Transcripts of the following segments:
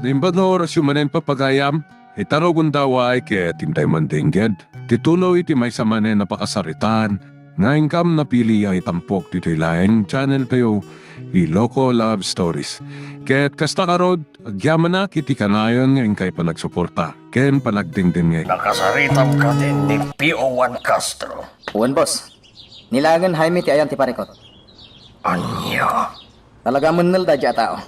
Nimbano oras manen papagayam, itarogon daw ay kaya tinday mandingged. Titulo iti may samanen napakasaritan, nga ingkam napili ay tampok dito ilaeng channel kayo, Iloko Love Stories. Kaya't kasta karod, agyaman na kiti kanayon nga ingkay panagsuporta, ken panagdingding ngay. Nakasaritam ka din ni P.O.1 Castro. Uwan, boss. Nilagan Jaime ti ayan ti parikot. Anyo? Talaga menel da dya tao.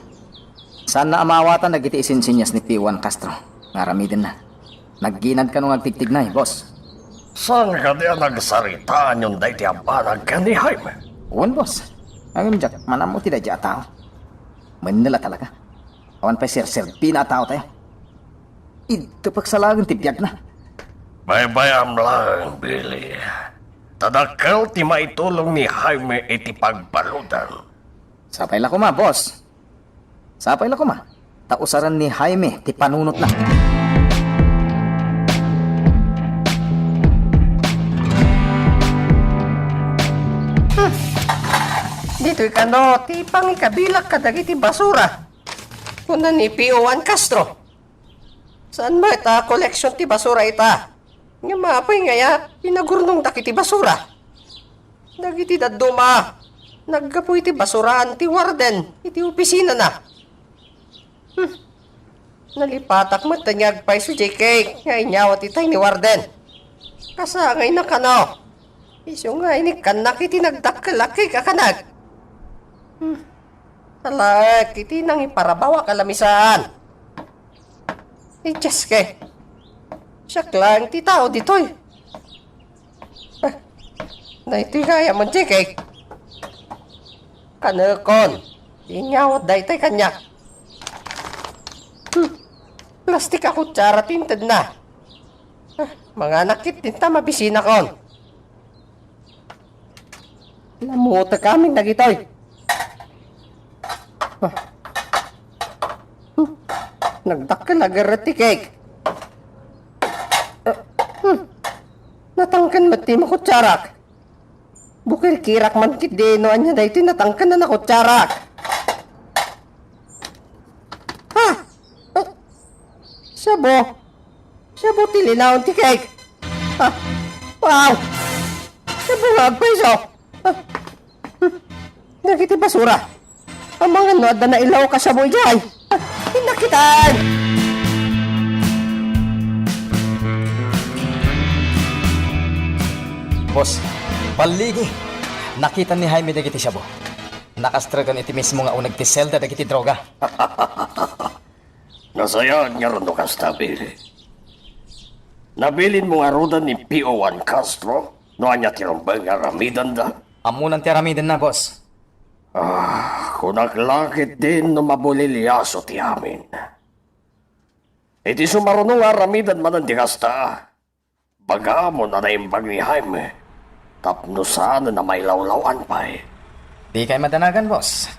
Saan na amawatan nagiti isinsinyas ni P1 Castro. Ngaramidin na. Nagginad ka nung agtigtig na boss. Saan ka diyan nagsaritaan yung day ti abanag ka ni Jaime? Uwan, boss. Ang imjak, manam mo ti da dya tao. Menel talaga. Awan pa sir, pina tao tayo. Ito pagsalagan ti biyag na. Baybayam lang, Billy. Tadakal ti maitulong ni Jaime iti pagbaludan. Sapay la ko ma, boss. Sapay la ko ma. Tausaran ni Jaime ti panunot na. Dito'y kano, ti pangikabilak ka dagiti basura. Kuna ni P.O.1 Castro. Saan ba ita koleksyon ti basura ita? Nga mapay ngaya, pinagurnong dakiti basura. Dagiti daduma, naggapoy ti basuraan ti warden, iti opisina na. Nalipatak mo tanyag pa'y si JK, nga inyawat itay ni warden. Kasangay na kano. Iso nga ini kanak iti nagdakkalaki kakanag. Talak, iti nang iparabawa kalamisaan. Cheske. Siyak lang, ti tao dito'y. Na ito'y kaya mo, Jake. Kanakon. Inyawat da ito'y kanya. Plastik ako tsara tinted na. Mga nakit tinta mabisina kon. Lamuta kami na gito'y. Nagdakal agarat ti cake. Natangkan ba't ti makutsarak? Bukil kirak man kit deno anya da iti natangkan na nakutsarak. Ha? Sabo ti linaon ti cake. Ha? Wow! Sabo nga agpaiso. Nagiti basura. Ang mga noda na ilaw ka sabo dyan. Hinakitan! Boss, baligi. Nakita ni Jaime dagiti siyabo. Nakastragan iti mismo nga unag ti selda dagiti droga. Nasayaan nga rin no kasta, Billy. Nabilin mo nga rodan ni P.O.1 Castro, no anya tirumbang nga ramidan da. Amunan ti aramidan na, boss. Kung naglakit din no mabulilyaso ti amin. Iti sumarunong nga ramidan man ang di kasta. Baga mo na naimbag ni Jaime. Tapno sana na may lawlawan pa eh. Di kay madanagan, boss.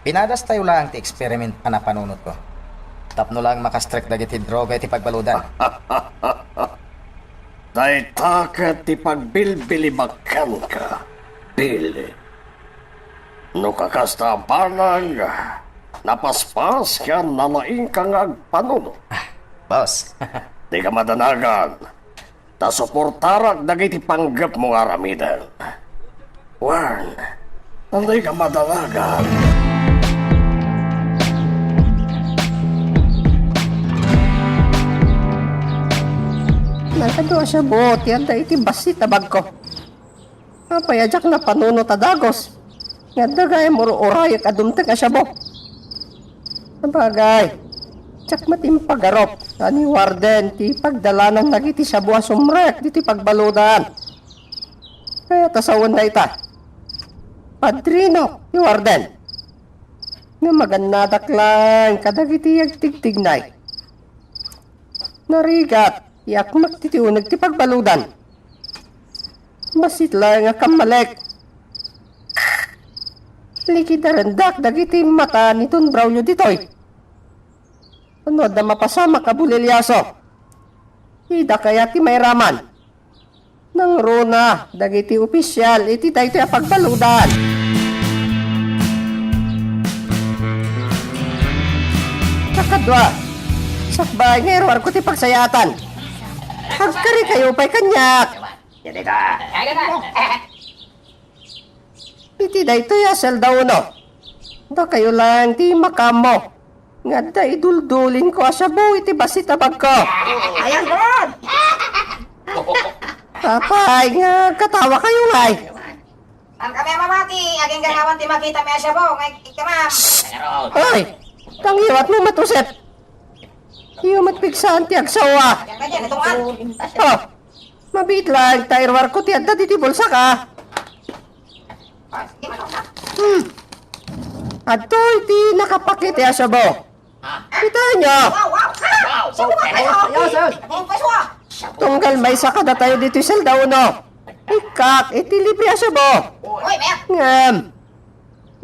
Pinadas tayo lang ti experiment pa na panunot ko. Tapno lang makastrek dagiti droga iti pagbaludan. Day takat ti pagbilbilibakan ka, Billy. No kakasta ang panang, napaspas ka nalaing kang agpanuno. Boss. Di ka madanagan. Tasuportarak dagiti panggap mo nga ramidan. Warn, hindi ka madalagan. Nagkado siya buot, yan da iti basi tabag ko. Payajak na panuno tadagos. Nga dagay muro orayak adumtag ka siya bo. Sabagay, tsak matim pagarop. Ani warden, ti pagdalanan nagiti siya buwa sumrek, di ti pagbaludan. Kaya tasawan na ita. Padrino, ti warden. Nga maganadak lang, kadagiti yagtigtignay. Narigat, yak magtitiunag ti pagbaludan. Masit lang nga kamalek. Likidarandak, dagiti mata ni Don Braulio ditoy. Ano da mapasama ka bulilyaso? Ida kaya ti may raman. Nang runa, dagiti opisyal, iti tayo ti pagbaludan. Kakadwa, sakbay nga irwar ko ti pagsayatan. Hagkari kayo pa'y kanyak. Iti da ito ya selda uno. Da kayo lang ti makamo. Nga da iduldulin ko asabu iti basit abag ko. Ayan, God! Papay nga katawa kayo ngay. Ang kami mamati, aging ganawan ti makita may asyabo, ngay ikamam. Ay, tangiwat mo matusep. Iyo matpigsaan ti agsawa. Yan ka dyan, itungan. Oh, mabit lang, tairwar ko ti adda ti bulsa ka. Adto iti nakapakit ti asyabo. Kita nyo, Wow, wow! Wow! Sino ba kayo? Ang pwesto! tunggal may saka na tayo dito sa uno. Ikak, iti libre asyabo. Uy, Mer! Ngam,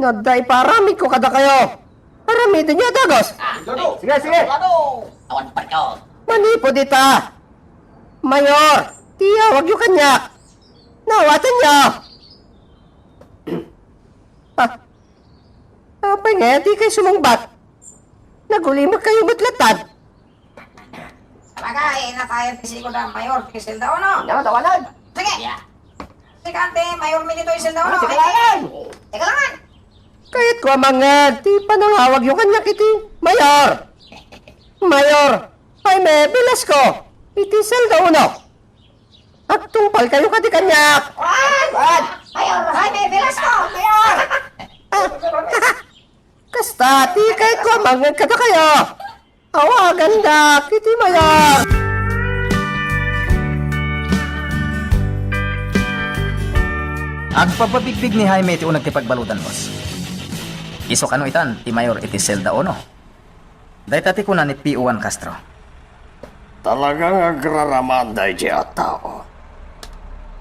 naday parami ko kada kayo. Parami din niya dagos. Sige. Awan pa ito. Manipo dita. Mayor, tiya, wag yung kanyak. Nawatan niyo. Apa nga, di kayo sumungbat. Nagulimot kayo matlatad. Sabagay, na tayo pisiko na mayor, kisilda o no? Tawanan. Sige! Sige, ante, mayor minito isilda o no? Sige lang. Teka lang! Kahit ko mga, di pa nangawag yung kanyak iti. Mayor! Mayor! Jaime Velasco! Iti selda uno. At tungpal kayo kati kanyak. Juan! Mayor! Jaime Velasco! Mayor! Kasta, ti kahit ko mga kada kayo. Awa, ganda, kiti mayor. Ang papabigbig ni Jaime iti unag ti pagbalutan, boss. Iso kano itan, ti mayor iti selda uno. Dahil tati ko na ni P.O.1 Castro. Talagang agraramanday di tao.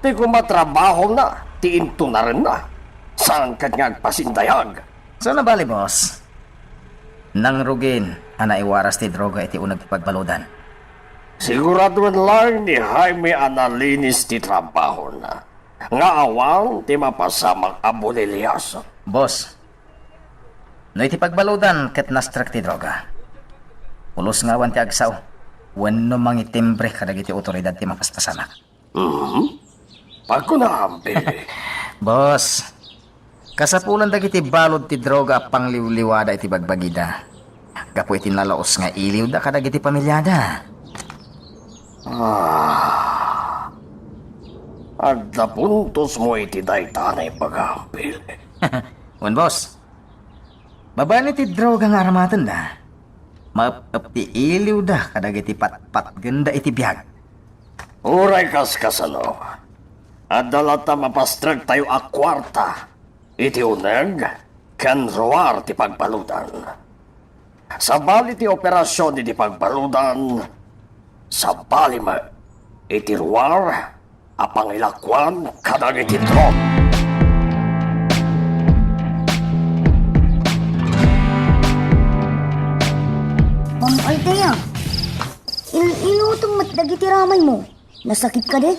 Di ko matrabaho na, ti into na rin na. Saan kanyang pasindayag? So nabali, boss. Nang rugin, ana iwaras ti droga iti unag ti pagbaludan. Siguraduhan lang ni Jaime analinis ti trabaho na. Nga awang ti mapasamang abulilyaso. Boss, no iti pagbaludan ket nastrak ti droga. Ulos nga wan ti agsaw. Wenno mangitimbre kadag iti otoridad ti mapaspasamak. Pag ko naambil, Boss, kasapulan dagiti balod ti droga pangliwliwada iti bagbagida. Gapu iti nalaos nga iliw da kadag iti pamilyada. agda puntos mo iti daytanay pag-aambil. Wan, boss. Babani ti droga nga aramatan da. Mapap ti iliw da kadag iti patpat ganda iti biyag. Uray kaskasano. At dalata mapastrag tayo a kwarta. Iti uneg, kan roar ti pagbaludan. Sa bali ti operasyon iti pagbaludan, sa bali ma iti roar, apang ilakwan kadag iti drop. Ma'am Althea, ilutong matdagiti ramay mo. Nasakit ka de?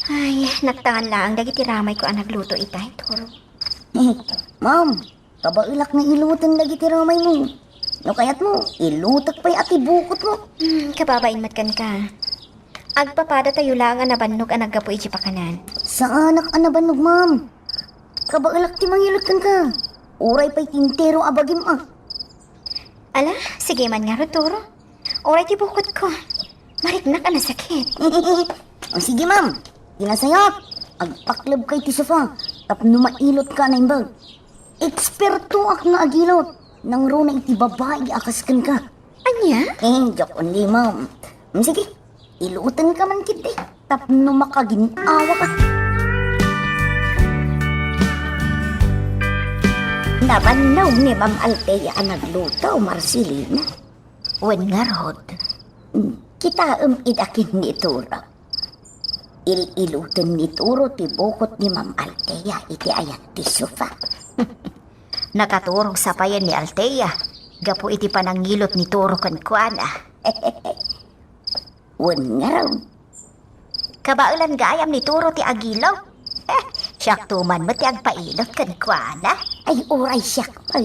Ay, nagtangan lang. Dagiti ramay ko ang nagluto itay, Toro. Ma'am, kabailak na ilutang dagiti ramay mo. No kayat mo, ilutak pa'y ati bukot mo. Kababain matkan ka. Agpapada tayo lang ang nabannog ang naggapo iti pakanan. Sa anak anabanog, ma'am. Kabailak ti mangilutan ka. Uray pa'y tintero abagim ah. Ala, sige man nga ro, Toro. Oray ti bukot ko. Mariknak ang nasakit. O sige, ma'am. Inasayap. Agpaklab kay ti sofa. Tapno mailot ka na imbag. Eksperto ak na agilot. Nang ro na iti babae akaskan ka. Anya? Joke only, ma'am. Sige, ilutan ka man kiti. Tapno makaginawa ka. Nabanaw ni Ma'am Althea ang nagluto, Marcelina. Wen nga rod. Kita idakin ni Turo. Ilutan ni Turo ti bukot ni Ma'am Althea iti ayat ti sofa. Nakaturog sa payan ni Althea. Gapo iti panangilot ni Toro kan kuana. Wen nga raw. Kabailan gayam ni Toro ti agilaw. Siyak tuman mo ti agpailot kan kuana. Ay oray siyak pal.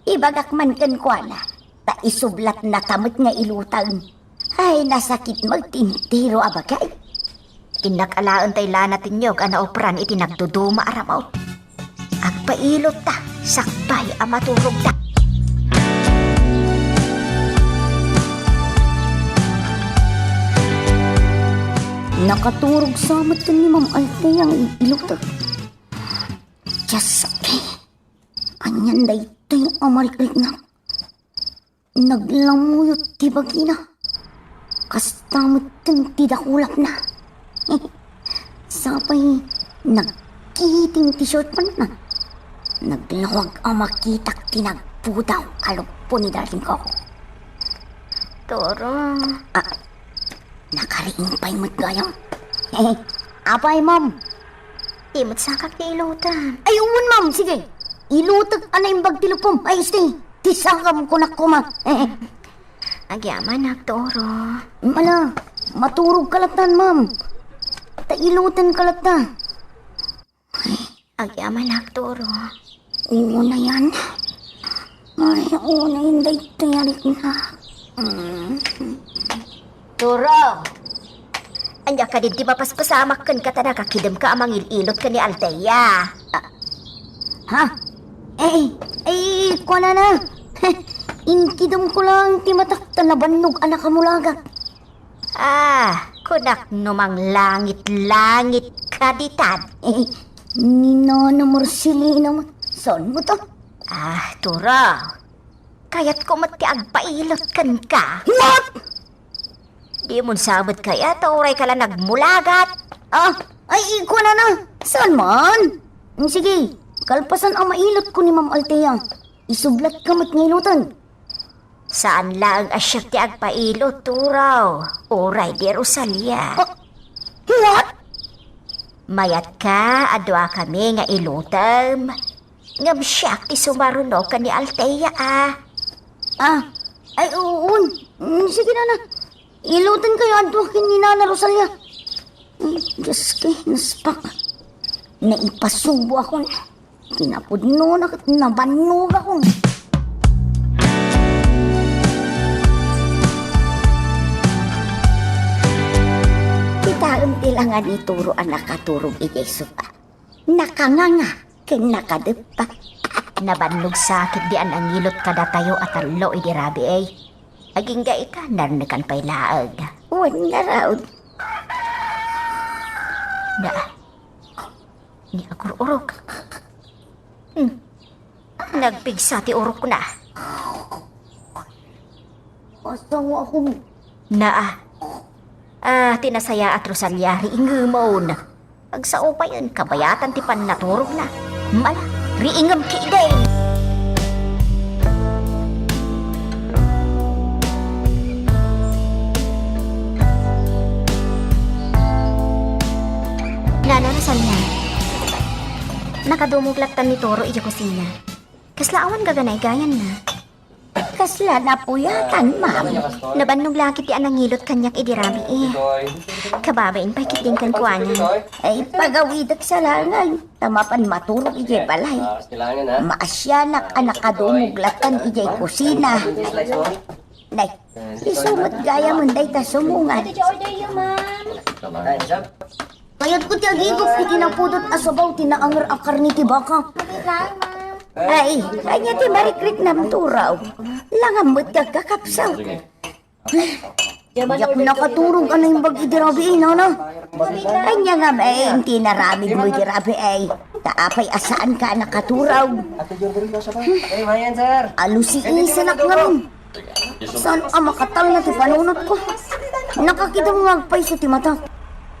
Ibagak man kan kuana. Ta isublat na kamot nga ilutang. Ay, nasakit magtintiro abagay. Tinakalaan tay lana tinyog ana opran iti nagduduma aramaw. Agpailot ta, sakbay amaturog ta. Nakaturog sa amat ni Ma'am Alte ang ilutag. Diyos kay, anyan da ito yung amariklik na. Naglamuyot ti bagina. Kastamot kang tidakulak na. Sapay, nagkiting t-shirt pa na. Naglawag ang makitak tinagpudaw kaluppo ni Darling ko. Toro. Nakariing pa'y matgayang. Apay, Ma'am. Imot sakak ni ilutan. Ay, uwan, Ma'am. Sige. Ilutag anay yung bagtilupom. Ay, stay. Tisangam ko na kuma. Agyaman nagtoro. Mala, maturog kalatan, Ma'am. Tailutan kalata. Agyaman nagtoro. Una yan. Ay, una yun day tayarik na. Turo! Anya ka din di ba paspasamak kan ka talaga kidem ka amang ililot ka ni Alteya. Ha? Kuha na. Inkidom ko lang timatakta na banog anak kamulaga. Kunak numang langit-langit kaditan. Nina Marcelina. Saan mo to? Turo. Kaya't kumati agpailot kan ka. What? Di mo sabot kaya tauray ka lang nagmulagat. Kuha na. Saan man? Sige, kalpasan ang mailot ko ni Ma'am Altea. Isublat kamot ngailutan. Saan lang asyak ti agpailot, turaw? Oray di Rosalia. What? Mayat ka, adwa kami nga ilutam. Ngam siyak ti sumaruno ka ni Alteya, Oo. Sige na. Ilutan kayo adwakin ni Nana Rosalia. Diyos kay, naspak. Naipasubo ako. Kinapudno na nabanog ako. Itaon tilangan ituro ang nakaturog ijay supa. Nakanganga, ken nakadepa. Nabanlog sakit di ang angilot kada tayo at alo idirabi ay. Aging ga ika, narnakan pa'y laag. Huwag na raw. Ni agururok. Nagpigsa ti urok ko na. Asawa ako. Tinasaya at Rosalia, riingamaon. Agsao pa yun, kabayatan ti pan naturog na. Mala, riingam ki day. Nana Rosalia, nakadumuglatan ni Toro iya kusina. Kaslaawan gaganay gayan na. Kasla na puyatan, Ma'am. Nabannog lakit ti anang ngilot kanyak idirabi Kababain pa'y kiting kan kuwanan. Ay, pagawidak sa langan. Tamapan maturog ijay balay. Maasyanak anak kadumuglatan ijay kusina. Nay, isumot gaya mo day ta sumungan. Kayat ko ti agigop ti tinapudot asabaw tinaangar akar ni ti baka. Ay, kanya ti marikrik nam turaw. Langamot ka kakapsaw. Yak nakaturog ano yung bag idirabi na. Kanya nga may hindi naramid mo idirabi ay. Taapay asaan ka nakaturaw. Alusi-isanak nga rin. Saan ang makatal na ti panunot ko? Nakakita mo magpay sa ti mata.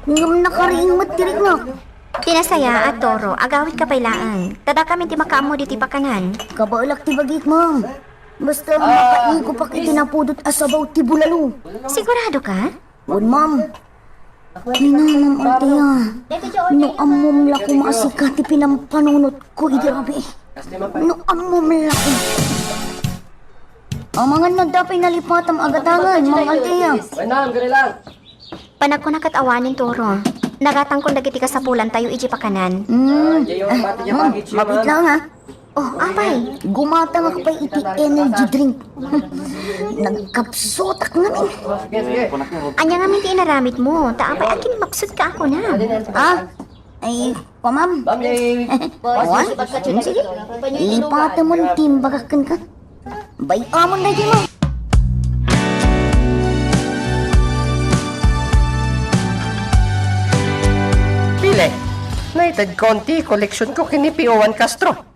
Ngam nakariing matirik na. Tinasaya at Toro, agawit ka pailaan. Tada kami ti makaamo di ti pakanan. Kabalak ti bagit, Ma'am. Basta makaigo pa itinapudot asabaw ti bulalo. Sigurado ka? Won, Ma'am. Hinanam Altea. No amom la ko maasika ti pinampanunot ko idirabi. No amom la ko. Ang mga nagdapay nalipatam agatangan, Ma'am Altea. Panag ko nakatawanin, Toro. Nagatang kong dagiti ka sa pulan tayo iji pakanan. Ma'am, mabit lang ha. Oh, apay, gumatang ako pa iti energy drink. Nagkapsotak nga min. Anya nga minti inaramit mo. Taapay akin maksud ka ako na. Ah, ay, pamam. Wan, sige. Lipatan mo ng timbagakan ka. Bayamon na dyan mo. Pile, naitad konti koleksyon ko kini P.O.1 Castro.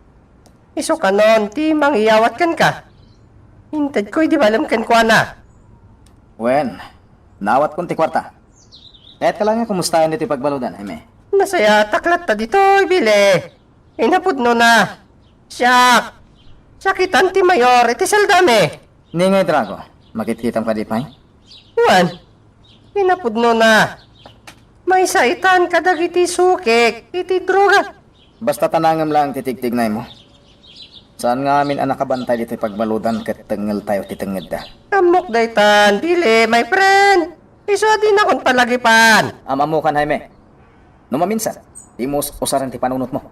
Iso ka nun, ti mangyawat kan ka. Hintad ko'y di balam kan kwa na. Wen, nawat kong ti kwarta. Kahit ka lang nga kumustahan dito pagbaludan, Jaime. Masaya taklat ta dito, bile. Inapod no na. Siyak. Sakitan ti mayor, iti saldame. Ningay Drago, makitkitam ka di pa Juan, inapod no na. May saitan kadag iti sukik, iti droga. Basta tanangam lang titigtignay mo. Saan nga amin ang nakabantay dito pagbaludan kat tengel tayo titenged da. Amok daytan, bile, my friend. Iso din akong palagipan. Ama mo kan, Jaime. Numaminsan, di mo usaran ti panunot mo.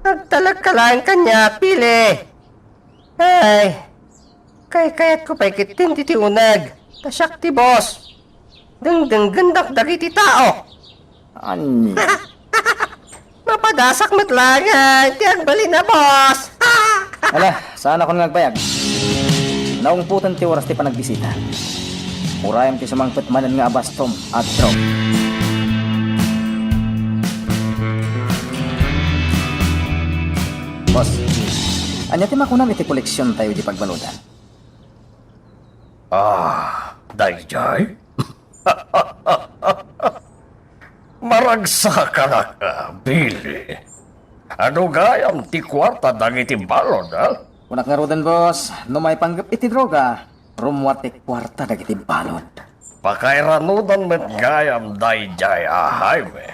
Nagtalag ka lang kanya, pili. Ay, kayat ko pa ikitin titi unag. Tasyak ti boss. Dengdeng gendak dagiti tao. Ani? Mapadasak matlangan, tiyag bali na boss. Ala, saan ako nagbayag? Naungputan ti oras ti panagbisita. Murayam ti sumangpet manan nga abastom at drop. Boss, anya ti makunan iti koleksyon tayo di pagbaludan. Dayjay? Maragsa ka na ka, Billy. Ano gayam ti kwarta dagiti balon, ha? Kunak nga rodan, boss, no may panggap iti droga, rumwat ti kwarta dagiti balod. Pakairanudan met gayam dayjay Jaime.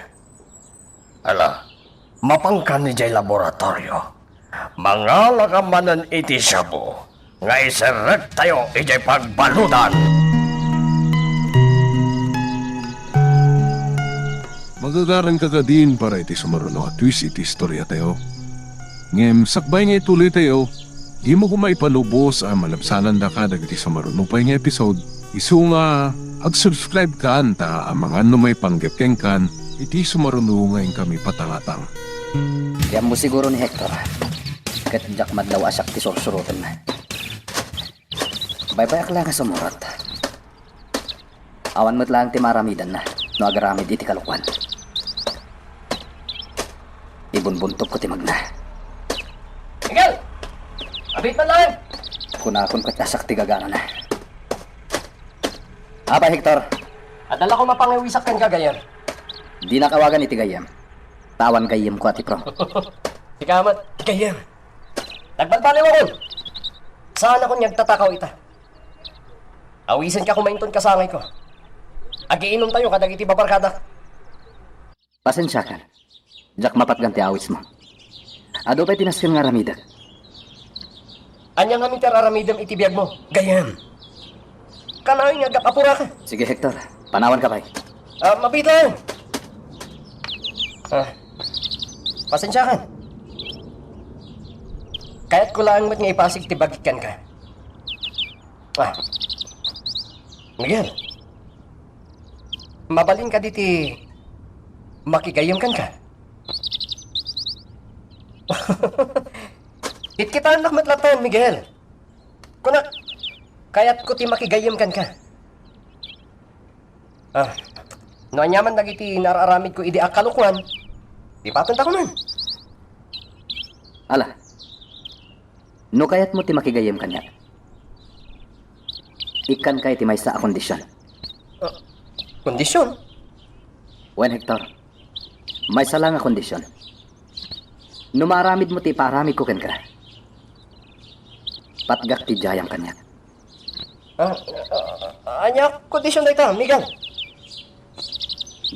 Ala, mapangkan ni jay laboratorio. Mangala ka manan iti sabo. Nga iserek tayo ijay pagbaludan. Magagaran ka din para iti sumaruno at twist iti istorya tayo. Ngem, sakbay nga ituloy tayo, di mo kumay palubos ang malabsanan da ka dagiti sumaruno pa nga episode. Isu nga, ag-subscribe ka anta ang mga numay panggapkeng kan, iti sumaruno ngayon kami patangatang. Diyan mo siguro ni Hector. Kat jak madlaw asak ti sursurutan na. Baybayak lang nga sumurot. Awan mo't lang ti maramidan na, no agaramid iti kalukwan. Ibunbuntog ko ti magna. Miguel! Abit man lang! Kunakon ko't asak ti gagana na. Apa, Hector? Adala ko mapangiwisak kan kagayan. Di nakawagan iti gayam. Tawan gayam ko ati pro. Tikamat, tikayem. Nagbalbaliw ako. Saan ako niyagtatakaw ita? Awisan ka kumainton kasangay ko. Agiinom tayo kadag iti babarkada. Pasensya ka. Jak mapatgan ti awis mo. Ado pa'y tinaskan nga ramida. Anya nga minter aramidam iti biyag mo. Gayam. Kanaoy nga gapapura ka. Sige, Hector. Panawan ka pa'y. Mabit lang. Pasensya ka. Kaya't ko lang mat nga ipasig ti bagikan ka. Miguel. Mabalin ka diti makigayam kan ka. It kita anak matlatan, Miguel. Kunak, kaya't ko ti makigayam kan ka. No anyaman nagiti nararamid ko idi akalukwan. Di patenta ko nun. Ala. No kayat mo ti makigayam kanya. Ikan kay ti may sa kondisyon. Kondisyon? Wen, Hector. May sa lang a kondisyon. No maramid mo ti paramid ko ken ka. Patgak ti jayam kanya. Anya kondisyon na ita, Miguel?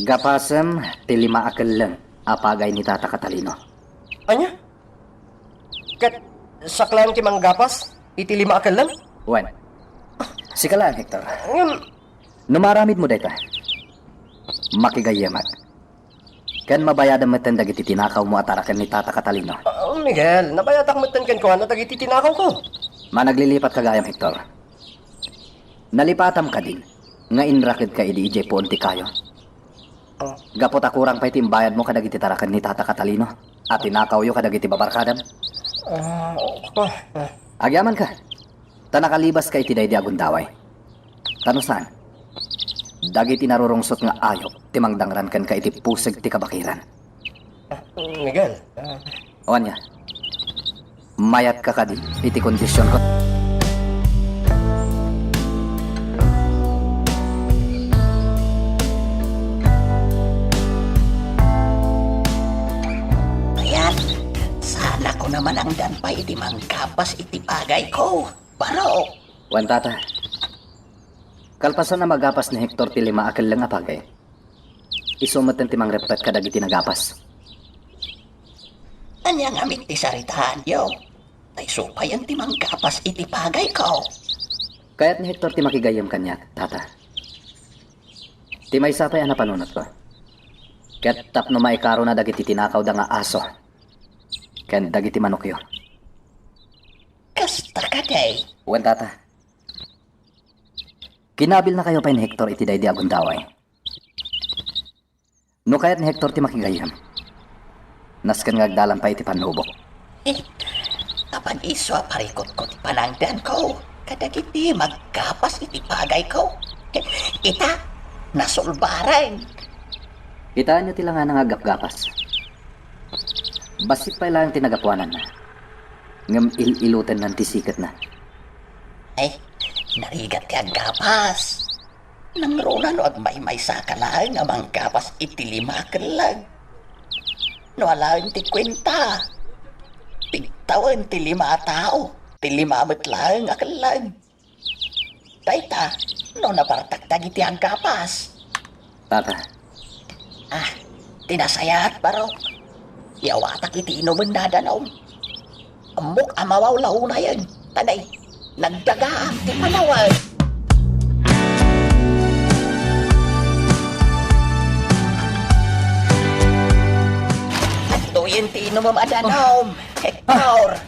Gapasem ti 5 akal lang apagay ni Tata Catalino. Anya? Kat saklang ti manggapas, iti 5 akal lang? Wen. Sika lang, Hector. Ngayon, No maramid mo dayta. Makigayamat. Kan mabayadan mo tanda iti tinakaw mo atarakan ni Tata Catalino. Miguel, nabayatak mo tan ko ano tagi titinakaw ko. Managlilipat ka gayam, Hector. Nalipatam ka din. Nga inrakid ka idi ije ponti kayo. Gapot akurang pa iti bayad mo kadag iti tarakan ni Tata Catalino. At tinakaw yo kadag iti babarkadam. Agyaman ka. Tanakalibas ka iti daydi agundaway. Tano saan? Dagiti narurungsot nga ayo, timangdangran kan ka iti pusig ti kabakiran. Miguel, Owan niya. Mayat ka kadi, iti kondisyon ko. Ayan, sana ko naman ang danpay iti mangkapas iti pagay ko. Baro, Wan tata. Kalpasan na magapas ni Hector ti lima akal lang apagay. Isumat ti mang repet kadag iti nagapas. anyang amit ti saritahan yo. Tay supayan ti mangkapas iti pagay ko. Kaya't ni Hector ti makigayam kanya, tata. Ti may sapay ana panunot ko. Kaya't tapno maikaro na dagiti tinakaw da nga aso. Kaya't dagiti manokyo. Kasta ka day. Wan tata. Kinabil na kayo pa ni Hector iti daydi agundaway. No kaya't ni Hector ti makigayam. Naskan ngagdalan pa iti panubok. Kapag iso parikot ko ti panangdan ko. Kadagiti magkapas iti pagay ko. Ita, nasulbaran. Kitaan nyo tila nga nangagapgapas. Basit pa ilang tinagapuanan na. Ngam il-ilutan ng tisikat na. Ay, narigat ti agkapas. Nangruna no agmay-may sa kalaan nga mangkapas iti lima kalag. No alain ti kwenta. Tigtawan ti lima tao. Ti lima matlang akalag. Dayta, no napartagtag iti agkapas. Tata, Tinasayat baro. Yawatak iti inuman na danaw. Amok amawaw launa yan. Tanay, nagdagaan ti panawag. At tuyin ti inuman adanaw. Hector.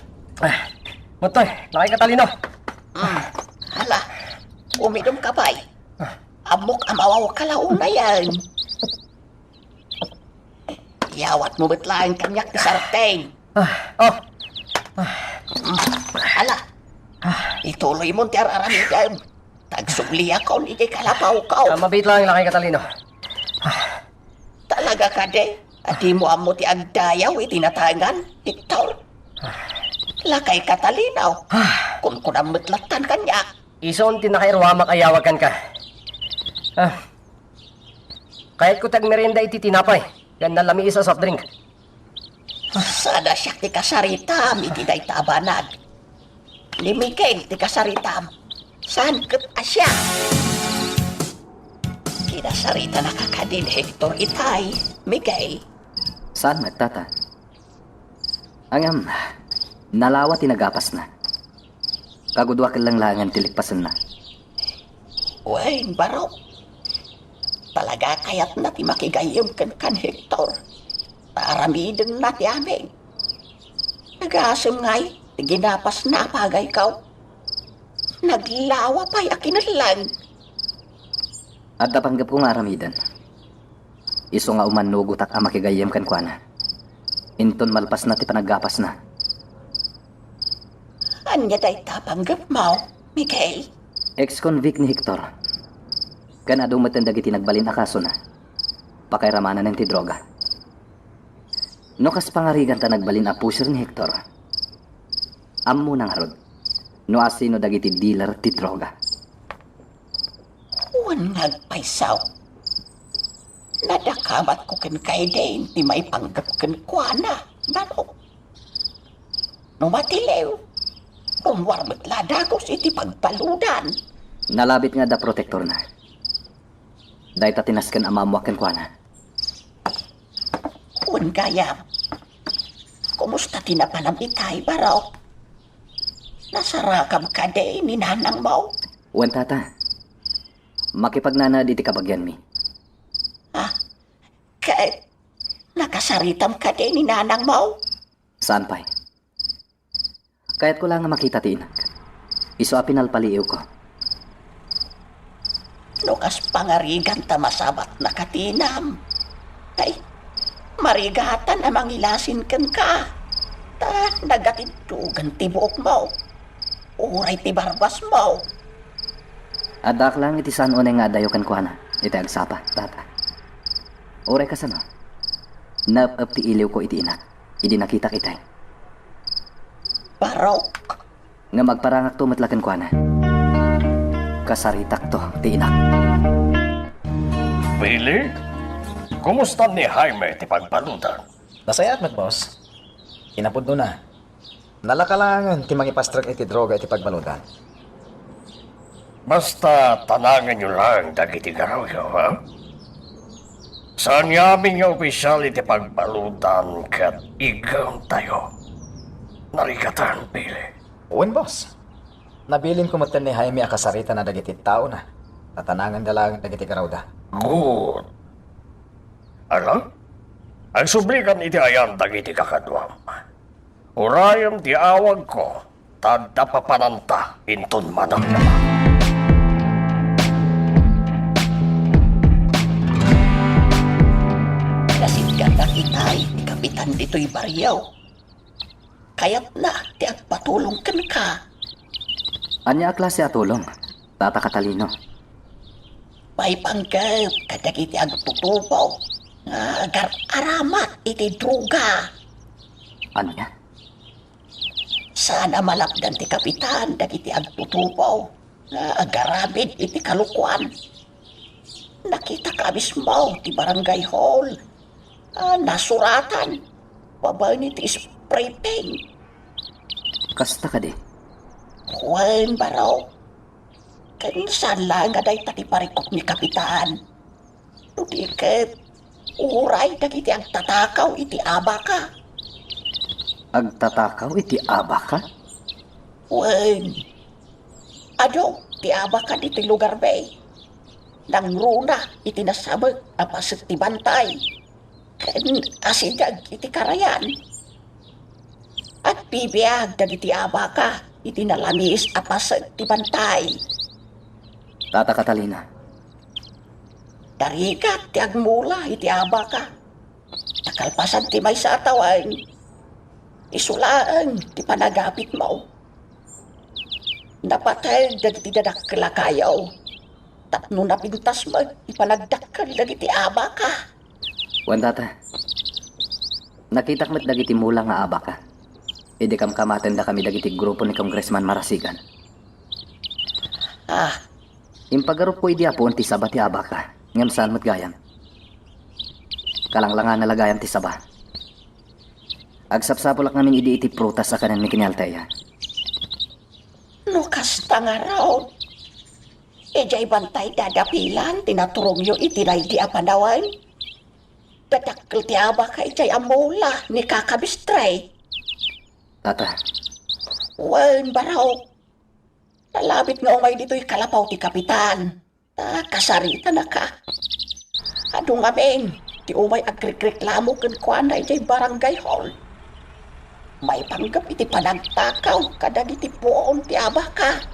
Motoy, nakay Catalino. Hala, uminom ka ba'y? Amok amawaw ka launa yan. Yawat mo ba't lang kanyak ti sarteng? Ala, ituloy mo ti araramidan. Tagsubli ako ni di kalapaw ko. Mabit lang nakay Catalino. Talaga ka de? At di mo amo ti agdayaw itinatangan, Hector. Lakay Catalinaw. Kung kunamutlatan kanya. Ison tinakairwamak ayawagan ka. Kahit ko tag merienda iti tinapay. Yan nalami isa soft drink. Sada siya ti kasaritam, iti day tabanag. Ni Miguel ti kasaritam. Saan kat asya? Kinasarita nakakadin Hector itay, Miguel. saan magtata? Angam, nalawa tinagapas na. Kagudwa ka lang langan tilikpasan na. Wayne, baro. Talaga kaya't na ti makigayam kan Hector. Paramidin na ti aming. Nag-aasam ngay, ti ginapas na pagay kaw. Naglawa pa'y akinalang. At napanggap ko nga aramidan. Iso nga umanugutak ang makigayam kan kwa na. Inton malpas na ti panagapas na. Anya day tapanggap mo, Miguel? Ex-convict ni Hector. Kanado matandag iti nagbalin akaso na. Pakairamanan ng ti droga. No kas pangarigan ta nagbalin a pusher ni Hector. Ammo nang harod. No asino dagiti dealer ti droga. Wan nagpaisaw. Nadakamat ko ken kay Dane ti may panggap ken kuana. Baro. No matilew. Kumwarmat ladagos iti pagpaludan. Nalabit nga da protector na. Dahil tatinaskan ang mamuakan kwa na. Wan gayam. Kumusta tinapanam itay, baro? Nasarakam ka Dane ni nanang mo. Wan tata. Makipagnana di ti kabagyan mi. Kahit nakasaritam ka Dane ni nanang mo. Saan pa'y? Kaya't ko lang nga makita ti inak. Iso a pinalpaliiw ko. Lukas pangarigan ta masabat na katinam. Ay, marigatan amang ilasin ken ka. Ta nagatitugan ti buok mo. Uray ti barbas mo. Adak lang iti san unay nga dayo kan kuana. Iti agsapa, tata. Oray ka sano. Nap ti iliw ko iti inak. Idi nakita kitay. Barok. Nga magparangak to matlakan kuana. Kasaritak to ti inak. Billy? Kumusta ni Jaime ti pagbaludan? Nasayat mat, boss. Inapod no na. Nalakalangan ti mangipastrag iti droga iti pagbaludan. Basta tanangan nyo lang dagiti garawyo, ha? Saan yamin nga opisyal iti pagbaludan kat igaw tayo? Narigatan, Billy. Uwan, boss. Nabilin ko matan ni Jaime akasarita na dagiti tao na. Tatanangan dalang dagiti garawda. Good. Alam? Ang sublikan iti ayan dagiti kakadwam. Urayam ti awag ko, tadda papananta inton manang naman. Kasit ka kitay ni Kapitan dito'y baryaw. Kaya't na ti agpatulong ken ka. Anya a klase atulong? Tata Catalino. May panggap kadagiti agtutubaw. Nga agar aramat iti droga. Anya? Sana malapdan ti Kapitan dagiti agtutubaw. Nga agaramid iti kalukuan. Nakita ka mismo ti barangay hall. Nasuratan. Babay ni ti spray paint. Kasta ka di? Juan Baraw. Kansan lang nga day tati parikot ni Kapitan. Nudikit, uray dagiti ang tatakaw iti abaka. Agtatakaw iti abaka? Juan. Ado, ti abaka diti lugar bay. Nang runa iti nasabag apasit ti bantay. Kan asidag iti karayan. At bibiyag dagiti abaka iti nalamis apasit ti bantay. Tata Catalina. Darigat ti agmula iti abaka. Nakalpasan ti may sa atawan. Isulaan ti panagapit mo. Napatay dagiti dadakkelakayaw. Tapno napintas mo ipanagdakkel dagiti abaka. Wan tata. Nakitak met dagiti mula nga abaka. Idi kam kamaten da kami dagiti grupo ni Congressman Marasigan. Impagarup ko idi apon ti saba ti abaka. Ngam saan mat gayam. Kalanglangan nalagayam ti saba. Agsapsapulak namin idi iti prutas sa kanan ni kinaltaya. No kasta nga raw. Ejay bantay dadapilan tinaturong yo itiray di apanawan. Dadakkel ti abaka ejay amula ni kakabistray. Tata, Wan baraw. Nalabit nga umay dito'y kalapaw ti Kapitan. Kasarita na ka. Adong amin, ti umay agrekreklamo ken kuana ijay barangay hall. May panggap iti panagtakaw kadagiti puon ti abaka.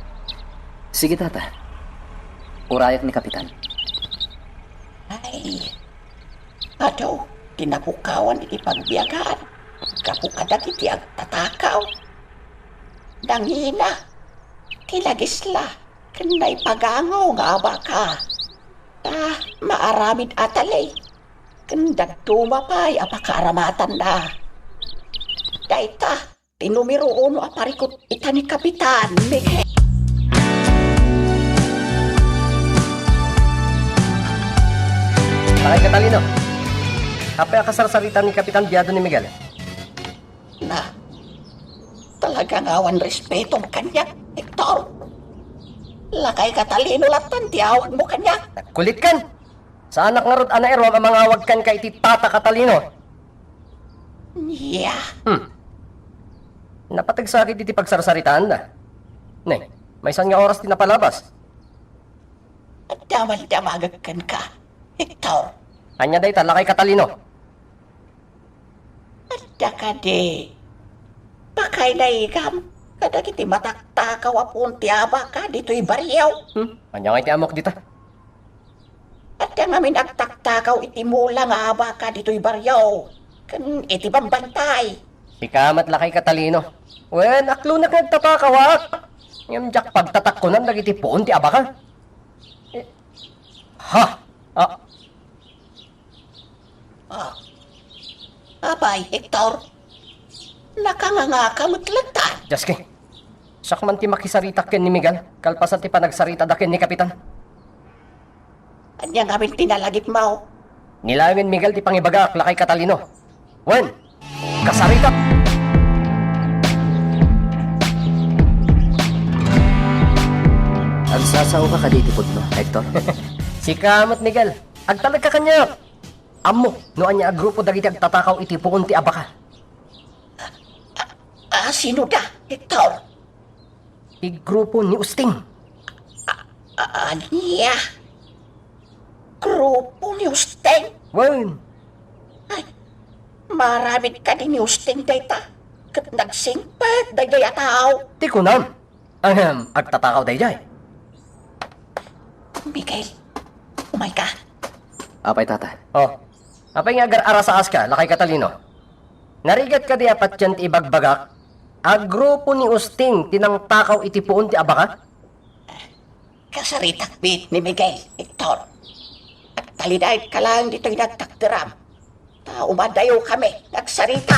sige tata. Urayak ni Kapitan. Ay, ado, tinapukawan iti pagbiyagaan. Kapu kadagiti agtatakaw. Nangina, tilagisla, kanay pagangaw nga abaka. Maaramid atalay. Kandag tumapay apakaaramatan na. Daita, tinumiro uno aparikot ita ni Kapitan Miguel. Takay Catalino. Apay akasarsarita ni Kapitan Biado ni Miguel. Na, talagang awan respetong kanya, Hector. Lakay Catalino latan, tiyawag mo kanya. Kulit kan. Sa anak nga rod anaero ang mga awag kan kay iti Tata Catalino. Yeah. Napatagsakit iti pagsarsaritaan na. Nay, may san nga oras tinapalabas. At damal-damagagan ka, Hector. Anya day tala kay Catalino. At daka de, pakay na ikam, kadagiti mataktakaw apon ti abaka dito'y baryaw. Anya nga iti amok dita? At yang amin agtaktakaw iti mula nga abaka dito'y baryaw. Kan iti bambantay. Si kamat lakay katalino. Wen, aklo na nagtatakawak. Ngam jak pagtatak ko nan dagiti puon ti abaka. Ha? Abay, Hector. Nakanganga kamutlatan. Jaske. Sakman ti makisarita ken ni Miguel. Kalpasan ti panagsarita da ken ni Kapitan. Anyang amin tinalagip mo. Nilangin Miguel ti pangibagak lakay katalino. Wen, kasarita. Agsasaw ka kaditi pudno, Hector. Si kamat Miguel. Agtalag ka kanya. Amo, no anya grupo dagiti agtatakaw iti puon ti abaka. Sino da, Hector? Ti grupo ni Usting. Anya? Grupo ni Usteng? Wen, Maramit ka din ni Usteng dayta. Kat nagsingpet dayday ataw. ti kunam. Agtatakaw dayjay. Miguel, umay ka. Apay tata. Oh, apay nga agar arasaas ka, lakay katalino. Narigat ka di apat dyan ti ibagbagak. A grupo ni Usting tinang takaw iti puon ti abaka. Kasaritak bit ni Miguel, Hector. At taliday ka lang dito'y nagtakdiram. Umadayo kami, nagsarita.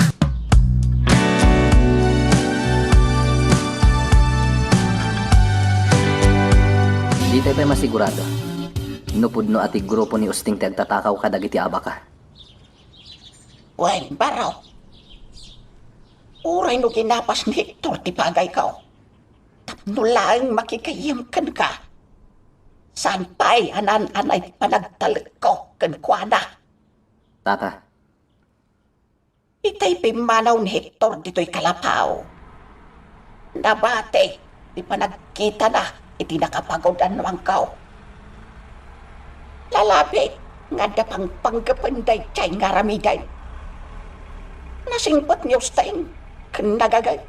Di tayo pa masigurado. Nupudno ati grupo ni Usting ti agtatakaw kadagiti abaka. Wen, baraw. Uray no ginapas ni Hector ti pagay ka. Tapno lang makikayam kan ka. Saan pa'y anan-anay panagtalik ko kan kuana. Tata, Itay pimanaw ni Hector dito'y kalapaw. Nabate, di pa nagkita na, iti nakapagodan naman ka. Lalabi, nga da pang panggapanday chay nga ramiday. Nasingpot ni Usteng, kan nagagay.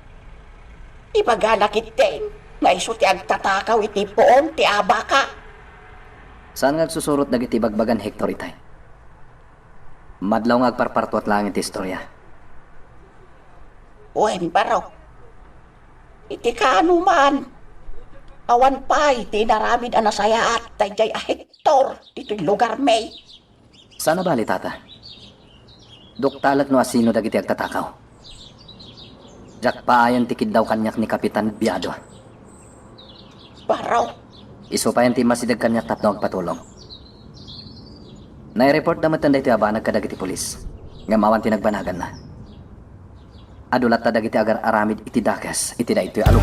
Ibagalakit din, nga iso ti agtatakaw iti poon ti abaka. saan nga susurot dagiti bagbagan Hector itay? Madlaw nga agparparto at langit istorya. Wen, baraw. Iti kaanuman. Awan pa'y tinaramid ang nasaya at dayjay a Hector dito'y lugar may. Sana bali tata? Duktalat no asino dagiti agtatakaw. Jak paayan tikid daw kanyak ni Kapitan Biado. Baraw. Iso pa yan ti masidag kanyak tapno agpatulong. Nai-report naman tanday ti abanag kadagiti pulis. Nga mawan tinagbanagan na. Adulat ta dagiti agar aramid iti dakas iti da ito'y alug.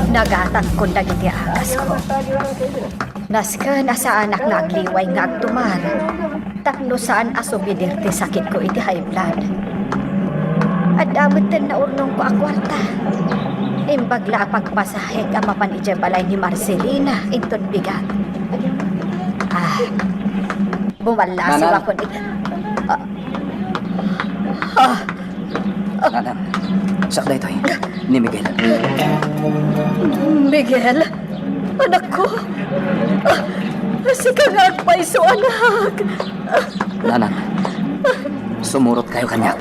Nagatak ko dagiti akas ko. Naska nasa anak nga agliway nga agtumar. Takno saan asubidir ti sakit ko iti high blood. At damit na urnong ko ang kwarta. Imbagla pagpasahig ang mapan iti balay ni Marcelina inton bigat. Bumalasiw Nanan. ako ni... Nanan, sakda ito'y ni Miguel. Miguel? Anak ko? Si kangag pa iso anak. Nanan, sumurot kayo kanyak.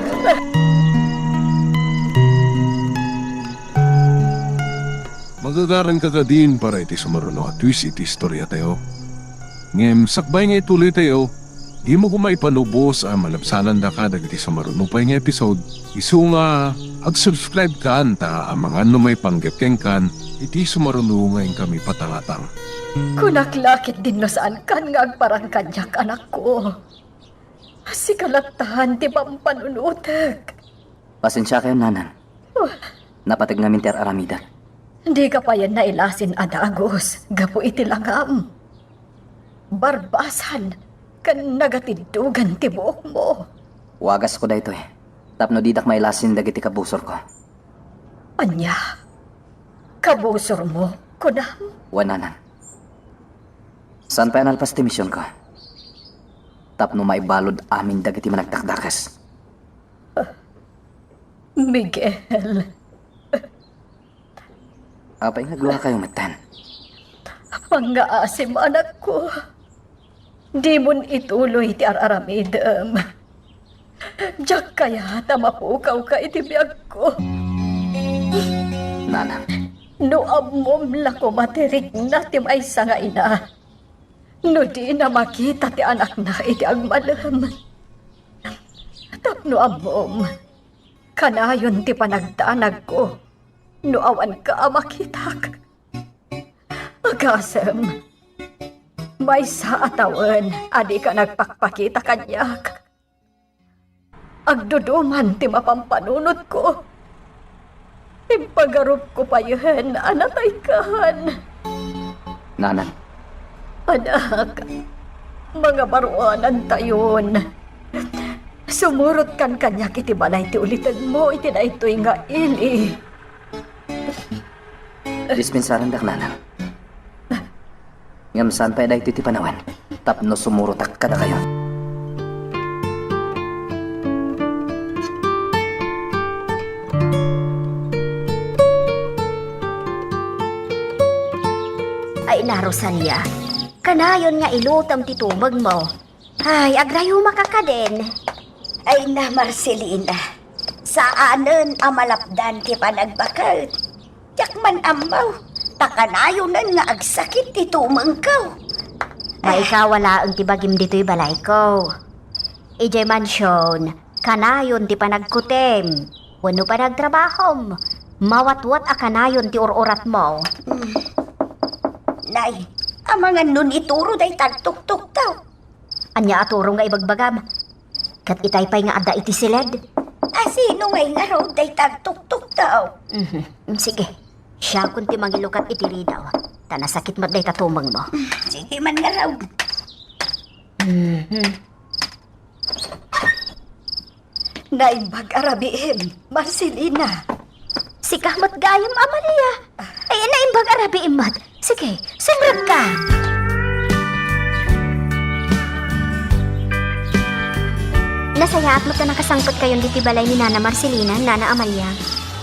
Magagaran ka ka din para iti sumaruno at twist iti istorya tayo. Ngem, sakbay nga ituloy tayo. Di mo kumay panubos ang malabsanan da ka dagiti sumaruno pa nga episode. Isu nga, ag-subscribe ka ta ang mga numay panggapkeng kan iti sumaruno ngayon kami patangatang. Kunaklakit din no saan kan nga agparang kanyak anak ko. Si kalatahan ti pampanunutag. Pasensya kayo, Nanan. Napatag namin ti aramida. Hindi ka pa yan nailasin adagos. Gapo iti langam. Barbasan. Kan nagatidugan ti buok mo. Wagas ko da ito eh. Tapno didak mailasin dagiti kabusor ko. Anya? Kabusor mo, kunam? Wananan. Saan pa nalpas ti misyon ko? Tapno maibalod amin dagiti managtakdakas. Miguel, Apay nga gluha kayo matan. pangaasim anak ko. Di mon ituloy ti araramidem. Diyak kaya tamapukaw ka iti biyag ko. Nana, No amom la ko matirik na ti maysa nga ina. No di na makita ti anak na iti agmalem. Tapno amom, kanayon ti panagdanag ko. No awan ka makitak. Agasem, may sa atawan, adi ka nagpakpakita kanyak. Agduduman ti mapampanunod ko. Impagarup ko pa yun, anatay kahan. nanan, Anak, mga baruanan tayon. Sumurot kan kanyak iti balay ti ulitan mo, iti na ito'y nga ili. dispensaran dak nanan. Ngam saan pa iti ti panawan. Tapno sumurutak kada kayo. Ay na, Rosalia. Kanayon nga ilutam ti tumag mo. Ay, agrayo makakaden. Ay na, Marcelina. Saanen amalapdan ti panagbakal. Yakman amaw. Takanayonan nga agsakit ti tumangkaw. Ay, ikaw wala ang tibagim dito'y balay ko. Ijay mansyon, kanayon ti panagkutem. Wano panagtrabahom. Mawatwat a kanayon ti ururat mo. Nay, amangan nun ituro day tagtuktok daw. Anya aturo nga ibagbagam. Kat itaypay nga ada iti siled. Sino ngay nga raw day tagtuktok daw? Sige, siya kunti mangilukat itiri daw. Tanasakit mat day tatumang mo. Sige man nga raw. Naimbag arabiim, Marcelina. Si kahmat gayam, Amalia. Ay, naimbag arabi imat. Sige, sumrag ka. Nasaya at mata nakasangkot kayon diti balay ni Nana Marcelina, Nana Amalia.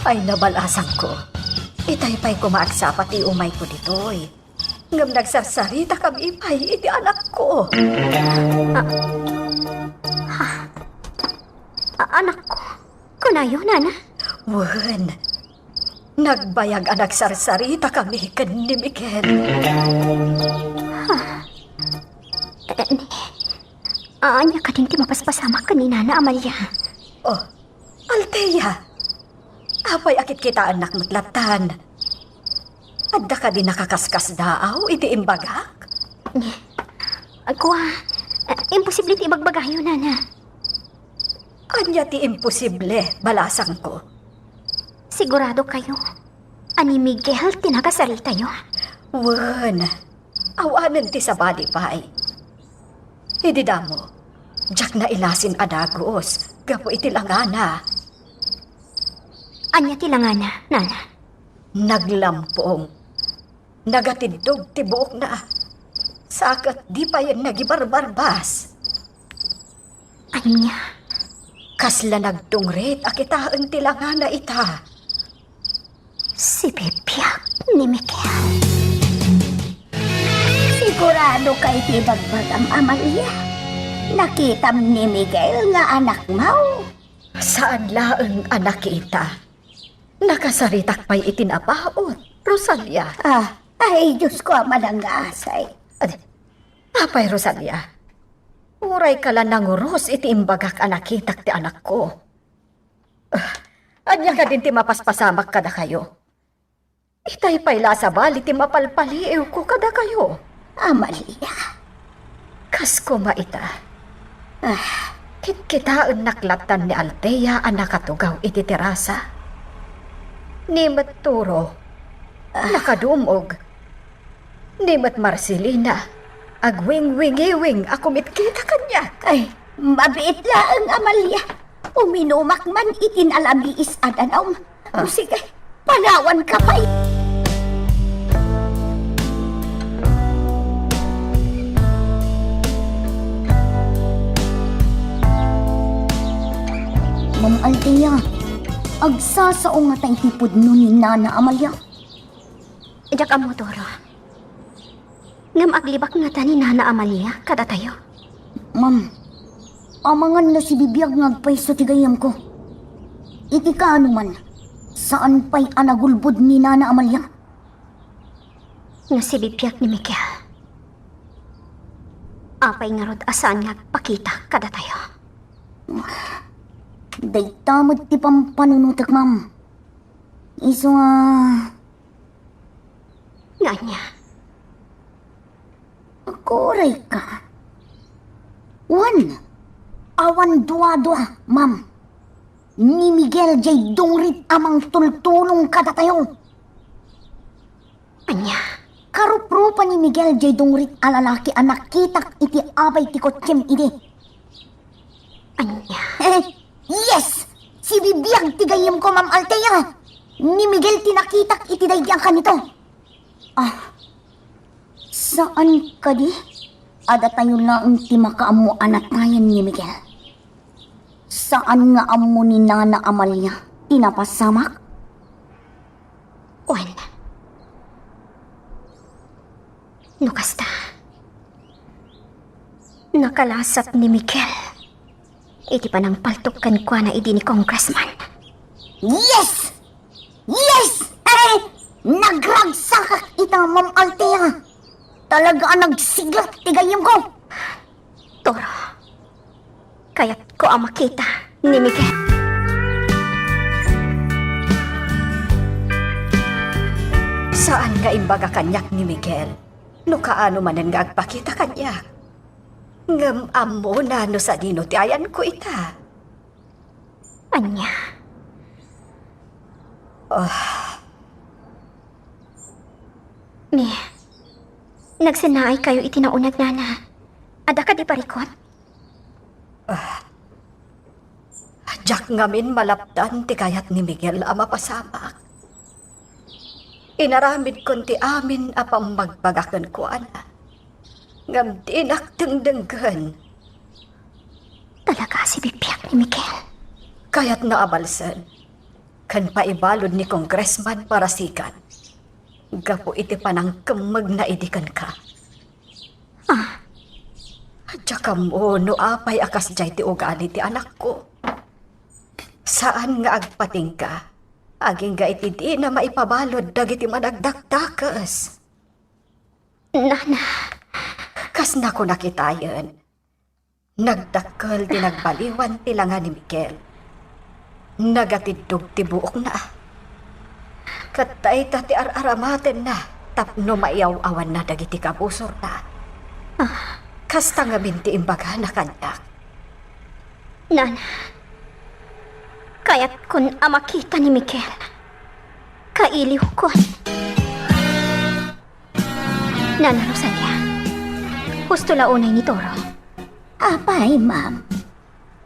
Ay nabalasan ko. Itaypay ko maagsa pati umay ko ditoy. Ngam nagsasarita kami ipay iti anak ko. Anak ko. Kunayo, Nana. Wan, nagbayag anak sarsarita kami kan ni Miguel. Anya ka din ti mapaspasama ka ni Nana Amalia. Oh, Althea. Apay akit kita anak matlatan. Adda ka din nakakaskas daaw, iti imbagak. Ako imposible ti ibagbagayo, Nana. Anya ti imposible, balasang ko. Sigurado kayo. Ani Miguel, tinakasarita yo. Wan, awanan ti sa balipay. Hindi damo, jak na ilasin adagos, gapo iti langana. Anya tilangana, Nana. Naglampong, nagatindog ti buok na. Sakat di pa yan nagibarbarbas. Anya? Kasla nagtungrit akitaan ti langana ita. Si Pipiak ni Miguel. Sigurado kay tibagbag ang Amalia. Nakitam ni Miguel nga anak mo. Saan laeng anak kita? Nakasaritak pa'y itinapaot, Rosalia. Ay, Diyos ko amalanggasay. Apay, Rosalia. Uray ka lang nanguros iti imbagak anakitak ti anak ko. Anya ka din ti mapaspasamak kada kayo. Itay pa'y lasabali ti mapalpaliw ko kada kayo. Amalia. Kas ko maita. Kitkitaan naklatan ni Althea ang nakatugaw iti terasa. Ni Maturo, nakadumog. Ni Mat Marcelina, agwing-wingiwing ako mitkita kanya. Ay, mabiit lang, Amalia. Uminumak man itinalamiis adanaw. Sige, panawan ka pa. Althea. Agsasao nga tay tipod no ni Nana Amalia. Ijak amo, Toro. Ngam aglibak nga ta ni Nana Amalia, kada tayo. Ma'am, amangan na si bibiyag ngagpay sa tigayam ko. Iti ka ano man, saan pa'y anagulbod ni Nana Amalia? Nga si bibiyag ni Mikel. Apay nga rod asaan nga pakita kada tayo. Day tamad ti pampanunutak, ma'am. Iso nga... Nga niya. Kuray ka. Awan dua-dua, ma'am. Ni Miguel J. Dungrit amang tultulong kada tayo. Anya. Karuprupa ni Miguel J. Dungrit alalaki anak kitak iti abay ti kotsim iti. Anya. Yes! Si bibiyag tigayim ko, Ma'am Althea. Ni Miguel tinakitak iti daydang kanito. Saan ka di? Ada tayo lang ti makaamu anak ngayon ni Miguel. Saan nga amo ni Nana Amalia? Tinapasamak? Wen. Nukasta. Nakalasap ni Mikel. Iti pa nang paltukan kwa na idi ni Congressman. Yes! Yes! Nagragsakak ita, Ma'am Althea. Talaga nagsiglat tigayim ko. Toro. Kaya't ko ang makita ni Mikel. Saan nga imbaga kanyak ni Miguel? No kaano manan nga agpakita kanya? Ngam amo na no sa dino ti ayan ko ita. Anya. Ni, nagsinaay kayo itinaunag nana. Ada ka di parikot? Jack ngamin malapdan ti kayat ni Miguel ama pasamak. Inaramid kon ti amin apang magbagakan ko ana. Ngam dinakdengdenggan. Talaga si bibiyag ni Mikel. Kaya't naabalsan. Kan paibalod ni Congressman para sikan. Gapo iti panang kemeg na idikan ka. Tsaka mo no apay akas jay ti ugali ti anak ko. Saan nga agpating ka? Aging ga iti di na maipabalod dagiti managdakdakas. Nana. Kas na ko nakitayan. Nagdakkel di nagbaliwan ti langa ni Miguel. Nagatidog ti buok na. Katay ta ti araramaten na. Tapno maiaw-awan na dagiti kabusor na. Kas tangamin ti imbaga na kanyak. Nana. Kaya't kun amakita ni Mikel. Kailiw kon. Nana Rosalia. Husto launay ni Toro. Apay, ma'am.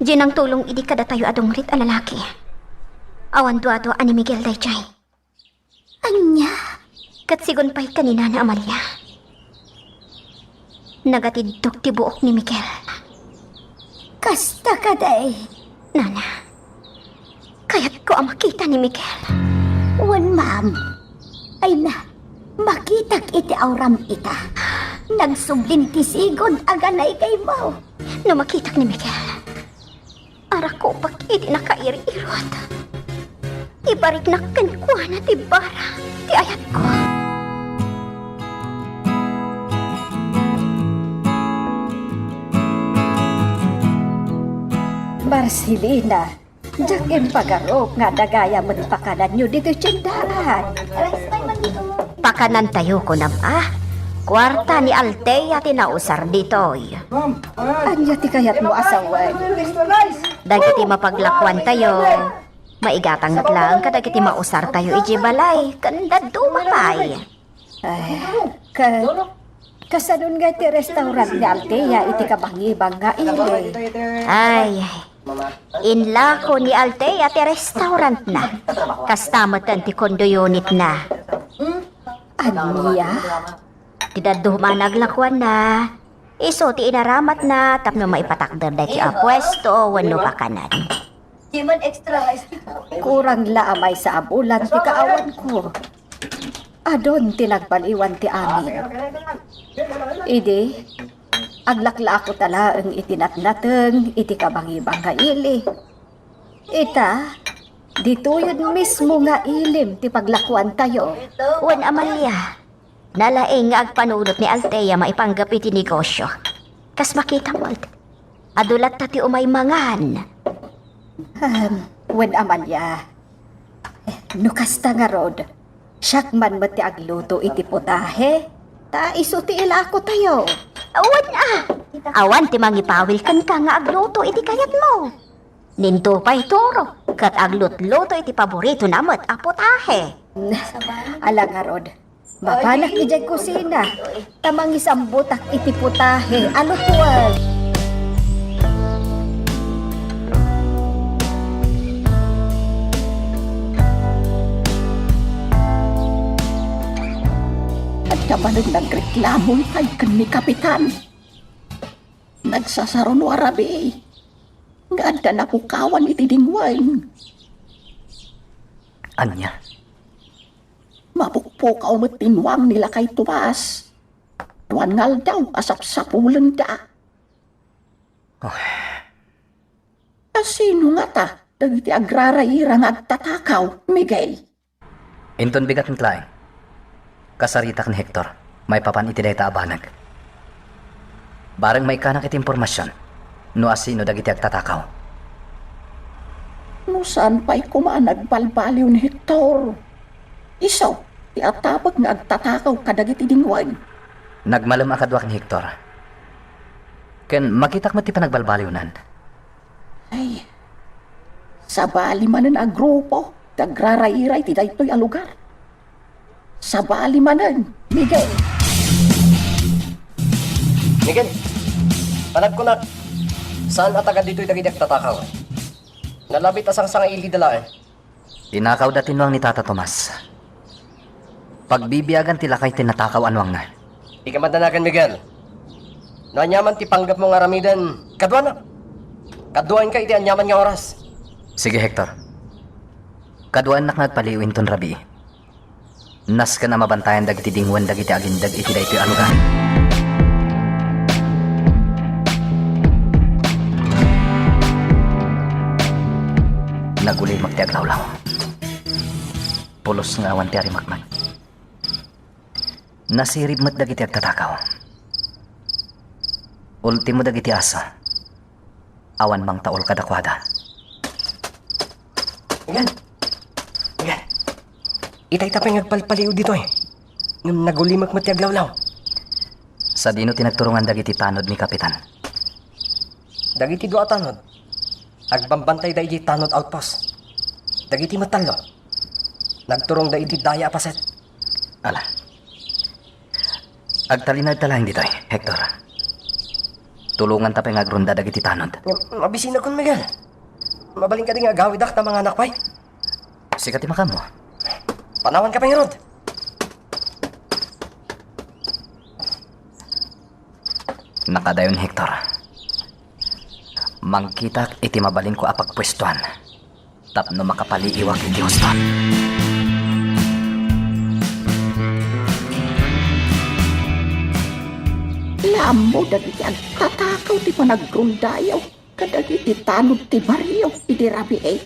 Ginang tulong idi kada tayo adungrit a lalaki. Awan duado ani Miguel dayjay. Anya? Katsigon pa'y kanina na Amalia. Nagatidtok ti buok ni Miguel. Kasta ka day. Nana, kaya't ko ang makita ni Miguel. Wan, ma'am. Ay na, makitak iti auram ita. Nagsublin ti sigod aganay kay mo. No makitak ni Miguel, ara ko pag iti nakairi-irot. Ibarik na kankwa na ti bara, ti ayat ko. Marcelina, jakim pagarop nga dagaya mo't pakanan nyo dito tsindahan. Pakanan tayo ko na kwarta ni Althea tinausar ditoy. Anya ti kayat mo asawan? Dagiti mapaglakwan tayo. Maigatang lang kadagiti mausar tayo iji balay. Kanda dumapay. Ay, kasanun nga ti restaurant ni Althea iti kabangibang nga ili. Ay, inlako ni Althea ti restaurant na. Kastamatan ti kondo unit na. Anya? Tidaduma naglakwan na. Iso ti inaramat na tapno maipatakder da ti apwesto wano pakanan. Kurang laamay sa abulan ti kaawan ko. Adon tinagbaliwan ti amin. Idi, aglakla ako tala ang itinatnateng iti kabangibang nga ili. Ita, dito yun mismo nga ilim ti paglakuan tayo. Wan Amalia, nalaing nga agpanunot ni Althea maipanggap iti negosyo. Kas makita mo, adulat ta ti umay mangan. Wen Amalia, nukasta nga rod, siyak man mati agluto iti putahe, ta iso ti ilako tayo. Awan awan ti mangipawil kan ka nga agluto iti kayat mo. Ninto pa'y turo, kat aglut-luto iti paborito namot apotahe. Ala nga rod, mapanak ijay kusina, tamang isang butak iti putahe, alutuan. At kabalag nagreklamo kay ni Kapitan. Nagsasaron warabi. Nga anda napukawan iti dingwain. Anya, Mapukpukaw mo tinwang nila kay Tumas. Tuwan ngal daw asap-sapulan da. Sino nga ta? Dagiti agrarayira nga agtatakaw, Miguel. inton bigat ng klaeng. Kasarita ni Hector, may papan iti dayta abanag. Barang may kanak iti impormasyon, no asino dagiti agtatakaw. No saan pa'y kumanag balbaliw ni Hector? Isaw, ti atapag nga agtatakaw kadagiti dingwain. Nagmalam akadwak ni Hector. Ken makitak mo ti panagbalbaliwnan. Ay, sabali manan a grupo, dagrarairay ti daytoy a lugar. Sabali manan, Miguel. Miguel, anak ko na, saan atagan dito'y dagidak tatakaw? Nalabit asang sang ili dala eh. Tinakaw da tinwang ni Tata Tomas. Pagbibiyagan tila kay tinatakaw anwang na. Di ka madanagan, Miguel. Nanyaman ti panggap mo nga ramidan, kadwa na. Kadwain ka iti anyaman nga oras. Sige Hector. Kaduan nak nagpaliwin ton rabi. Nas ka na mabantayan dagiti dingwan dagiti agindag iti daytoy alugan. Naguli magti aglawlaw. Pulos nga awan ti ari magman. Nasirib mat dagiti agtatakaw. Ultimo dagiti asa. Awan mang taol kadakwada. Miguel, Miguel. Itay tapay ngagpalpaliw dito eh. Nung nagulimak mo ti aglawlaw. Sa dino tinagturungan dagiti tanod ni Kapitan. Dagiti doa tanod. Agbambantay da iti tanod outpost. Dagiti matalo. Nagturong da iti daya paset. Ala. Agtalinag talang dito eh, Hector. Tulungan tapay ngagrunda dagiti tanod. Mabisina kon, Miguel. Mabaling ka din nga gawidak na mga anak pa'y. Sikat imakam mo. Panawan ka pa Rod. Nakadayon Hector. Mangkitak iti mabalin ko apagpwestuhan. Tapno makapaliiwag iti Houston. Lamo dagiti agtatakaw ti panaggrundayaw. Kadagiti tanod ti baryo iti rabi eh.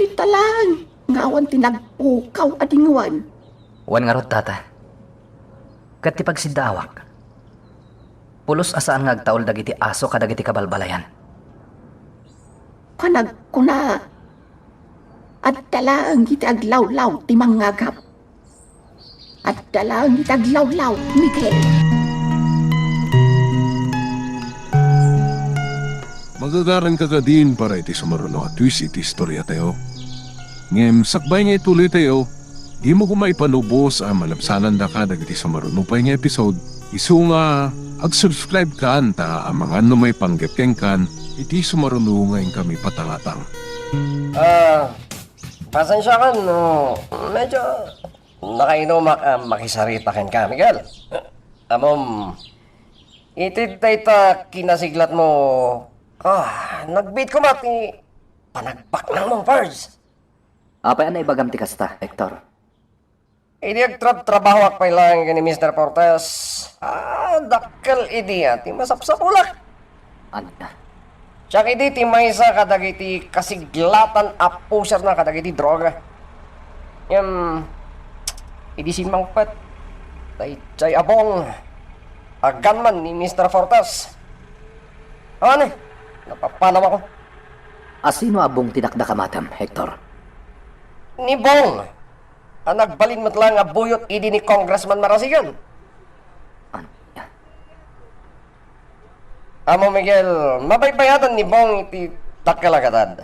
Italang ngawan ti nagpukaw adingwan. Wan nga rod tata. Kat ti pagsidawak. Pulos asaan nga agtaol dagiti aso kadagiti kabalbalayan. Panagkuna. At talang iti aglawlaw ti mangagap. At talang iti aglawlaw, Miguel. Magagaran ka din para iti sumaruno at twist iti istorya tayo. Ngem sakbay nga ituloy tayo, di mo kumay panubos ang malapsanan da ka dagiti sumaruno pa nga episode. Isu nga, ag-subscribe ka anta ang mga may panggapkeng kan, iti sumaruno nga kami patangatang. Pasensya ka, no. Medyo nakainom makisarita ken ka, Miguel. Amom, itid tayo ta kinasiglat mo Nagbit ko mati. Panagpak ng mong Pards. Apay anay bagam ti kasta, Hector. Idi trabaho ak lang ni Mr. Portes. Dakkel idi ti masapsapulak. Anya? Siya idi ti maysa kadagiti kasiglatan a pusher na kadagiti droga. Idi sinmangpet. Tay abong. Agan ni Mr. Fortes. Ano? Napapanaw ako. Asino abong tinakdakamatam, Hector? Ni Bong. Ang nagbalin mo't lang nga buyot idi ni Congressman Marasigan. Anya? Amo Miguel, mabaybayatan ni Bong iti takalagatad.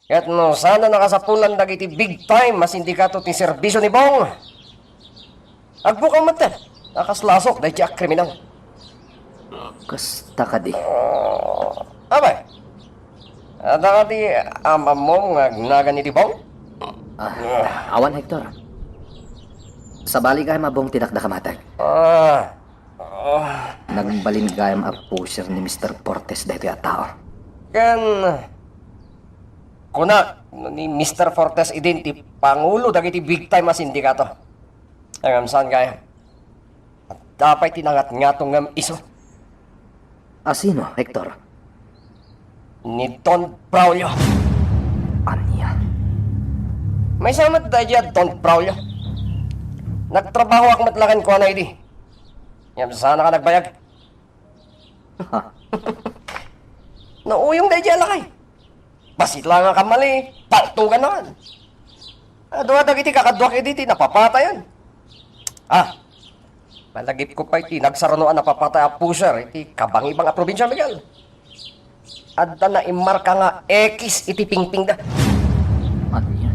Kat no, sana nakasapulan dagiti big time mas sindikato ti serbisyo ni Bong. Agbukang mata, nakaslasok dahil siya kriminal. Kasta ka di. Abay, ada ka di ama mo nga gnagan ni Bong? Awan, Hector. Sa bali gayam abong tinakdakamatag. Nagbalin gayam a pusher ni Mr. Portes dahito ya tao. Kan, kuna ni Mr. Fortes identi pangulo dagiti big time mas sindikato. Ang saan gaya? At dapat tinangat nga itong iso. Asino, Hector? Ni Don Braulio. Anya? May samat dahil Don Braulio. Nagtrabaho ak matlakan ko na idi. Yan sana ka nagbayag. Nauyong dahil lakay. Basit lang ang kamali. Paltugan naman. Doon dagiti kakadwak editi napapatayan. Malagip ko pa iti nagsaranoan na papatay a pusher iti kabang-ibang a probinsya, Miguel. Adda na imarka nga X iti pingping da. Anya?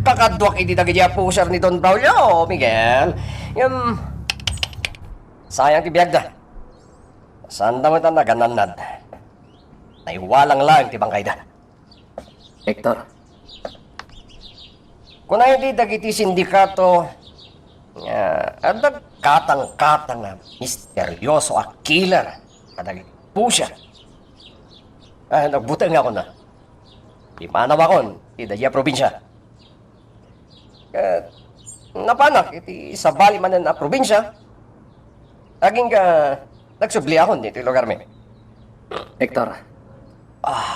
Kakadwak iti dagiti a pusher ni Don Braulio, Miguel. Sayang ti biyag da. Saan mo ita nagananad? Naiwalang lang ti bangkay da. Hector? Kung hindi dagiti sindikato, adag katang-katang na misteryoso a killer, adag pusher. Nagbutang ako na. Imanaw akon, idaya probinsya. Napanak, iti sa bali manan na probinsya, aging nagsubli akon dito lugar me. Hector?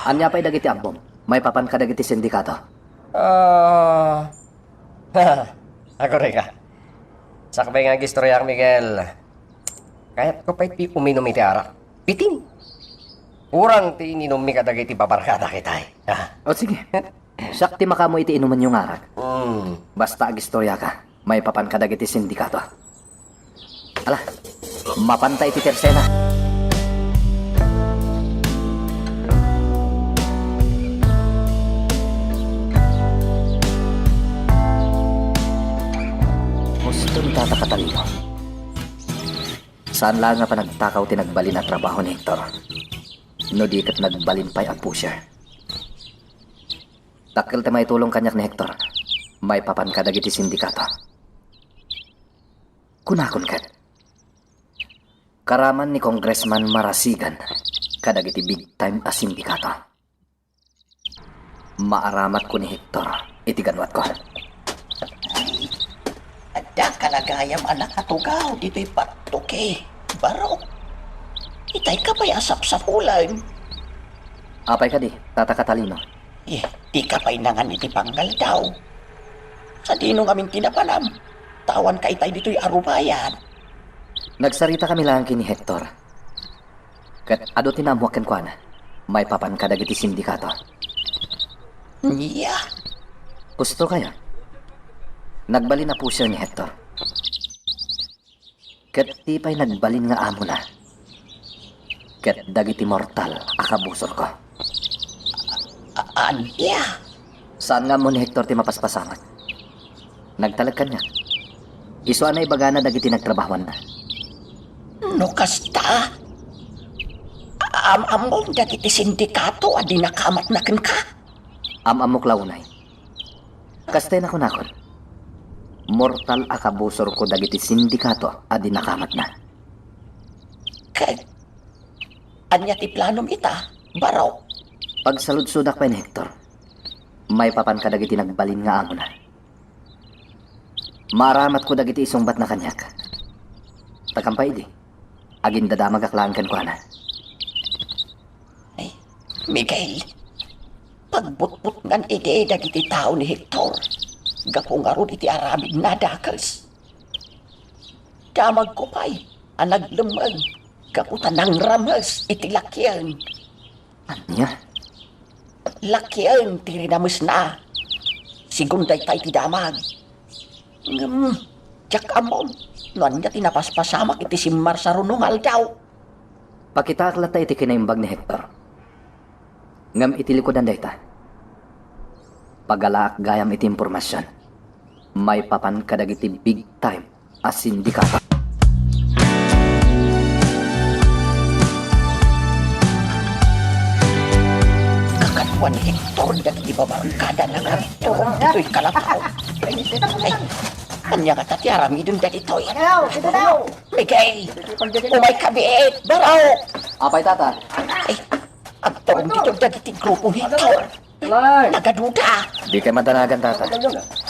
Anya pa'y dagiti abong? May papan ka dagiti sindikato? Ako rin ka. Sakbay nga gistorya Miguel. Kahit ko pa'y ti uminom iti arak. Pitin. Urang ti ininom mi kadagiti babarkada kitay. O sige. Sakti makamo iti inuman yung arak. Basta agistorya ka, may papan ka dagiti sindikato. Ala, mapantay iti tersena. Gusto ni Tata Catalino. Saan lang nga pa nagtakaw tinagbalin at trabaho ni Hector? No di kat nagbalin pa'y a pusher. Takil ta may tulong kanyak ni Hector. May papan ka dagiti sindikato. Kunakon kat. Karaman ni Congressman Marasigan kadagiti big time a sindikato. Maaramat ko ni Hector. Itiganwat ko. Ada kalagayam anak atugaw, dito'y patuki. Barok. Itay ka pa'y asap sa ulan. Apay ka di, Tata Catalino. Di ka pa'y nangan iti panggal daw. Sa dinong aming tinapanam, tawan ka itay dito'y arubayan. Nagsarita kami lang kini Hector. Kat ado tinamuakan ko na. May papan ka dagiti sindikato. Niya. Gusto kaya? Nagbalin na po siya ni Hector. Kat di pa'y nagbalin nga amo na. Kat dagiti mortal akabusor ko. Anya? Saan nga mo ni Hector ti mapaspasangat? Nagtalag ka niya. Iso na ibagana dagiti nagtrabahuan na. No kasta? Amom dagiti sindikato adi nakamat na ka? Amok launay. Kastay na kunakon. Mortal akabusor ko dagiti sindikato adi nakamat na. Anya ti planom ita, baraw. Pagsalud-sudak pa ni Hector, may papan ka dagiti nagbalin nga amo na. Maramat ko dagiti isungbat na kanyak. Takampay di, agin dadamag aklaan kan ko na. Ay, Miguel, pagbutbut ngan ide dagiti tao ni Hector, gapungaro iti aramid na dakals. Damag ko pa'y, anaglamag, gaputan ng ramas iti lakyan. Anya? Lakyan ti rinamus na. Sigunday tayo ti damag. Tiyak amon, noan niya tinapaspasamak iti simar sa runungal daw. Pakitaklat ta iti kinaimbag ni Hector. Ngam iti likodan dayta. Pagalaak gayam iti impormasyon. May papan kadagiti big time as sindikata. Kakatwa ni Hector dagiti babarkada na nagturong dito'y kalapaw. Ay, kanya nga tati aramidon dagito'y. Dito daw. Miguel, umay kabiit, baraw. Apay tata? Ay, agturong dito dagiti grupong Hector. Nagaduda. Di kay madanagan tata.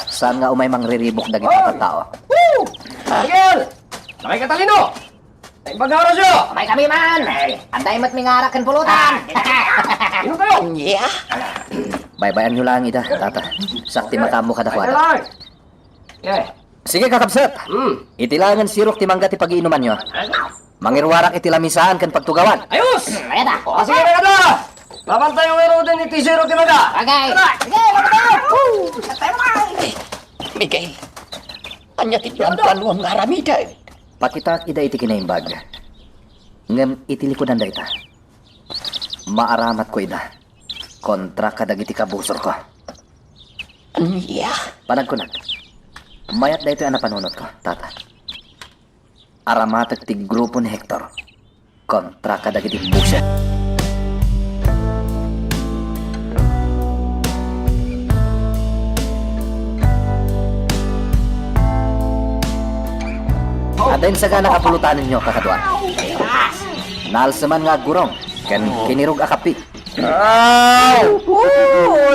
Saan nga umay mangriribok dagiti tao? Miguel! Nakikatalino! Ibagaw na siya! May kami man. Anday mo't mingarak kan pulutan. Ino kayo? Yeah. Baybayan nyo lang ida, tata. Sakti matamo kada kwada. Yeah. Sige kakabsat. Itilangan sirok ti mangga ti pag-iinuman nyo. Mangirwarak iti lamisaan kan pagtugawan. Ayos! Ayan na. O sige na kada! Laban tayo ngayro din ni T0 Timaga! Okay. Sige, laban tayo. Tayo mga. Miguel, anya ti plan-plano ang aramidan. Pakitak ida iti kinaimbag. Ngem iti likodan dayta. Maaramat ko ida. Kontra kadagiti kabusor ko. Yeah. Panagkunat. Mayat dayto ang napanunot ko, tata. Aramatag ti grupo ni Hector. Kontra kadagiti busa. Adain sa gana kapulutan ninyo, kakatuan. Nalsaman nga gurong, kan kinirog akapi.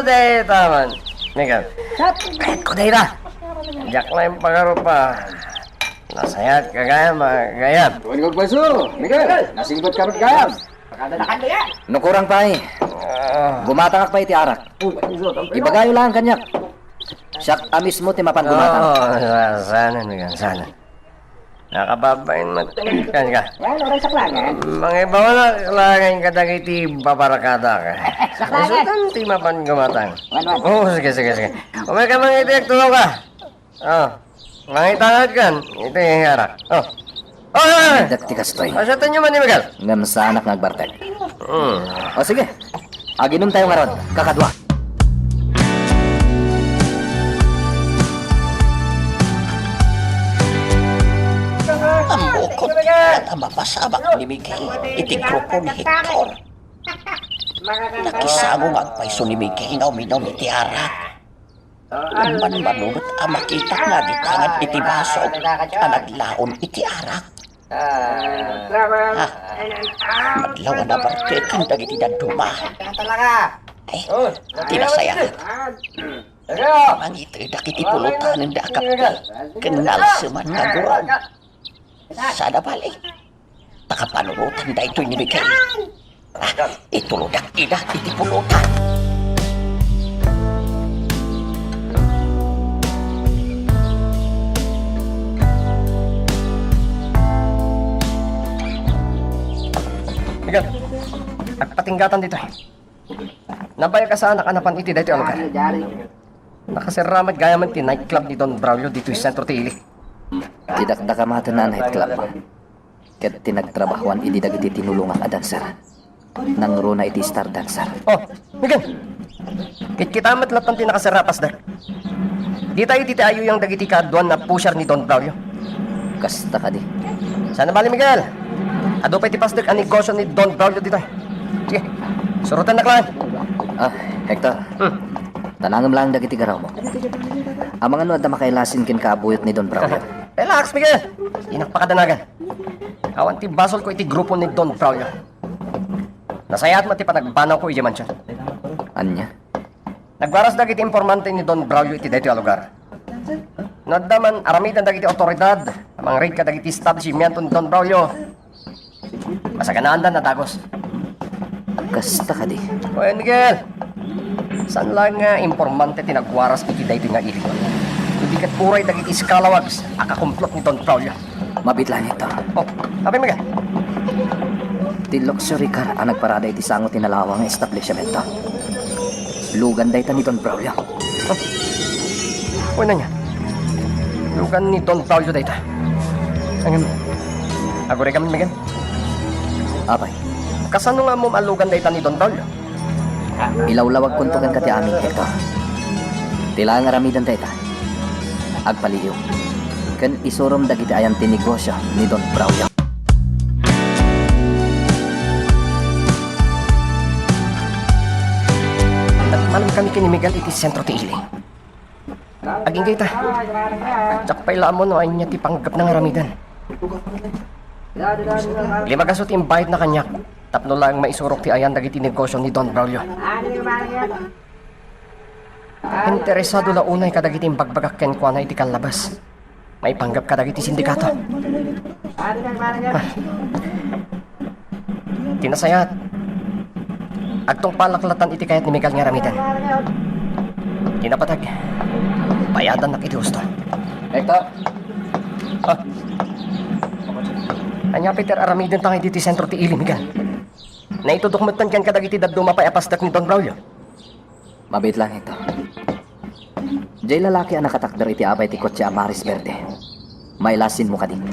Day taman. Miguel. Kahit ko day na. Diyak na yung pagaro pa. Nasayat kagayam, gayam. Tuwan ko pweso, Miguel, nasinggot ka gayam. Nukurang pa eh. Gumatangak pa iti arak. Ibagayo lang kanyak. Siyak amis mo timapan gumatang. Sana, Miguel, sana. Nakababain matikan ka. Mga iba mo na kailangan ka dagiti babarakada ka. Masutan ti mapan gumatang. Oo, sige. Umay ka mga iti tulong ka. Mga itangad kan. Ito yung harak. Dakti kastoy. Asyatan nyo man ni Miguel. Ngam sa anak nagbarteg. O sige. Aginom tayo ngaron. Kakadwa. Ang bukod at ang mapasabak ni Miguel, iti grupo ni Hector. Nakisangong ang paiso ni Miguel na uminom iti arak. Uman manunot ang makita nga ditangan iti baso ang naglaon iti arak. Madlawan na bartekan dagiti daduma. Ay, tinasayangan. Mangito dakiti pulutan ng dakap kenal seman nga gurang. Sada balik. Takapanurutan da ito ni Miguel. Ituludak ida iti pulutan. Miguel, agpatinggatan dito. Nabaya ka sa anak-anapan iti dito ang lugar. Nakasiramat gayaman ti nightclub ni Don Braulio dito sa Centro Tili. Tidakdakamatan na nightclub. Ket tinagtrabahuan idi dagiti tinulungan a dancer. Nangro na iti star dancer. Oh, Miguel. Kit-kitamat lahat ng tinakasarapas da. Di tayo titayo yung dagiti kaduan na pusher ni Don Braulio. Kasta ka di. Sana bali, Miguel. Ado pa iti pastor ang negosyo ni Don Braulio dito. Sige, surutan na klaan. Hector. Tanangam lang dagiti garaw mo. Ang mga nuad na makailasin kin kaabuyot ni Don Braulio. Relax, Miguel. Inakpakadanagan. Awan ti basol ko iti grupo ni Don Braulio. Nasayat mati pa nagpanaw ko iti mansyon. Anya? Nagwaras dagiti informante ni Don Braulio iti daytoy a lugar. Nadaman aramidan dagiti otoridad, amang raid ka dagiti establishmento ni Don Braulio. Masaganaan na dagos. Kasta ka di. Oy, Miguel. Saan lang nga informante tinagwaras iti daytoy nga ilig? Hindi kat puray dagiti skalawags akakumplot ni Don Braulio. Mabit lang ito. Oh, sabi Miguel. Tilok si Ricar ang nagparada iti sangot tinalawang establishmento. Lugan day ta ni Don Braulio. Uy na niya. Lugan ni Don Braulio dayta. Angin. Agore kami, Miguel. Abay, Kasano nga mo malugan dayta ni Don Braulio? ilawlawag kuntugan ka ti amin, Hector. Tila nga ramidan day ta. Agpaliw. Kan isurom dagiti ayan tinegosyo ni Don Braulio. Malam kami kini Miguel iti sentro ti Iling. Aging kita. Tsakpay lamon no ay niya ti panggap ng aramidan. Lima gasot imbayad na kanyak. Tapno lang maisurok ti ayan dagiti negosyo ni Don Braulio. Interesado la unay kadagiti imbagbagak ken kuana iti kanlabas. May panggap kadagiti sindikato. Tinasayat. Agtong palaklatan iti kayat ni Miguel nga ramidan. Kinapatag. Bayadan na kiti gusto. Hector! Anya Peter aramidin tangay diti sentro ti Ili, Miguel. Na itudukmutan kan kadagiti daddo mapayapasdak ni Don Braulio. Mabit lang ito. Jay lalaki ang nakatakder iti abay ti kotse Amaris Verde. May lasin mo ka din.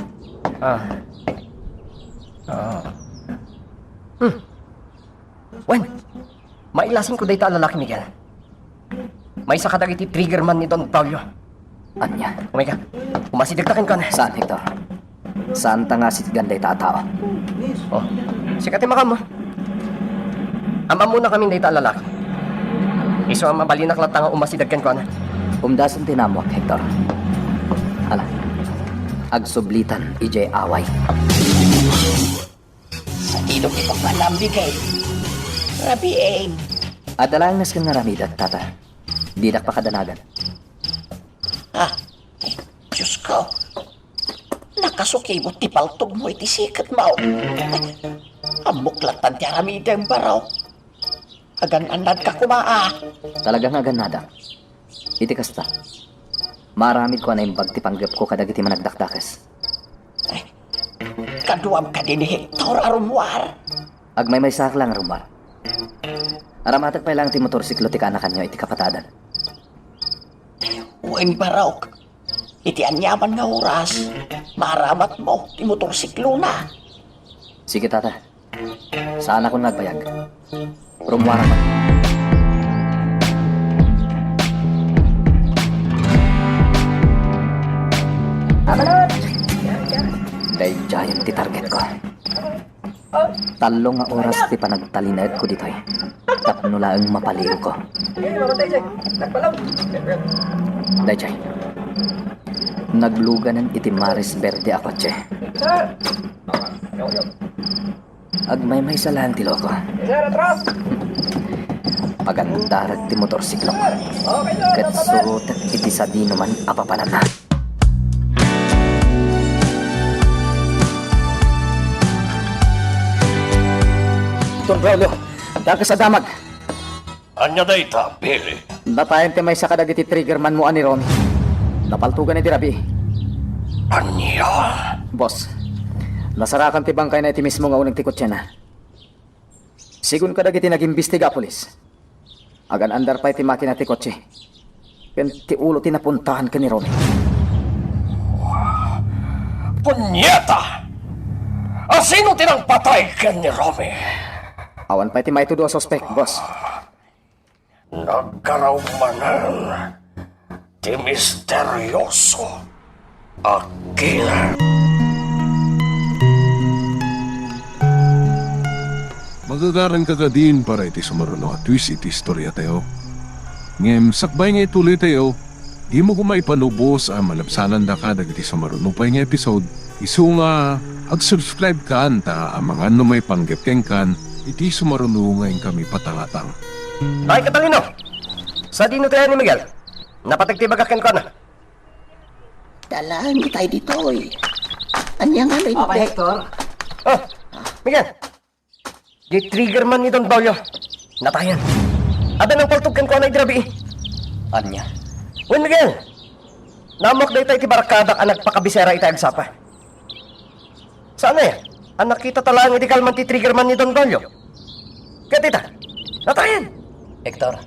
Wen, mailasin ko dayta ang lalaki, Miguel. May sa kadagiti triggerman ni Don Braulio. Anya? Umay ka, umasidigtakin ka na. Saan, Hector? Saan ta nga sitgan day tao? Oh, sikati makam mo. Ama muna kami dayta ang lalaki. Iso ang mabalinak lang nga umasidagkan ko na. Umdasan tinamok, Hector. Hala, agsublitan, ijay away. Sa ilong itong malambigay. Rabi aim. Adalang nas kang naramidat, tata. Didak pa kadanagan. Ah, Diyos ko. Nakasuki mo ti paltog mo iti sikat mo. Amuklatan ti aramidang baraw. Agan-anad ka kumaa. Talagang aganada. Iti kasta. Maramid ko na yung bagti panggap ko kadagiti managdakdakes. Kaduam ka din ni Hector Arumwar. Agmay may saklang rumbar. Aramatag pa lang ti motorsiklo ti kanakan nyo iti kapatadan. Uwing baraw. Iti anyaman nga oras. Maramat mo ti motorsiklo na. Sige tata. Saan ako nagbayag? Rumwara man. Abalot! Dahil giant ti target ko. Talong nga oras ti panagtalinag ko dito eh. Tapno laang mapaliw ko. Dayjay. Nagluganan iti Maris Verde ako, che. Agmay-may sa lang ti loko. Pagandarag ti motorsiklo. Kat surutak iti sa di naman apapanan na. Don Braulio, daga sa damag. Anya dayta, Billy. Natayan ti may sa kadagiti triggerman mo ani Ron. Napaltugan ni Rabi. Anya? Boss, nasarakan ti bangkay na iti mismo nga unang tikot siya na. Sigun kadagiti nag-imbestiga polis. Agan andar pa iti makina ti kotse. Ken ti ulo ti napuntahan ka ni Ron. Punyeta! Sino tinang patay ka ni Romy? Awan pa iti may tudo suspect, boss. Nagkaraumanan ti misteryoso Aquila. Magagaran ka din para iti sumaruno at twist iti istorya tayo. Ngem, sakbay nga ituloy tayo, di mo kumay panubos ang malabsanan da ka dagiti sumaruno pa nga episode. Isu nga, ag-subscribe ka ta ang mga may panggap kan iti sumarunungayin kami patangatang. Ay, Catalino! Sa dino tayo ni Miguel? Napatagtibagakin ko na. Dalaan tayo dito eh. Anya nga may Papa Hector, Oh, Miguel. Di trigger man ni Don Braulio. Natayan. Ada nang paltugkan ko na idrabi. anya. Wen Miguel. Namok day tayo ti barakada ang nagpakabisera ita agsapa. Saan eh? Ang nakita talang iti kalman ti trigger man ni Don Braulio. Kaya tita, natayan. Hector,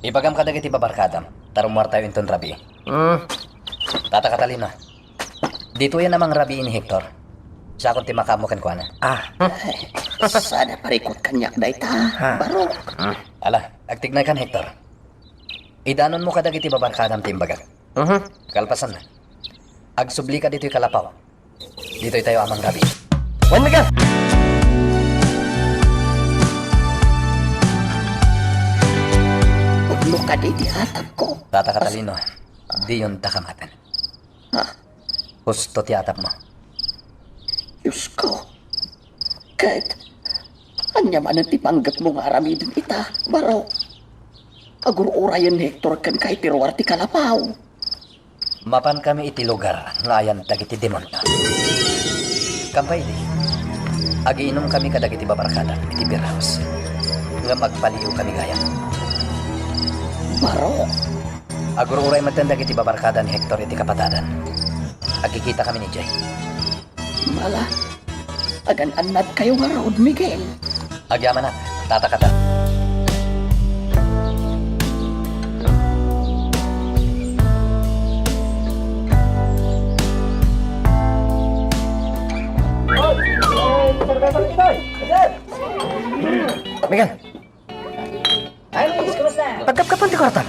ibagam ka dagiti babarkadam, tarumwar tayo inton rabi. Tata Catalino, dito yan namang rabi ni Hector. Sa akong timakamukan ko na. Sana parikot kanyak da ita. Barok. Ala, agtignay kan Hector. Idanon mo ka dagiti babarkadam timbagak. Kalpasan na. Agsubli ka dito'y kalapaw. Dito'y tayo amang rabi. Wen Miguel. Uglo ka di atap ko. Tata Catalino, di yun takamatan. Gusto ti atap mo. Diyos ko. Kahit anya man ang tipanggap mo nga aramidin ita. Barok. Agur-urayan Hector kan kahit tiruar ti kalapaw. Mapan kami iti lugar nga ayan dagiti demonyo. Kampay di. Agiinom kami kadagiti babarkada iti beer house. Nga magpaliw kami gayam. Barok. Agur-uray matanda iti babarkada ni Hector iti kapatadan. Agkikita kami ni Jay. Mala. Agan-anad kayo nga raod, Miguel. Agyaman na, tatakata. Miguel. Pagkap-kapan ti kwarta.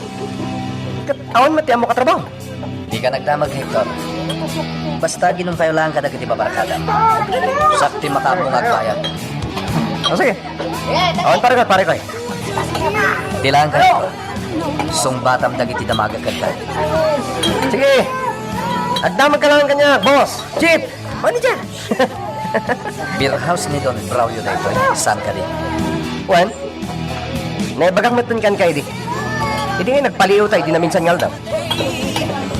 Awan mati amo katrabaho. Di ka nagdamag, Hector. Basta ginumpayo lang ka dagiti babarkada. Sakti makamong agbayad. O sige. Awan pare ko. Dilaan ka, Hector. Sungbatam dagiti damaga ka. Sige. Agdamag ka lang kanya, boss. Chief. Ano dyan? Beer house ni Don Braulio na ito. Saan ka rin? Wan. Naibagang matunkan kayo di. Hindi nga nagpaliw tayo, di namin sanyal daw.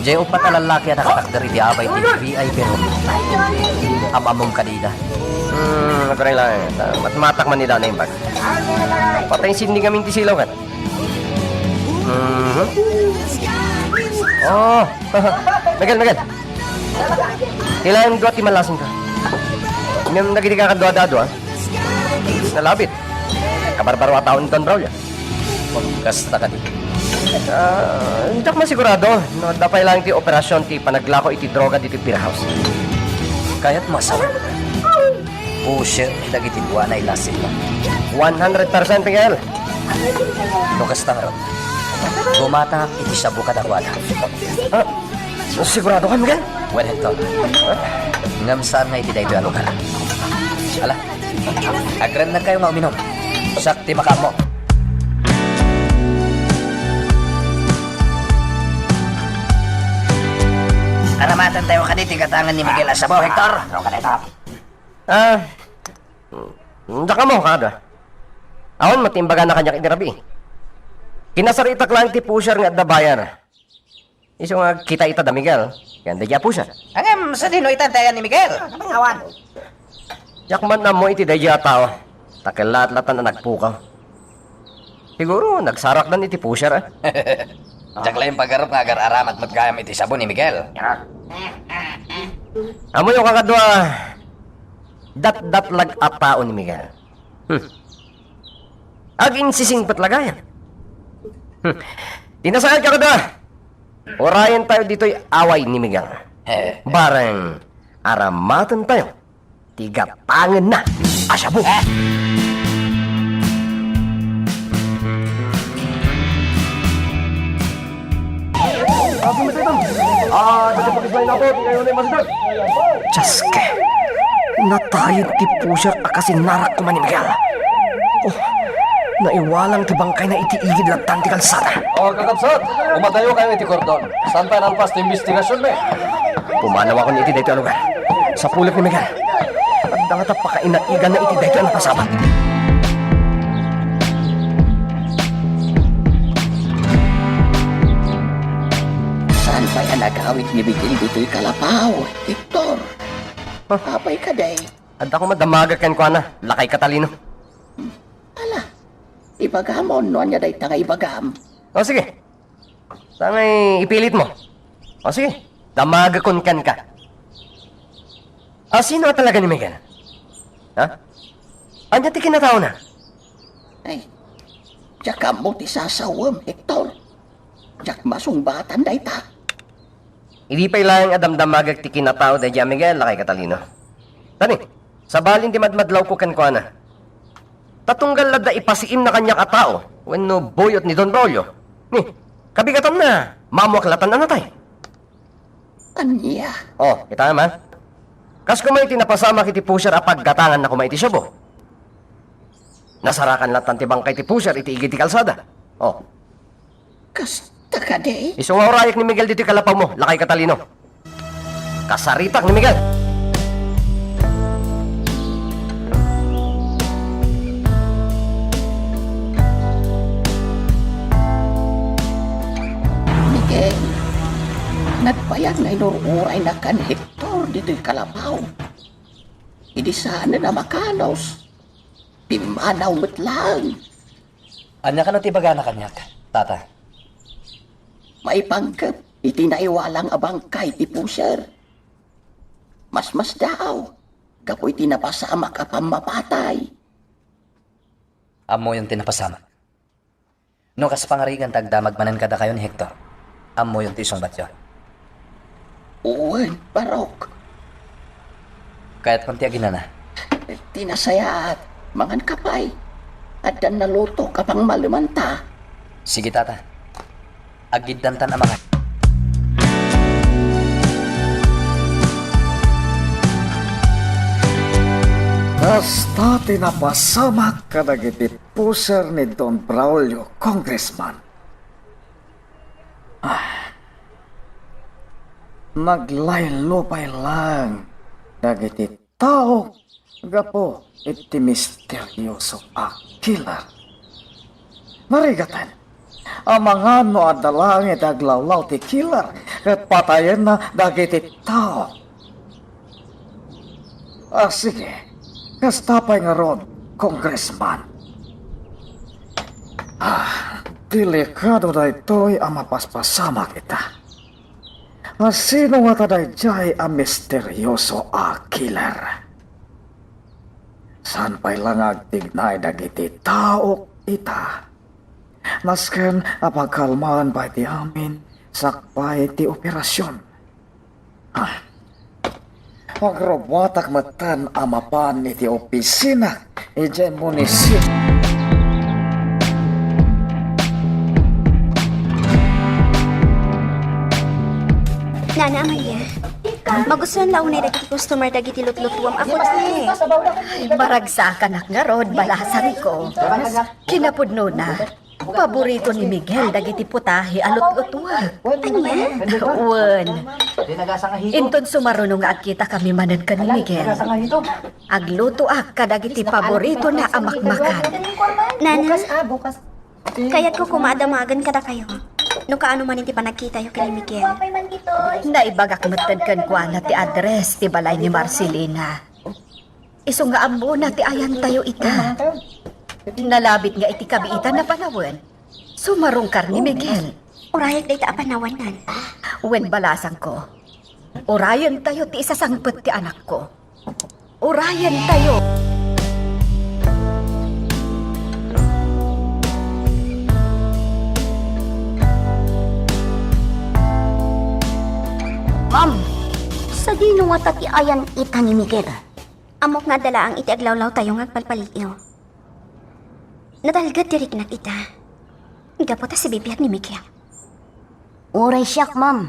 Jay upat na lalaki na nakatakdari di abay ti VIP room. Amamong kanina. Nagkaray lang eh. Matmatak man nila na yung bag. Patay sindi kami ti silaw kan. Oh. Miguel. Kailangan doon ti malasin ka. Ngayon nagiti ka kadwa-dado ha. Nalabit. Kabarbaro at taon ni Don Braulio. Kasta ka di. Hindi ako masigurado. No, dapay lang ti operasyon ti panaglako iti droga dito beer house. Kaya't masaw. Pusher, dagiti buwan ay lasin mo. 100% Miguel. Lukas tang ron. Gumata iti sabu kadakwada. Sigurado ka Miguel? Well, Hector. Ngam saan nga iti dahi ito lugar. Ala, agran na kayo nga uminom. Sakti makamo. Aramatan tayo ka dito katangan ni Miguel Asabo, Hector. Daka mo, kada. Awan matimbaga na kanya kitirabi. Kinasaritak lang ti pusher nga dabayan. Iso nga kita ita da Miguel. Ganda dya pusher. Angam sa dino itantayan ni Miguel. Awan. Yakman na mo iti daya tao. Takilat-latan na nagpukaw. Siguro, nagsarak na iti pusher Diyak lang yung paggarap nga agar-aramat mo't gayam iti sabon ni Miguel. Amo yung kakadwa. Dat lag at tao ni Miguel. Aging sisingpat lagayan. Tinasakal kakadwa. Orayan tayo dito'y away ni Miguel. Barang aramatan tayo. Tigapangan na. Asyabo. Jaske. Natayod ti pusher akasin narak ko man ni Miguel. Oh, naiwalang ti bangkay na iti igid latan ti kalsada. Kakapsat, umatayo kayo iti kordon. Saan tayo nalpas ti investigasyon, be? Pumanaw ako ni iti dito lugar. Sa pulik ni Miguel. At nga pakainat-igan na iti dahil ang pasama. Saan ba yan nagawit ni Miguel dito'y kalapaw, Hector? Apay ka day. At ako madamagakan ko na, lakay katalino. Ala, ibagam no niya day tanga ibagam. O sige, sangay ipilit mo. O sige, damagakon kan ka. Sino talaga ni Miguel? Ha? Anya ti kinatao na? Ay, tsaka mo ti sasawam, Hector. Tsak masungbatan day ta. Hindi pa ilang adamdamagag ti kinatao da Miguel, lakay katalino. Tani, sa balin di madmadlaw ko kan ko na. Tatunggal lada ipasiim na kanya katao, when no boyot ni Don Braulio. Ni, kabigatam na, mamuaklatan na natay. Anya? Oh, kita naman. Kas kumay tinapasama kiti pusher apag gatangan na kumay ti Shabu. Nasarakan lang tantibang kay ti pusher iti igit ti kalsada. Oh, Kasta ka day? isungawrayak ni Miguel dito kalapaw mo, lakay katalino. Kasaritak ni Miguel. Miguel, nagpayag na inururay na kan Hector dito'y kalapaw. Hindi sana na makanos. Pimanaw mo't lang. Anya ka no ti bagana kanyak, tata. May pangkap, iti naiwalang abangkay ti pusher. Mas daw, kapoy tinapasama ka pamapatay. Amo yung tinapasama. No kas pangarigan tagdamag manan kada kayo ni Hector. Amo yung tisong batyo. Uwan, barok. Kaya't kung tiyagin na. Tinasayaat, mangan kapay. At dan naluto ka pang malumanta. Sige tata. Agiddantan ang mga. Basta tinapasamak ka nagiti puser ni Don Braulio, Congressman. Naglaylupay lang nagiti tao gapo iti misteryoso a killer. Marigatan, ang mga no adalangit aglawlaw ti killer at patayin na dagiti tao. Sige, kastapay nga ron, Congressman. Delikado na ito'y ang mapaspasama kita. Sino nga taday ang misteryoso a killer? San pa'y lang agtignay dagiti tao ita? Nasken apagkalmaan pa iti amin sakpay ti operasyon. Magrubatak matan amapan iti opisina iti munisip. Nana Amalia, magustuhan lang unay dagiti customer dagiti lutlutwam ako dati. Maragsakan nga rod, balasan ko. Kinapudno na. Paborito ni Miguel dagiti putahe alot-lutwa. Anya? Uwan. Inton sumarunong nga kita kami manan ka ni Miguel. Agluto ak kadagiti paborito na amakmakan. Nana, kaya't ko kumadamagan kada kayo. No kaano man hindi pa nagkita yung kay Miguel. Naibagak matadkan ko na ti address ti balay ni Marcelina. Iso nga ambo na ti ayan tayo ita. Nalabit nga iti kabiitan na panawan. Sumarungkar ni Miguel. Urayag day ta panawanan. Wen balasang ko. Urayan tayo ti isasangpet ti anak ko. Urayan tayo. Ma'am, sa dino nga tati ayan ita ni Miguel. Amok nga dala ang iti aglawlaw tayo nga palpaliw. Nadalgad dirik na kita. Gapota si bibiyag ni Miguel. Uray siyak, ma'am.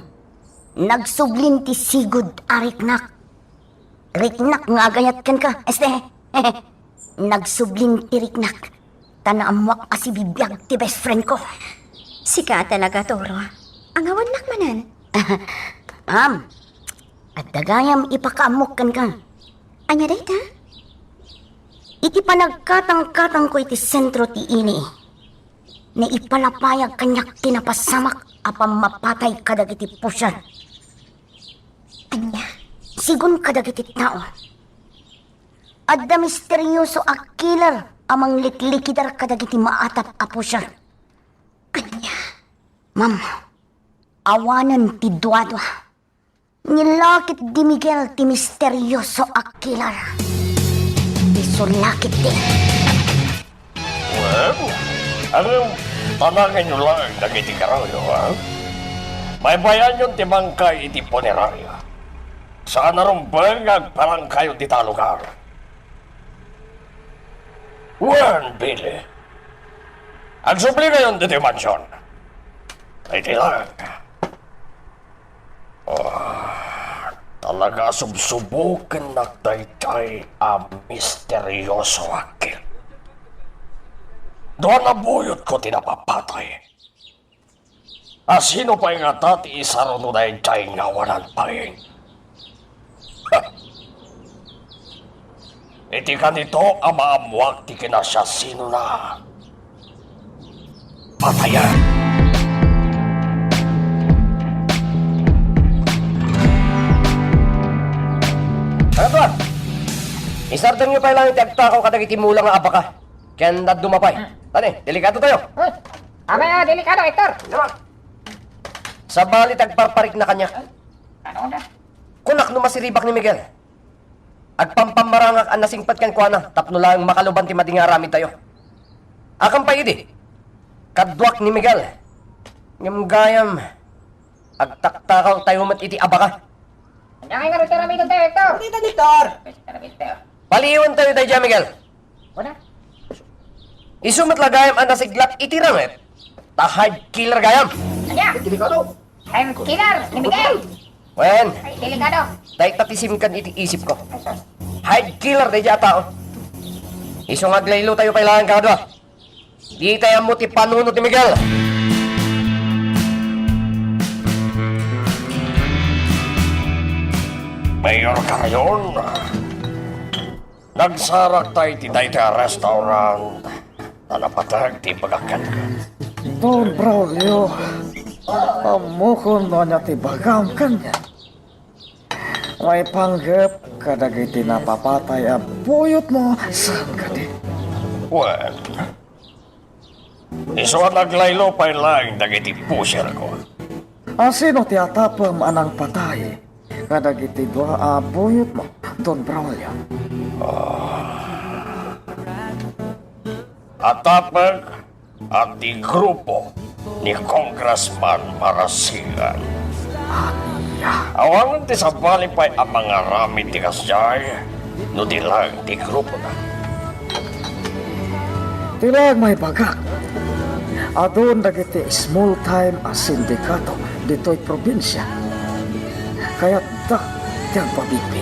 Nagsublin ti sigud ariknak. Riknak nga agayat kan ka, este. Nagsublin ti riknak. Tanaamwak kasi bibiyag ti best friend ko. Sika talaga, Toro. Ang awan nakmanan. Ma'am, at dagayam ipakaamok kan ka. Anya day ta? iti panagkatang-katang ko iti sentro ti ini, na ipalapayag kanyak tinapasamak apang mapatay kadag iti pusyan. Anya, sigun kadag iti tao. Adda misteryoso a killer amang liklikidar kadag iti maatap a pusyan. Anya, ma'am, awanan ti duadwa. Nilakit di Miguel ti misteryoso a killer. Isulakit di. Well, tanangin nyo lang nagiti karoyo, ha? May bayan yung timangkay iti puneraryo. Saan narumbang parang kayo di talugar? Well, Billy. Ang supli ngayon dito mansyon. Ay lang. Talaga subsubukan na taytay ang misteryoso akil. Doon na buyot ko tinapapatay. Sino pa yung atati isaro no na yung tiyay ngawanan pa yun? Iti ka nito ang maamuak ti kinasya sino na patayan. Ano to? Isartan nyo pa lang iti agtakong kadag iti mula nga abaka. Kaya nad dumapay. Tani, delikado tayo. Amay delikado, Hector. Sa balit agparparik na kanya. Ano na? Kunak no masiribak ni Miguel. Agpampamarangak ang nasingpat kan kuana. Tapno lang makaluban ti madingarami tayo. Akang pa idi. Kadwak ni Miguel. Ngam agtaktakaw tayo mat iti abaka. Andiyan nga rin tayo ramitan tayo, Hector. Dito, Hector. Paliwan tayo tayo dyan, Miguel. Wala. Isumat lagayam ang nasiglat iti ramit. Tahad killer gayam. Andiyan. I'm killer ni Miguel. Wen, Ay, delikado. dahil tatisimkan iti isip ko. Hide killer tayo dyan tao. Iso nga glaylo tayo kailangan kadwa. Di tayo mo ti panunod ni Miguel. Mayor Carayon, nagsarak tayo ti dayta restaurant na napatag ti bagakan ka. Don Braulio, amukon mo niya ti bagam kanya. May panggap kadag iti napapatay ang buyot mo saan ka di. Well, iso at naglaylo pa lang dagiti pusher ko. Sino ti atapang anang patay? Kadag iti dua buyot mo, Don Braulio. Atapag at di grupo ni Congressman Marasigan. Awangan ti sa balipay ang mga rami ti kasyay, no di lang ti grupo na. Tilag may bagak. Adon dagiti small time a sindikato dito'y probinsya. Kaya't dak tiyang pabigbi.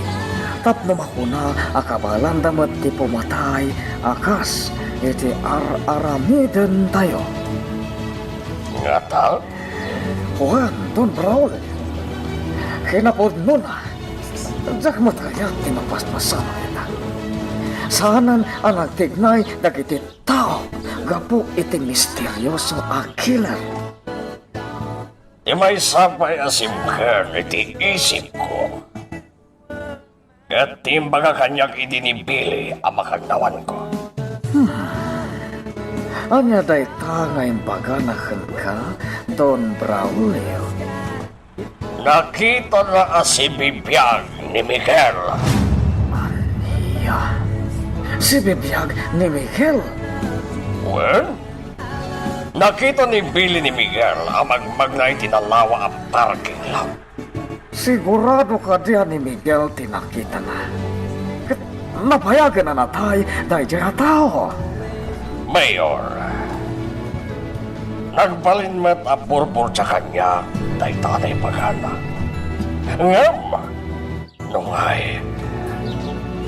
Tapno makuna akabalan damat ti pumatay akas iti aramiden tayo. Nga tal? Juan Don Braul. Kinapod mo na. Dak matayat ti mapaspasama kita. Saanan ang nagtignay dagiti tao gapu iti misteryoso a killer. Di may sapay asimker iti isip ko. At timbaga kanyang idinibili ang makagnawan ko. Anya day tangay baganakan ka, Don Braulio. Nakita na si bibiyag ni Miguel. Iya. Si bibiyag ni Miguel. Well, nakita ni Billy ni Miguel ang magmagnay tinalawa ang parking lot. Sigurado ka diyan ni Miguel tinakita na. Napayagan na natay dahil dyan tao. Mayor, nagbalinmat ang burbur sa kanya dahil tanay pagana. Ngam, nung ay,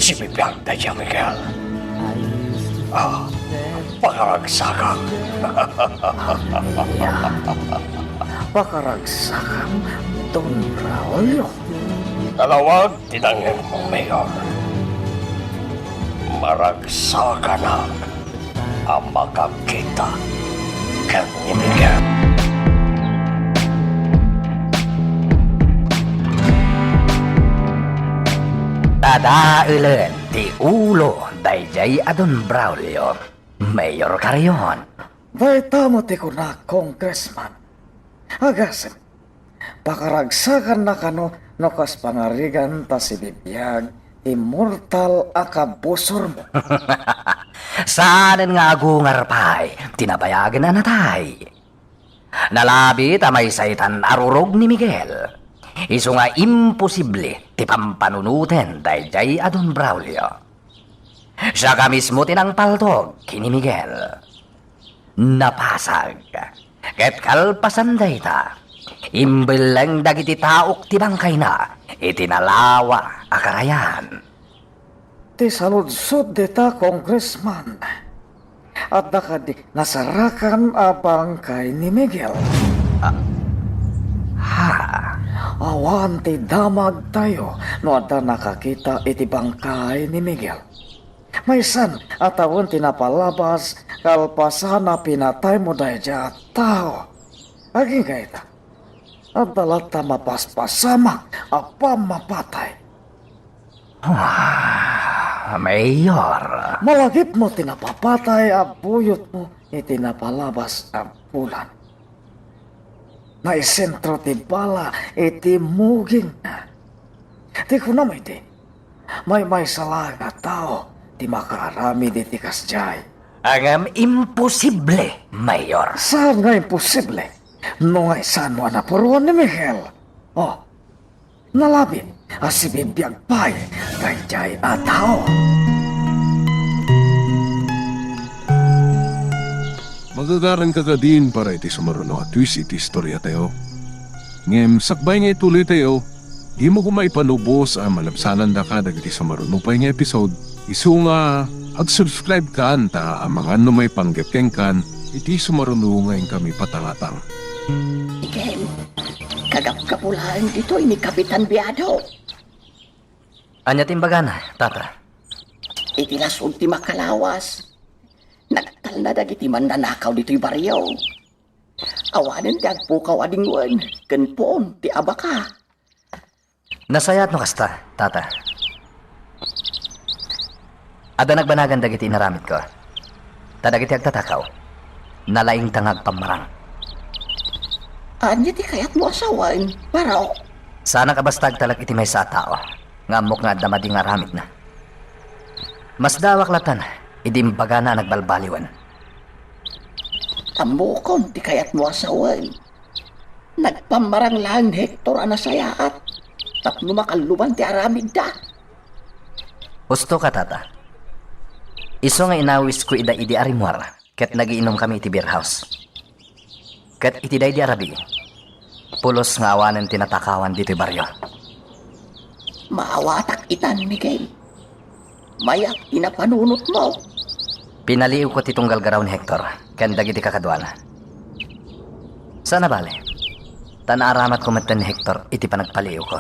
si bibiyag na siya Miguel. Pakaragsakan. Pakaragsakan, Don Braulio. Dalawag tinanggap mo, Mayor. maragsakan na ang makakita kang Miguel. Tadailen ti ulo dayjay adon Braulio. Mayor Carrion. Day tamo ti kuna, Congressman. Agasin, pakaragsakan na kano no kas pangarigan ta si bibiyag immortal akabusor mo. Saanen nga agungar pay, tinabayagan na natay. Nalabi tamay saitan arurog ni Miguel. Isu nga imposible ti pampanunuten dayjay adon Braulio. Siya ka mismo tinang paltog kini Miguel. Napasag. Ket kalpasan dayta. Imbelang dagiti taok ti bangkay na itinalawa akarayan. Ti saludsod dita, Congressman. At nakadi nasarakan abang kay ni Miguel. Awan ti damag tayo no ada nakakita iti bangkay ni Miguel. Maysan atawon tinapalabas kalpasan na pinatay mo dahil dya tao. Aging kaita. At dalata mapaspasama apa mapatay. Mayor. Malagip mo tinapapatay abuyot mo itinapalabas ang bulan. Naisentro ti bala iti muging na. Ti kunam iti. May salah nga tao ti makarami di ti kasjay. Ang imposible, Mayor. Saan nga imposible? No nga saan mo napuruan ni Miguel? Oh, nalabit si bibiyag pay kay at tao. Magagaran ka din para iti sumaruno at twist iti istorya tayo. Ngem, sakbay nga ituloy tayo, di mo kumaipanubos ang malabsanan da ka dagiti sumaruno pa nga episode. Isu nga, ag-subscribe ka anta ang mga ano may panggapkeng kan, iti sumaruno ngayon kami patangatang. Miguel, kagap-kapulaan dito ni Kapitan Biado. Anya timbaga na, tata. Itilas ultima kalawas. Nagtal na dagiti man nanakaw dito'y baryo. Awanan ti agpukaw adingwan, kenpoon ti abaka. Nasayat no kasta, tata. Ada nagbanagan dagiti inaramid ko. Tadagiti agtatakaw. Nalaing tangag pamarang. Anya ti kayat mo asawan, paraw. Sana kabastag talag iti may sa tao. Ngamok nga damading aramid na. Mas dawak latan, idimbaga na nagbalbaliwan. Amukon ti kayat mo asawan. Nagpamarang lang Hector anasayaat. Tapno makaluban ti aramid da. Gusto ka, tata. Iso nga inawis ko ida idi arimwar, ket nagiinom kami iti beer house. Ket iti day di arabi, pulos nga awanan tinatakawan dito baryo. Maawatak itan, Miguel. Mayak tinapanunot mo. Pinaliw ko titunggal garaw ni Hector, ken dagiti kakadwana. Sana bale, tanaramat ko matan ni Hector iti panagpaliw ko.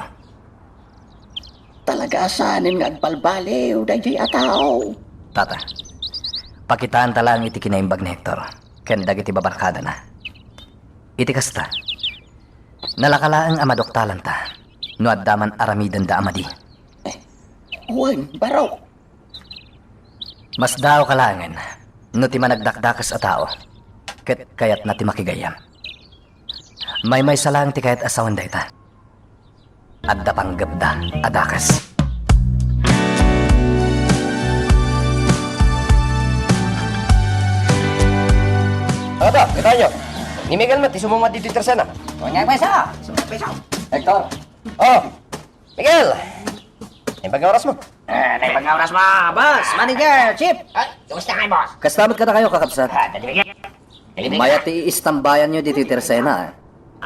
Talaga asanin nga agbalbaliw, dayjay ataw. Tata, pakitaan talang iti kinaimbag ni Hector, ken dagiti babarkada na. Iti kasta, nalakalaang amadoktalan ta, no addaman aramidan da amadi. Uwan, baraw. Mas daw kalangan, no ti managdakdakas a tao, ket kayat na ti makigayam. May salang ti kayat asawan da ita. Adda panggabda adakas. Ano, kita nyo? Ni Miguel Mat, isumumad dito tersena. Huwag peso! Peso! Hector. Oh, Miguel! Ay pag-oras mo. Naipag-auras mo, boss! Manager! Chief! Ay, kumusta kayo, boss? Kastamot ka na kayo, kakapsat. Dali, Miguel! Maya ti istambayan nyo dito tersena.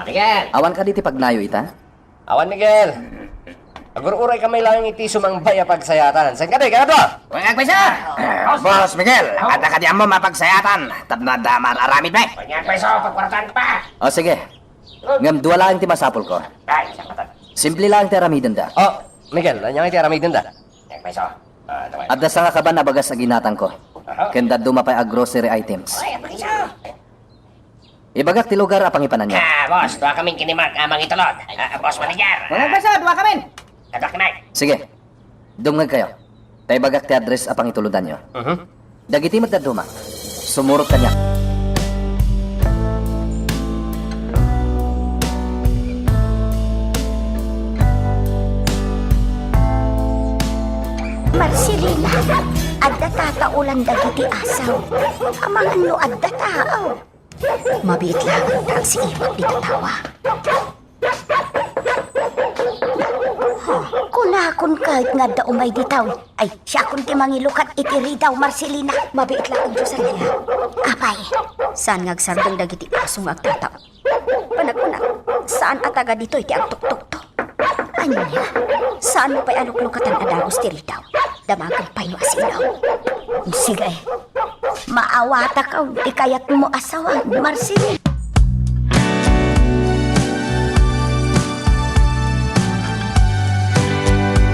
Miguel! Awan ka diti pagnayo ita? Awan, Miguel. Agur-uray kamay lang iti sumangbaya pagsayatan. Saan ka di? Kaya to? Huwag peso! Boss Miguel! Ada ka diyan mo mapagsayatan. Tapnadaman aramid ba? Huwag peso! Pagkwaratan pa! O sige, ngam dua lang ti masapol ko. Ay, sakatan. Simple lang ti aramidan da. Oh, Miguel, anyang iti aramid nanda. Huwag peso! Adda sa nga ka ba nabagas sa ginatang ko? Kanda dumapay a grocery items. Ibagak ti lugar apang ipanan niya. Boss, duha kaming kinimag amang itulod. Boss manager. Mga basa, duha kamin. Kadak na. Sige, dungag kayo. Tay bagak ti address apang ituludan nyo. Dagiti magdaduma. Sumurot kanya. Marcelina, adda tataulan dagiti asaw. Amangan no adda tao. Mabiit lang ang si Iwag di tatawa. Kunakon kahit nga da umay ditaw. Ay, siya kun ti mangilukat itiri daw, Marcelina. Mabiit lang ang Rosalia. Apay, Saan ngagsardong dagiti asong agtataw? Panaguna, saan ataga dito iti agtuktok to? anya? Saan mo pa'y aluklukatan adagos tiri daw? Damagan pa'y no asinaw. Sige, maawata ka, di kayat mo asawa, Marcelina.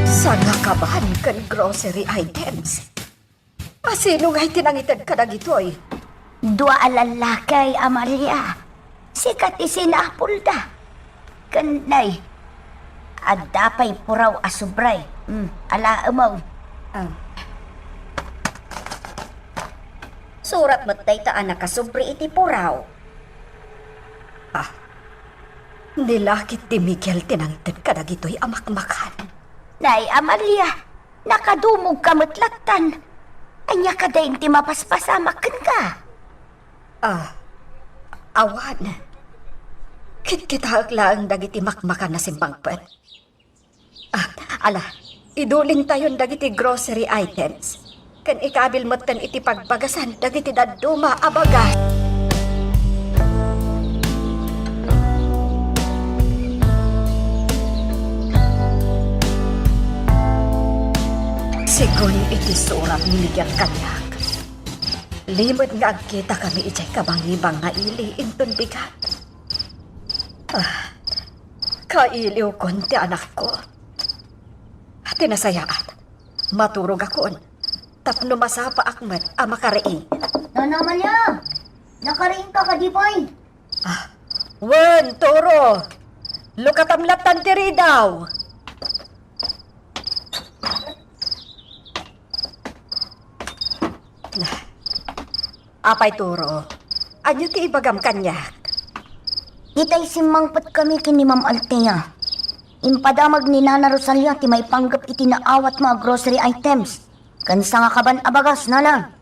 Saan nga kabahan kan grocery items? Asino nga'y tinangitad ka na gito'y? Dua alalakay, Amalia. Sikat isinapulda. Kanay. Adapay puraw asubray. Ala amaw. Surat matay taan nakasubri iti puraw. Nilakit di Miguel tinangitad ka na gito'y amakmakan. Nay, Amalia. Nakadumog ka matlatan. Anya ka dahin ti mapaspasamakan ka. Awan. Kit-kita lang dagiti makmakan na simbangpet. Ala, iduling tayon dagiti grocery items. Kan ikabil mo't iti pagbagasan dagiti daduma abaga. Sigun iti surat ni Miguel Kanyak. Limod nga agkita kami ijay kabangibang nga ili inton bigat. Kailiw kon ti anak ko. Tinasayaan. Maturog akon. Tapno masapa akmat ang makaraing. Nana Amalia, nakaraing ka kadipay. Wen, Toro! Lukatamlatan tiri daw! Apay, Toro. Anyo ti ibagam kanya? Itay simangpat kami kini Ma'am Altea. Impadamag ni Nana Rosalia ti may panggap iti naawat mga grocery items. Kansa nga kaban abagas, Nana.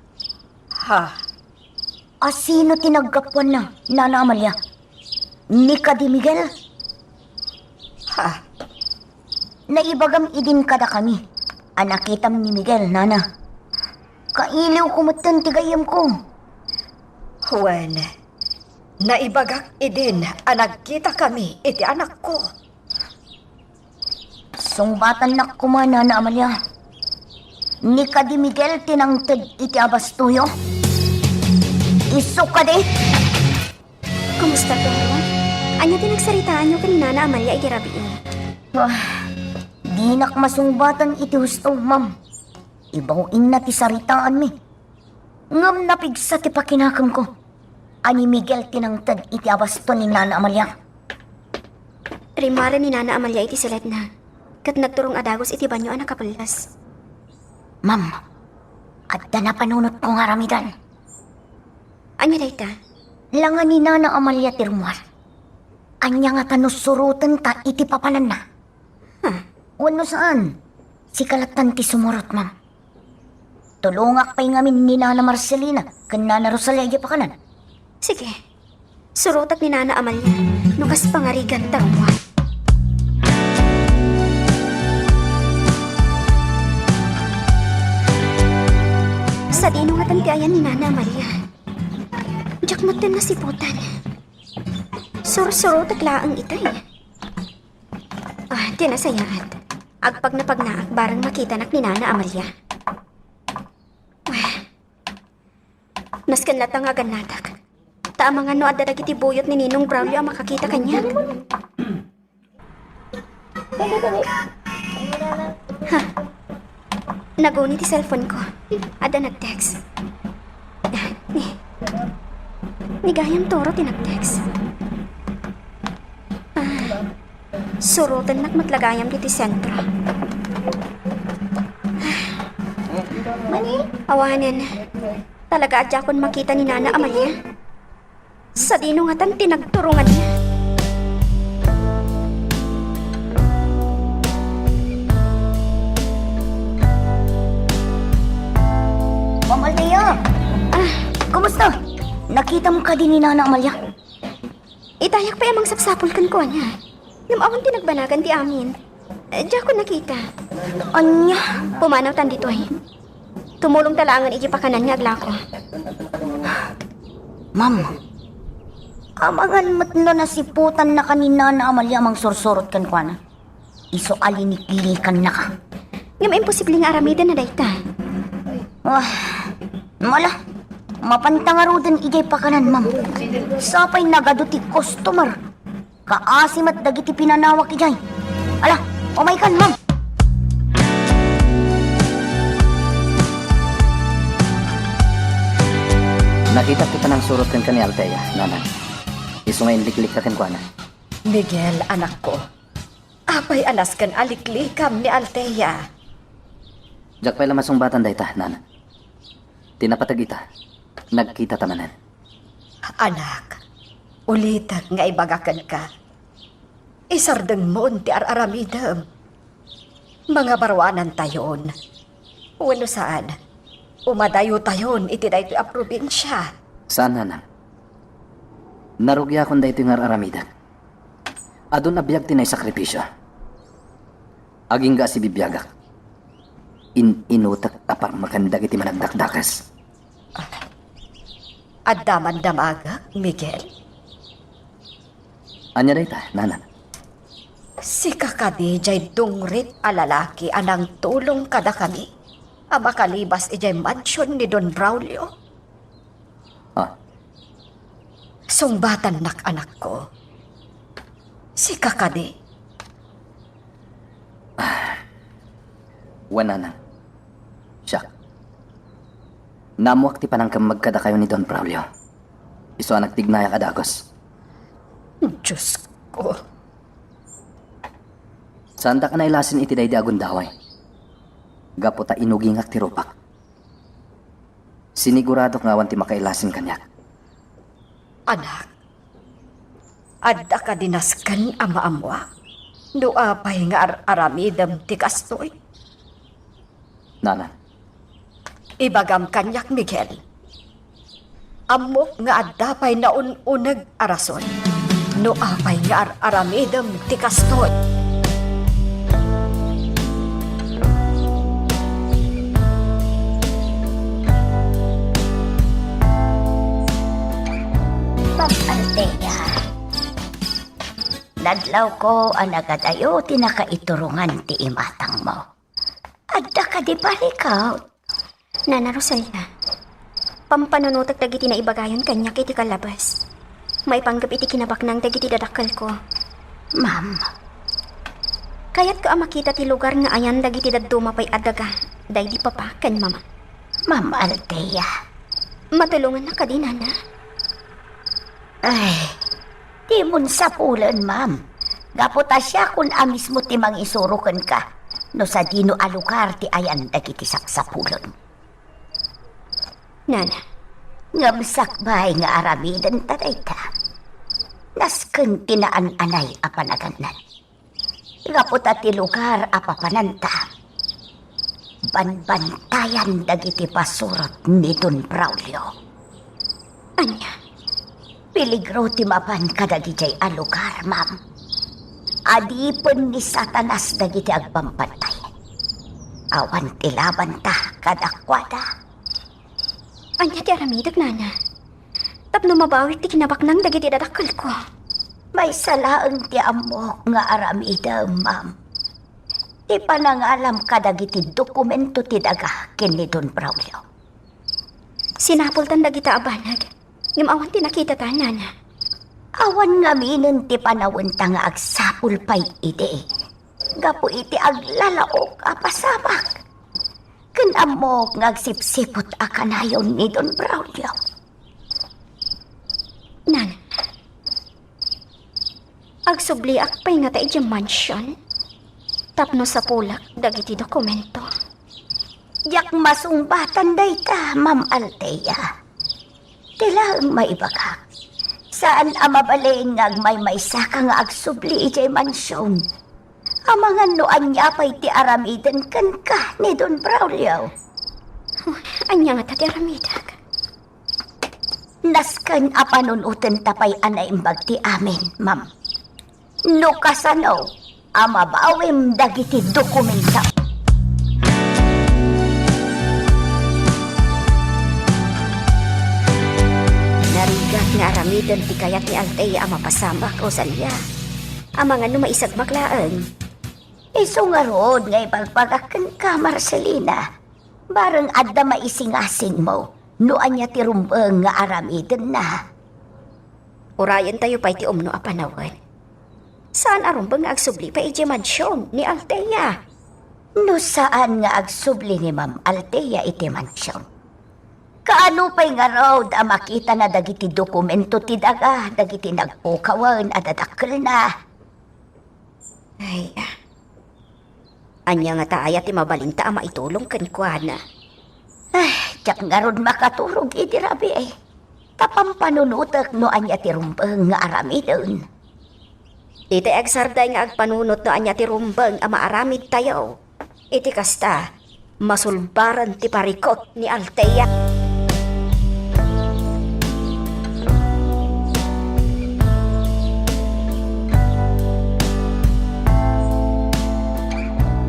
Asino tinaggapuan na, Nana Amalia? Nika di Miguel? Naibagam idin kada kami. Anakitam ni Miguel, Nana. Kailiw kumatan tigayam ko. Wen, naibagak idin anagkita kami iti anak ko. Sungbatan na kumana na Amalia. Ni ka di Miguel tinangtad iti abastuyo. Isok ka di. Kumusta to? Anya din nagsaritaan nyo kanina na Amalia iti rabi. Di nak masungbatan iti husto, Ma'am. Ibawin na ti saritaan mi. Ngam napigsa ti pakinakam ko. Ani Miguel tinangtad iti abasto ni Nana Amalia. Rimara ni Nana Amalia iti salat na. Kat nagturong adagos iti banyo ang nakapalas. Ma'am, adda na panunot kong haramidan. Anya dayta? Langan ni Nana Amalia tirmuar. Anya nga tanusurutan ta iti papanan na. Wano saan? Si kalatan ti sumurot, Ma'am. Tulungak pa'y ngamin ni Nana Marcelina kan Nana Rosalia pa kanan. Sige. Surutak ni Nana Amalia. Nukas pangarigan tarumuan. Sa dino nga tantiayan ni Nana Amalia. Diyak matan na siputan. Surutak laang itay. Tinasayaan. Agpag na pagnaak barang makita nak ni Nana Amalia. Naskan latang agan natak. Taamang ano at dadagiti buyot ni Ninong Braulio ang makakita kanya. Naguni ti cellphone ko. Ada nag-text. Ni gayam toro ti nag-text. Surutan nak matlagayam diti sentro. Mani, Awanin. Talaga adya kon makita ni Nana Amalia. Sa dinungatan tinagturungan niya. Ma'am Althea. Kumusta? Nakita mo ka din ni Nana Amalia? Itayak pa yamang sapsapol kan ko niya. Yung awan tinagbanagan ti amin. Diya ko nakita. Anya? Pumanaw tan dito eh. Tumulong talangan iji pa kanan nga agla ko. Ma'am, amangan matno na siputan na kanina na Amalia mang sursurot kan kwa na. Iso alinik-likan na ka. Yung imposible nga aramida na dayta. Wah, mala. Mapantangarudan ijay pa kanan, ma'am. Sapay nagaduti customer. Kaasim at dagiti pinanawak ijay. Ala, umay kan, ma'am. Nakita kita ng surot kan ni Althea, Nana. Iso ngayon liklik ka kan kwa na. Miguel, anak ko. Apay anas kan aliklikam ni Althea. Jak pala masumbatan dayta, Nana. Tinapatag ita. Nagkita tamanan. Anak, ulitak nga ibagakan ka. Isardeng mo ti araramidam. Mga barwanan tayon. Wano saan? Umadayo tayon iti dayto a probinsya. Saan, Nana? Narugya akong dayto yung aramidan. Adun abiyag tinay sakripisyo. Aging ga si bibiyagak. Inutak tapang makandag iti managdakdakas. At daman-damagak, Miguel. Anya dayta, Nana? Si kakadi jay dungrit a lalaki anang tulong kada kami. A makalibas ijay mansion ni Don Braulio. Ah, Sungbatan nak anak ko. Si kakadi. wala na. Siya. Namuak ti panang magkada kayo ni Don Braulio. Iso nagtignaya kadagos. Diyos ko. Sanda ka na ilasin iti day di agundaway. Gapo ta inuging at tirupak. Sinigurado nga awan ti makailasin kanyak. Anak, adda ka dinaskan ama amwa. Nuapay nga aramidam ti kastoy. Nana, Ibagam kanyak, Miguel. Amok nga adapay na unag arason. Nuapay nga aramidam ti kastoy. Ma'am Althea. Nadlaw ko ang nagadayo tinakaiturungan ti imatang mo. Adda ka di balikaw. Nana Rosalia, pampanunutak dagiti na ibagayon kanya kiti kalabas. May panggap iti kinabaknang dagiti dadakkel ko. Ma'am, Kayat ko makita ti lugar nga ayan dagiti dadumapay adaga. Day di papakan, mama. Ma'am Althea. Matulungan na ka din, Nana. Ay, di mun sa pulan, ma'am. Gaputa siya kung amis mo timang isurukan ka. No sa dino alukar ti ayan dagiti saksapulon. Nana, Ngamsakbay nga aramidan taday ta. Nasken tinaan-anay apanaganan. Gaputa ti lugar apapananta. Banbantayan dagiti pasurot ni Don Braulio. anya, Piligro ti mapan kadagiti a lugar, ma'am. Adipon ni Satanas dagiti agpampantay. Awan ti laban ta kadakwada. anya ti aramidag, Nana. Tapno mabawit ti kinabaknang dagiti dadakkel ko. May salaang ti amok nga aramida, ma'am. Ti panangalam kadagiti dokumento ti daga ken ni Don Braulio. Sinapultan dagiti abanag. Ngem awan ti nakita ta, Nana. Awan nga minen ti panawin ta nga agsapul pay iti. Gapo iti aglalaok apasamak. Kanamok ngagsipsipot akanayon ni Don Braulio. Nan, agsubli akpay nga tayo dyan mansion. Tapno sa pulak, dagiti dokumento. Yak masungbatan day ta, Ma'am Althea. Tila ang maibagak. Saan amabalin nga may saka nga agsubli ijay mansyon. Amangan noan niya pa'y ti aramidan kan ka ni Don Braulio. Anya nga tati aramidag. Naskan apanunutan tapay anaimbag ti amin, ma'am. No kasano, amabawim dagiti dokumenta. Narigat nga aramidan ti kayat ni Althea ang mapasamak o salya. Amangan no maisag maklaan. Iso nga rood nga ipagpagakan ka, Marcelina. Barang adda maisingasing mo, noan niya ti rumbang nga aramidan na. Urayan tayo pa'y ti umno a panawan. Saan arumbang nga agsubli pa iji mansyon ni Althea? No saan nga agsubli ni Ma'am Althea iti mansyon? Kaano pa'y nga rood a makita na dagiti dokumento ti daga, dagiti nagpukawan at adakkel na. Ay, anya nga taaya ti mabalinta ang maitulong kan kuana. Ay, tiyak nga ron makaturog iti rabi eh. Tapang panunutak no anya ti rumbang nga aramidon. Iti agsarday nga agpanunot no anya ti rumbang ang maaramid tayo. Iti kasta, masulbaran ti parikot ni Althea.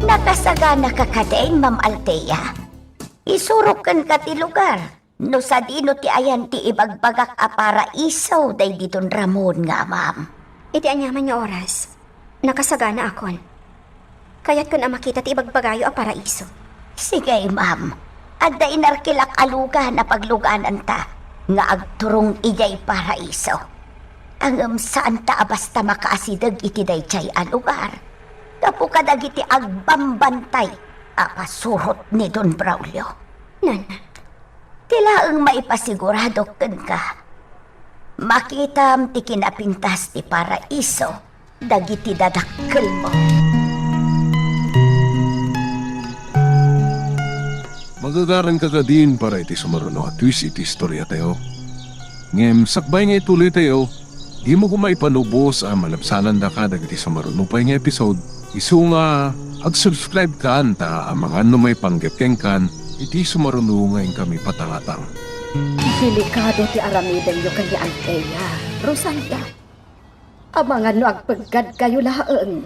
Nakasagana ka kadain, Ma'am Althea. Isurok kan ka ti lugar. No sa dino ti ayan ti ibagbagak a paraiso day diton Ramon nga, ma'am. Iti anyaman nga oras, nakasagana akon. Kaya't kun makita ti ibagbagayo a paraiso. Sige, ma'am. Adda inarkilak aluga na pagluganan ta nga agturong ijay paraiso. Ang saan ta basta makaasidag iti dayjay a lugar. Kapu kadagiti agbambantay apasurot ni Don Braulio. Nana, tila ang maipasigurado ken ka. Makitam ti kinapintas ti paraiso, dagiti dadakkel mo. Magagaran ka din para iti sumaruno at twist iti istorya tayo. Ngem, sakbay nga ituloy tayo, di mo kumaipanubos ang malapsanan da ka dagiti sumaruno pa nga episode. Isu nga, ag-subscribe ka anta ang mga may panggapkeng kan, iti sumaruno ngayon kami patangatang. Delikado ti aramidan yo kanya Althea, Rosalia. Amangan no agpagad kayo laeng.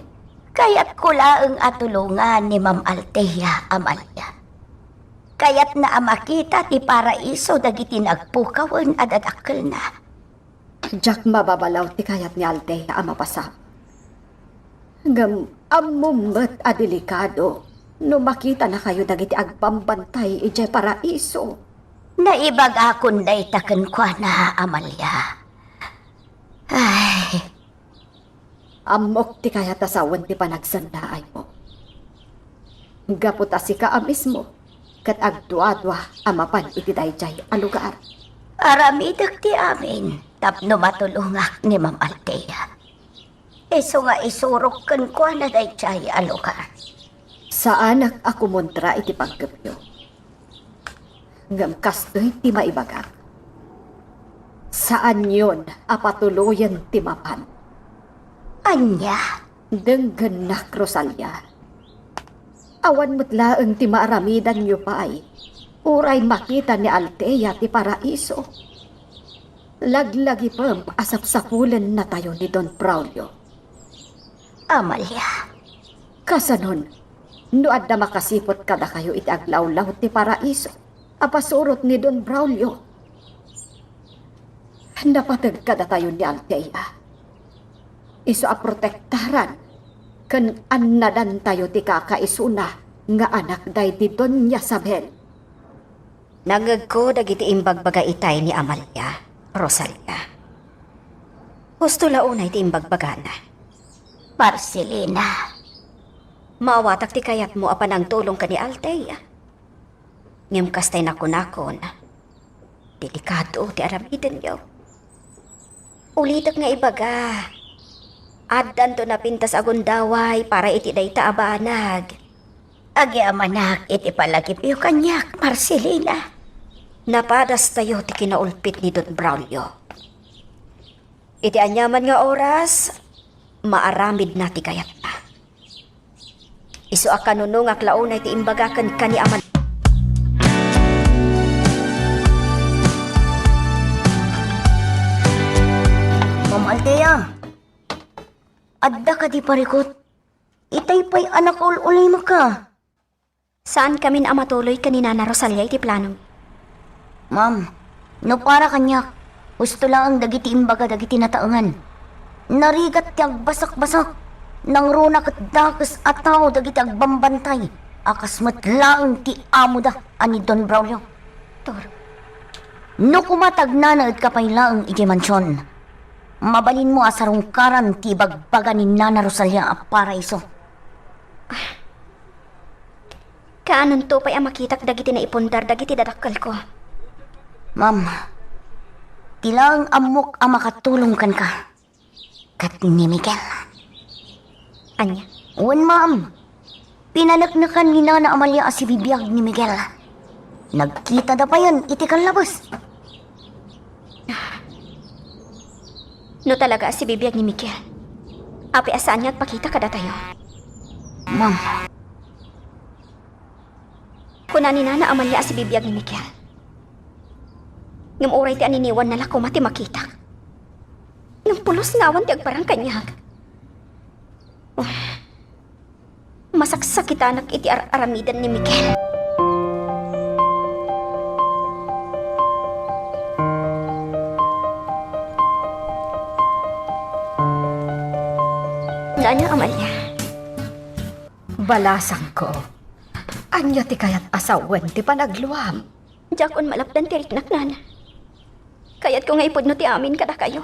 Kaya't kulaeng atulungan ni Ma'am Althea, Amalia. Kaya't na amakita ti paraiso dagiti nagpukawan at adakkel na. Jack mababalaw ti kayat ni Althea ang mapasap. Ngam amumet a delikado no makita na kayo dagiti agpambantay ijay paraiso. Naibagakon day taken kwa na, Amalia. Ay, amok ti kayat asawan ti panagsandaay mo. Gapot asika mismo kat agduadwa amapan iti dayjay a lugar. aramidak ti amin tapno matulungak ni Ma'am Althea. Iso nga isurok kan kwa na dayjay a lugar. Sa anak ako montra iti pagkapyo. Ngam kastoy ti maibagak. Saan yun apatuloyan ti mapan? Anya? Denggenak Rosalia. Awan mutlaeng ti maaramidan nyo pa ay. Uray makita ni Althea ti paraiso. Laglagi pam asap-sapulan na tayo ni Don Braulio. Amalia. Kasanon, no adda makasipot kada kayo iti aglawlaw ti paraiso. Apasurot ni Don Braulio. Napatag kada tayo ni Althea. Iso aprotektaran kan annadan tayo ti kakaisuna nga anak day di Doña Sabel. Nagagko dagiti imbagbaga itay ni Amalia, Rosalia. Gusto launay ti imbagbaga na. Marcelina. Maawatak ti kayat mo apan ang tulong ka ni Althea. Ngem kastay nakunakon. Delikado ti aramidan yo. Ulitak nga ibaga. Addan to napintas agon daway para iti dayta abanag. Agi amanak, iti palagip yung kanyak, Marcelina. Napadas tayo ti kinaulpit ni Don Braulio. Iti anyaman nga oras, maaramid na ti kayat na. Isu a kanunong aklaon iti imbagakan kani aman. Ma'am Althea, adda ka di parikot. Itay pa'y anak ululay mo ka. Saan kami na matuloy kanina na Rosalia iti plano? Ma'am, no para kanyak, gusto lang ang dagiti imbaga dagiti nataangan. Narigat ti agbasak-basak, nang runa kat dakas ataw dagiti agbambantay, akasmat lang ti amo da, ani Don Braulio. Tor, No kumatag na naad ka pa'y lang iti mansyon, mabalin mo asarungkaran ti bagbaga ni Nana Rosalia a paraiso. kaanon to pa'y amakitak dagiti na ipundar dagiti dadakkel ko. Ma'am, tilang amok ang makatulong kan ka. Kat ni Miguel. Anya? Uwan, ma'am. Pinanaknakan ni Nana Amalia si bibiyag ni Miguel. Nagkita da pa yan, iti kan labas. No talaga si bibiyag ni Miguel. Api asaan niya at pakita kada tayo. Ma'am, Kuna ni Nana Amalia si bibiyag ni Miguel. Ngam oray ti aniniwan na lako mati makita. Ngam pulos ngawan ti agparang kanyag. Masaksak kita anak iti aramidan ni Miguel. Nanya Amalia. Balasang ko. Anya ti kayat asawen ti panagluam. Jakon malapdan ti riknak nana. Kayat ko nga ipudno ti amin kada kayo.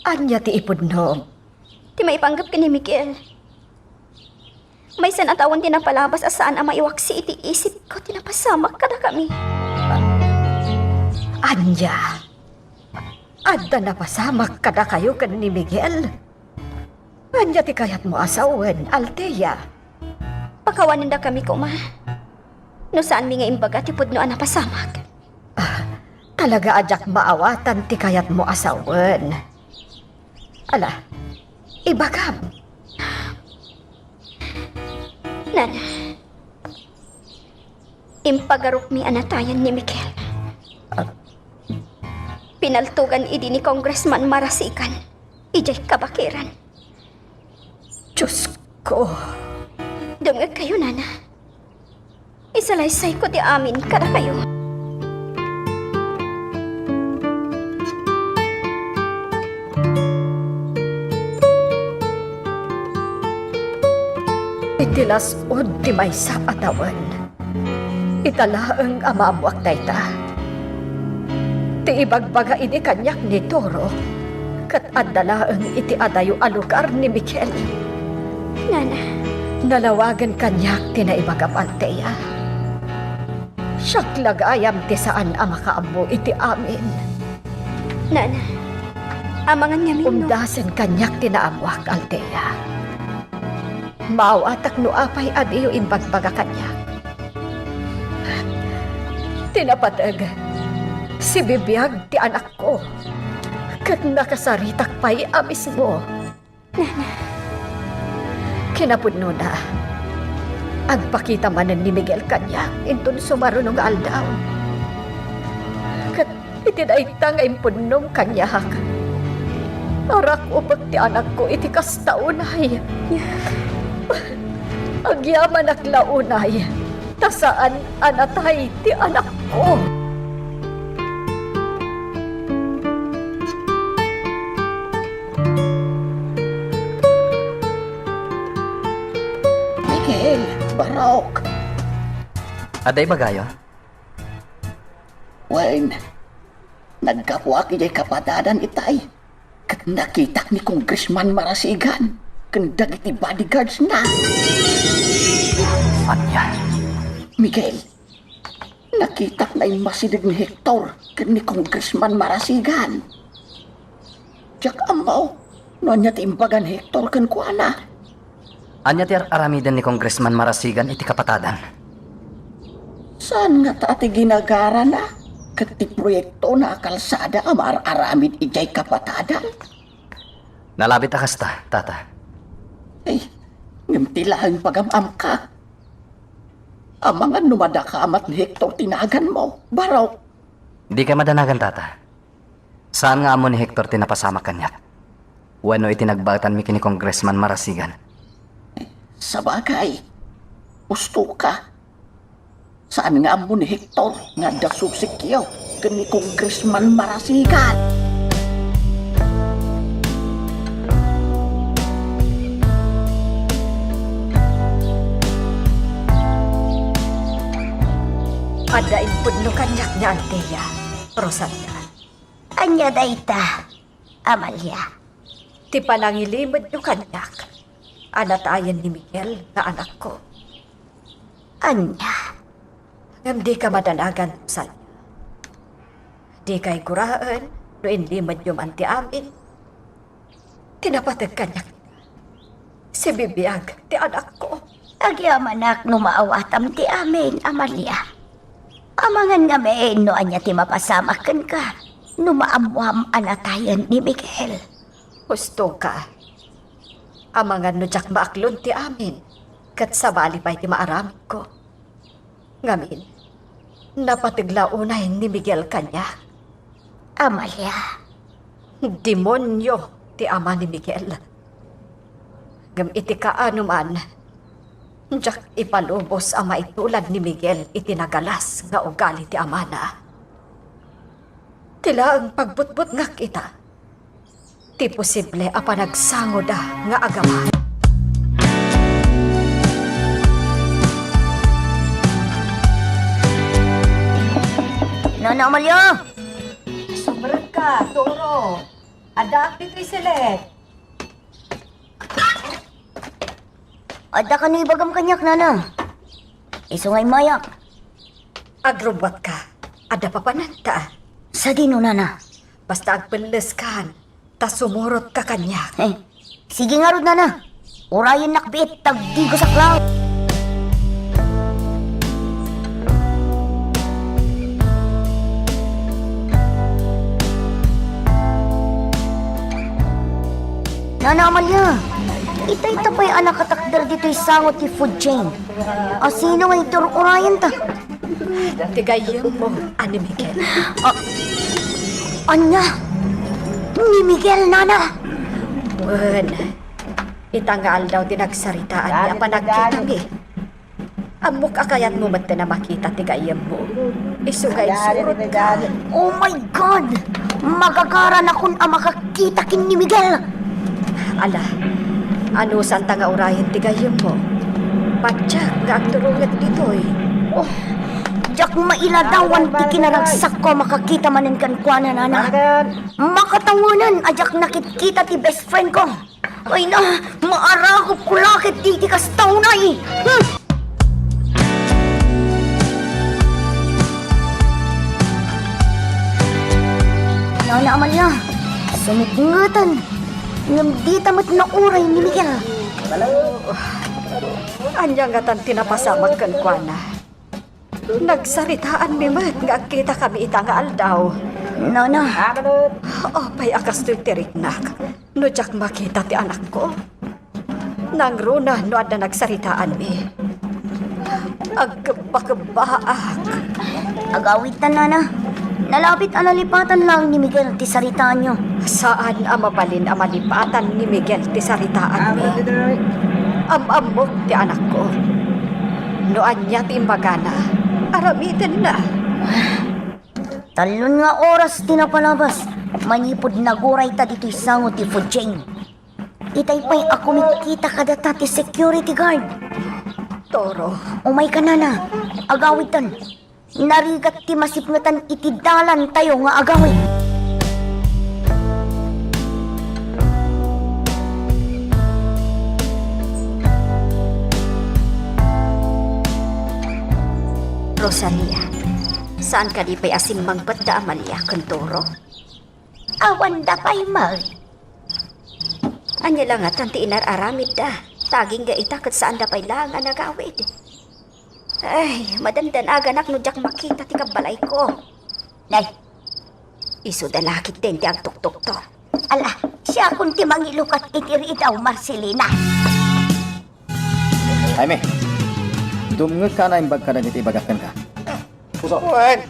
Anya ti ipudnom. Ti maipanggap ka ni Miguel. May sanatawan ti napalabas asaan ang maiwaksi iti isip ko ti napasamak kada kami. Anya. Adda napasamak kada kayo kan ni Miguel. Anya ti kayat mo asawen, Althea. Pakawanin da kami ko ma. No saan mi nga imbaga ti pudno ang napasamak. Talaga ajak maawatan ti kayat mo asawen. Ala, ibagam. Nana, impagarok mi anatayan ni Miguel. Pinaltugan idi ni Congressman Marasikan. Ijay kabakiran. Diyos ko. Dungag kayo, Nana. Isalaysay ko ti amin kada kayo. Itilas od ti may sa atawan. Italaang amamuak dayta. Ti ibagbaga ini kanyak ni Toro. Kat adalaang iti adayo alugar ni Miguel. Nana, Nalawagan kanyak ti naibagap Althea. Siyak lagayam ti saan ang makaammo iti amin. Nana, amangan nga minno. Umdasen kanyak ti naamuak Althea. Maawatak no apay adiyo imbagbaga kanyak. Tinapatag, si bibiyag ti anak ko. Kat nakasaritak pa'y amis mo. Nana, Kinapudno na. Agpakita manan ni Miguel kanyak intun sumarunong aldaw. Kat itinaitang ay punong kanyak. Arak upag ti anak ko iti kastaunay. Agyaman aklaunay. Tasaan anatay ti anak ko. Miguel, Barok. Aday bagayo? Wayne, nagkapwa kiya'y kapadadan itay. Kat nakita ni Congressman Marasigan. Kandag iti bodyguards na. Anya? Miguel, Nakita na yung masidig ni Hector kan ni Congressman Marasigan. Diyak amaw, noon niya timbagan Hector kan kuana. Anya ti aramidan ni Congressman Marasigan iti kapatadan. Saan nga taati ginagara na? Kati proyekto na kalsada amar aramid ijay kapatadan. Nalabit akas ta, tata. Ay, ngimtilahan pagamam ka. Ang mga numadakamat ni Hector tinagan mo, baraw. Di ka madanagan, tata. Saan nga amo ni Hector tinapasama kanyak? Wano itinagbatan mi kini Congressman Marasigan? Sa bagay, gusto ka. Saan nga amo ni Hector nga dasubsikyaw kani Congressman Marasigan? Adain pudno kanyak niya, Anteya, Rosalia. Anya dayta, Amalia. Ti panangilimod nyo kanyak. Anatayan ni Miguel nga anak ko. Anya. Ngam di ka madanagan, Rosalia. Di kay kuraan, no inlimod yung anti amin. Tinapatag kanyak. Si Bibiyag, ti anak ko. Agyamanak no maawatam ti amin, Amalia. Amangan nga no anya ti mapasamakan ka. No maamuam anatayan ni Miguel. Gusto ka. Amangan no jak maaklon ti amin. Kat sabali pa'y ti maaramid ko. Ngamin, napatiglaunay ni Miguel kanya. Amalia. Demonyo ti ama ni Miguel. Ngam iti kaano man, jak ipalubos ang maitulad ni Miguel itinagalas nga ugali ti ama na. Tila ang pagbutbut nga kita. Ti posible a panagsango da nga agaman. Nana Amalia! Sobrang ka, Toro. Adak dito'y silet. Ada ka ni ibagam kanyak, Nana. Isungay mayak. Agrobot ka. Ada pa pananta. Sa dino, Nana. Basta agpeles kan. Ta sumurot ka kanya. Sige nga rod, Nana. Urayan nakbit, tagdigo sa cloud. Nana Amalia, ita pa'y anak katakdar dito'y sangot ti food chain. O sino nga ito urayan ta? Tigayam mo, ani Miguel. Anya? Ni Miguel, Nana? Wen, itangal daw dinagsaritaan niya panagkita mi. Amok akayat mo man na makita tigayam mo. Isugay surot ka. Oh my God! Magagaran akong makakita kin ni Miguel. Ala, ano santa nga urayan tigayam mo? Patsak nga ang turungat dito'y. Oh, jak mailadawan ti kinaragsak ko makakita manin kan kuana, Nana. Makatawanan ajak nakikita ti best friend ko. Ay na, maaragop ko lakit di ti kastaw na eh. Nana Amalia, sumipingatan. Ngam di tamat na uray ni Miguel. Anya nga tan tinapasamag kan kuana. Nagsaritaan mi mat nga kita kami itangal daw. Nana. Oh, pay akas to'y tiriknak. No jak makita ti anak ko. Nang runa no ada nagsaritaan mi. Agkabaak. Agawit na, Nana. Nalapit analipatan lang ni Miguel ti saritaan nyo. Saan ang mabalin ang malipatan ni Miguel ti saritaan mi? Amok ti anak ko. Noan niya ti imbagana. Aramitan na. Talon nga oras tinapalabas. Manipod naguray ta dito'y sango ti food chain. Itay pa'y ako mikita kadata ti security guard. Toro. Umay ka, Nana. Agawitan. Narigat ti masipngatan iti dalan tayo nga agawin. Rosalia, Saan ka di pa'y asim magpata, Amalia, kantoro? Awan da pa'y mag. Anya lang at tanti inararamid da. Taging ga itakat saan da pa'y lang ang nagawid. Ay, madandan aganak no jak makita ti kabalay ko. Nay, Iso dalakit din ti agtuktok to. ala, siya kung ti mangilukat itiri daw, Marcelina. Jaime, dumngeg ka na imbag ka dagiti ibagakan ka. Puso. Wan,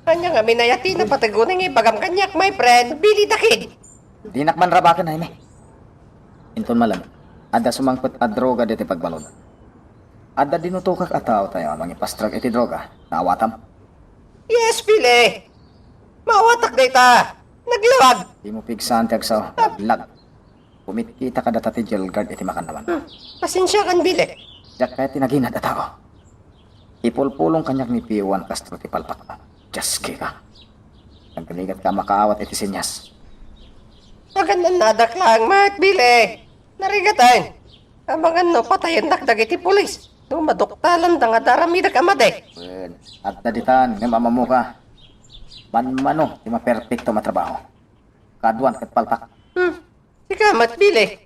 kanya nga minayati na pataguning ibagam kanyak, my friend. Billy the Kid. Di nakman rabakan, Jaime. Inton malam, ada sumangpet a droga diti pagbalod. Ada dinutukak a tao tayo amang ipastrag iti droga, naawatam. Yes, Billy. Mawatak na ita. Naglawag. Di mo pigsan ti agsaw, lag. Kumikita ka data ti jail guard iti makandaman. Pasensya kan, Billy. Diyak kaya tinaginad a tao. Ipulpulong kanyak ni P1 Castro ti palpak na. Jaski ka. Nagkaligat ka makaawat iti sinyas. Magandang nadak lang, Mat, Billy. Narigatan. Abangan no, patayan dakdag iti pulis. Dumaduktalan da nga daramidag amade. Well, at naditan, ng mamamu ka. Manmano, di ma-perfecto matrabaho. Kaduan kat palpak. Ika, Mat, Billy.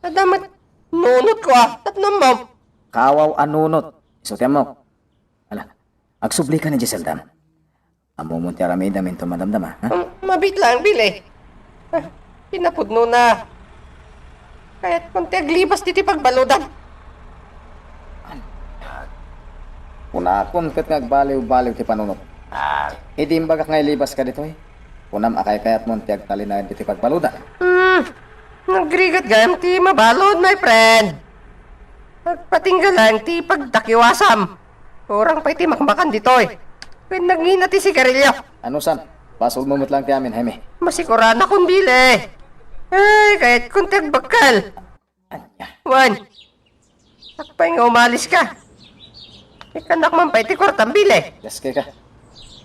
Nadamat, nunot ko at namam. Kawaw anunot. Isutyan mo. Ala, agsubli ka ni Giseldam. Amumunti aramida minto madamdama, ha? Mabit lang, Billy. Pinapudno na. Kaya't konti aglibas diti pagbaludan. Punakon kat ngagbaliw-baliw ti panunot. Idi imbagak nga ilibas ka dito, eh. Punam akay kayat mo ti agtalinayan diti pagbaludan. Nagrigat gayam ti mabalod, my friend. Nagpatinggal lang ti pagdakiwasam. Kurang pa iti makmakan dito, eh. Kaya nangina ti sigarilyo. Ano san? Pasol mo lang ti amin, Jaime. Masikuran akong bili. Ay, kahit konti agbakal. Wan. Takpay nga umalis ka. Ikanak man pa iti kwartang bili. Gaske ka.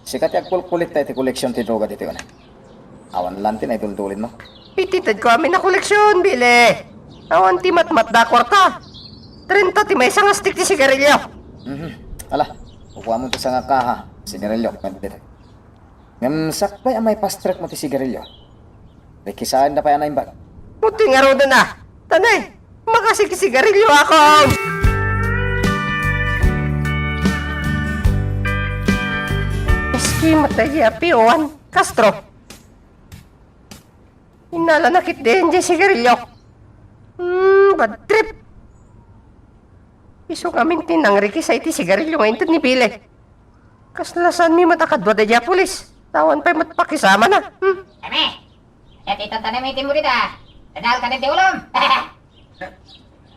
Sikat yung kulit tayo ti koleksyon ti droga dito yun. Awan lang tin ay duldulin mo. Pititad ko amin na koleksyon, bili. Awan ti matmat da kwarta. 30 ti may isang astik ti sigarilyo. Ala, kukuha mo ti sa nga kaha. Sinirilyo, dito. Ngam sakpay ang may pastrek mo ti sigarilyo. Rekisaan na pa yan na imbag. Muti nga roda na. Tanay, makasigarilyo ako. Eski matay P1 Castro. Inalanakit din di sigarilyo. Bad trip. Iso kaming tinangriki sa iti sigarilyo ngayon ni Pile. Kaslasan mi matakadwa da pulis. Tawan pa'y matpakisama na. Eme, at itantanim mo itin mo rita. Dadal ka din ti ulom.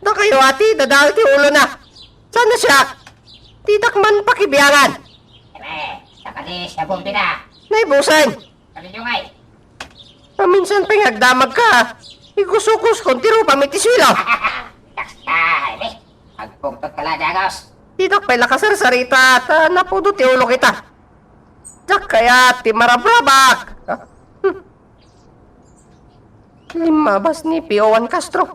Da kayo ati, dadal ti ulo na. Sana siya? Tidak man pakibiyangan. Eme, sakali siya bumpi na. Naibusan. Kalidungay. Paminsan pa'y agdamag ka. Igusukus kung tiro pamitisilo. Eme, magpungtot ka lang, Jagos. Tidak pa'y lakasarsarita at napudo ti ulo kita. Dak kaya ti marabrabak. Limabas ni P1 Castro.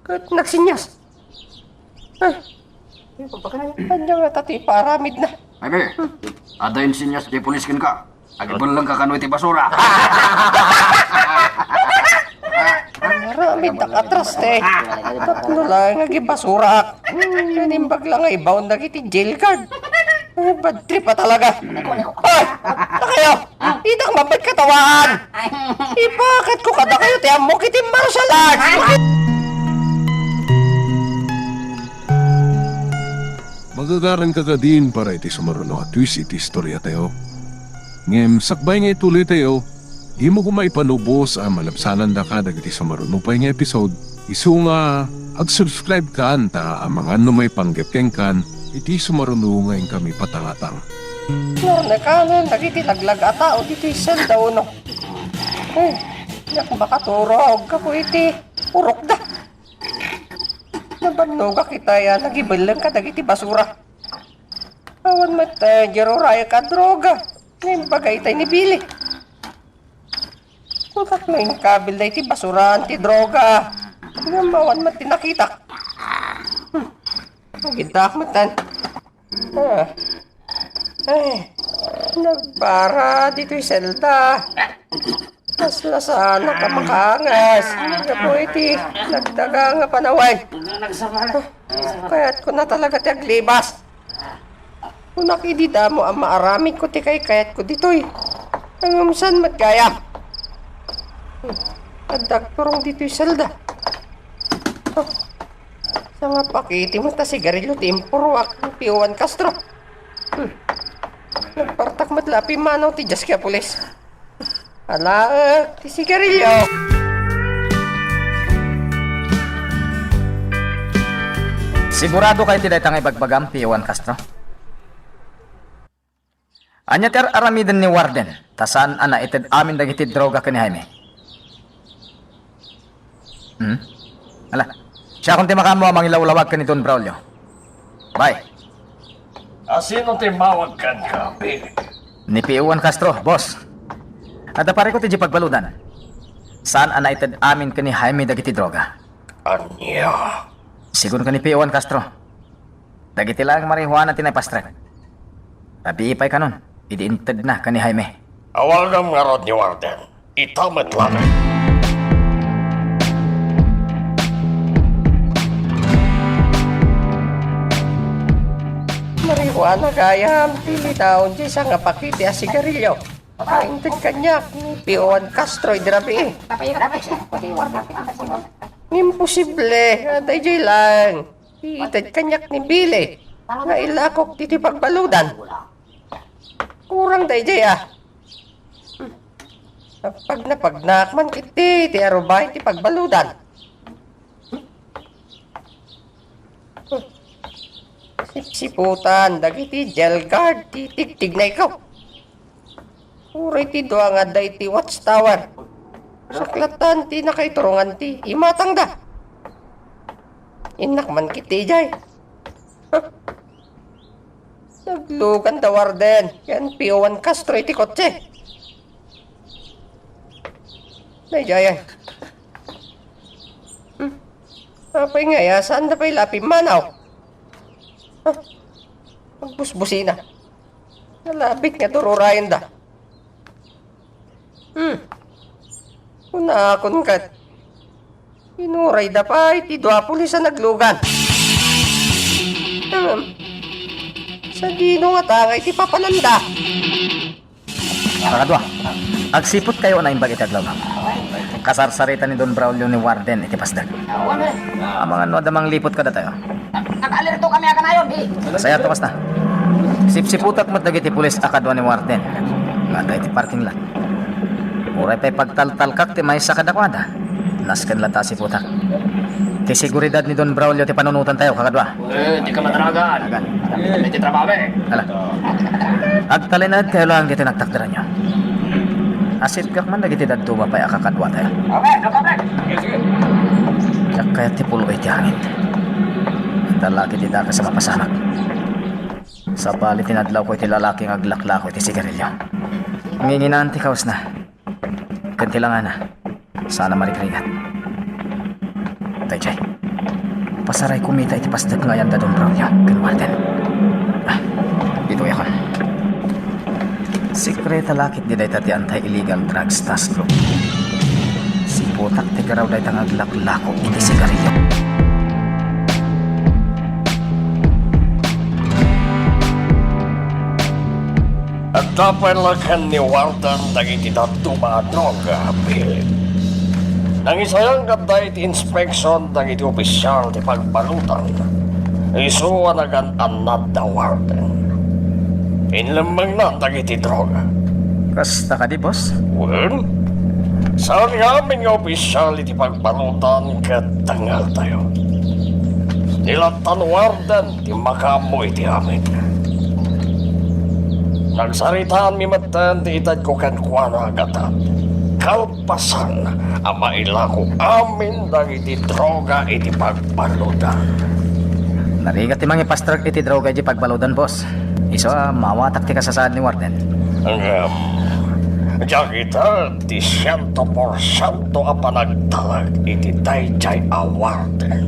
Kahit nagsinyas. Kanya nga tati paramid na. Ay, ada yung sinyas di puliskin ka. Agibon lang ka kanoy ti basura. Maramid na katras te. Tatlo lang agibasura. Kanimbag lang ay bound na kiti jail card. Bad trip pa talaga. Hoy! Na kayo! Idak mabait katawaan! Bakit ko kada kayo tiyam mo kiti martial arts? Magagaran ka din para iti sumaruno at twist iti istorya tayo. Ngem, sakbay nga ituloy tayo, di mo kumay panubos ang malapsanan da ka dagiti sumaruno pa nga episode. Isu nga, ag-subscribe ka anta ang mga may panggapkeng kan, iti sumaruno ngayon kami patangatang. Nakanan, nagiti laglag ata o dito isel daw no. Yak makaturog ka po iti urok da. Nabanuga kita yan, nagibilang ka dagiti basura. Awan mat, jero raya ka droga. Ngayon bagay tayo ni Billy. Kukat mo yung kabil na iti basura, anti-droga. Ngayon awan mat tinakita. Nagidak matan. Ay, Nagbara dito'y selda. Laslasan na kamakangas. Napo iti, nagdaga nga panaway. Kaya't ko na talaga tiaglibas. Kung nakidida mo ang maaramid ko ti kayat ko dito'y. Ang umsan matgayam. Adagturong dito'y selda. Sa nga pakiti mo ta sigarilyo timpuruak ng P.O.1 Castro. Nagpartak matlapi manaw ti Jaskia Pulis. Ala, ti sigarilyo. Sigurado kayo ti daytang ibagbagam, P.O.1 Castro? Anya ter aramiden ni Warden, tasan ana ited amin dagiti droga kani Jaime. Ala, siya kung timakamo ang mangilawlawag ka ni Don Braulio. Bye. Sino timawag kan kapi? Ni P.O.1 Castro, boss. At pare ko ti pagbaludan. Saan ana ited amin kani Jaime dagiti droga? Anya? Sigun ka ni P.O.1 Castro. Dagiti lang marihuana tinay pastrek. Tabi ipay ka nun. Idiinted na ka ni Jaime. Awal ng nga rod ni Warden. Itamat lang. Marihuana gayam, pili taon di sa nga pakiti a sigarilyo. Painted kanyak ni P.O.1 Castro idrabi. Imposible, aday jay lang. Ited kanyak ni Billy. Nga ilakok titi pagbaludan. Kurang day jay Pag napagnak man kiti, ti arubay ti pagbaludan. Sipsiputan, dagiti jail guard, ti tigtig na ikaw. Uray ti doang aday ti watchtower. Saklatan ti nakaiturungan ti imatang da. Inak man kiti jay. Naglugan da Warden. Yan P.O.1 Castro iti kotse. Najayan. Apay nga ya, saan na pa'y lapi manaw? Magbusbusina. Nalabit nga tururayan da. Kunakon kat. Inuray da pa, iti dua pulis na naglugan. Sa dino nga tangay, iti papananda. Pakadwa, agsipot kayo na imbag itaglaw. Kasarsarita ni Don Braulio ni Warden iti pasdag. Ang mga damang lipot ka da tayo. Nag-alerto kami akan ayon, Saya to basta. Sipsiputak mat dagiti pulis akadwa ni Warden. Nga iti parking lot. Uray pa'y pagtaltalkak ti may sa kadakwada. Naskan lata si putak. Ti seguridad ni Don Braulio ti panunutan tayo kakadwa. Di ka mataragan. Hindi trabaho Hala. Agtalinad kayo lang dito nagtakdaran nyo. Asit kak man dagiti dadtuba pa'y akakadwa tayo. Okay, no problem. Yak kaya ti pulo iti hangit. Talaki ti daka sa mapasamak. Sa bali tinadlaw ko iti lalaking aglakla ko iti sigarilyo. Nginginaan ti kaos na. Kantilangan na. Sana marikringat. Tayjay. Pasaray kumita iti pasdag ngayon da Don Braulio. Kan Warden. Dito yakon. Sikreta lakit di day tati anti-illegal drugs task group. Si putak ti garaw day tang aglaklako iti sigarilyo. At dapat lakan ni Warden dagiti datuma droga, Philip. Nang isayang gaday ti inspection dagiti opisyal ti pagbalutan, isuwa nagan-anad da Warden. Inlamang na dagiti droga. Kasta ka di, boss? Well, saan nga amin nga opisyal iti pagbalutan katangal tayo. Nilatan Warden ti makamo iti amin. Nagsaritaan mi matan ti itad ko kankwana agatan. Kalpasan ang mailako amin dagiti droga iti pagbalutan. Narigat ti mga pastrag iti droga iti pagbaludan, boss. Iso, mawatak ti kasasaad ni Warden. Diyan kita ti 100% ang panagtalag iti dayjay a Warden.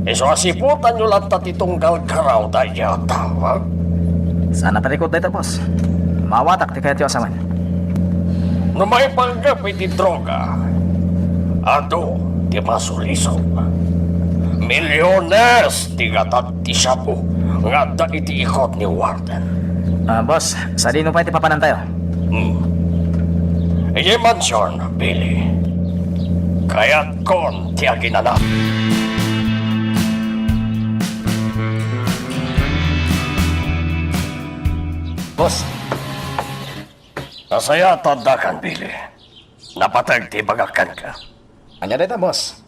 Iso asiputan nyo lang tatitunggal karaw dayata, ha? Sana parikot na ito, boss. Mawatak ti kayo asaman. No may panggap iti droga, ado ti masulisog. Milyones ti gatat ti shabu nga da iti ikot ni Warden. Boss, sa dino pa iti papanan tayo? Iyay mansyon, Billy. Kaya't kon ti aginanap. Boss, Nasaya tadakan, Billy. Napatag ti bagakan ka. anya dito, boss?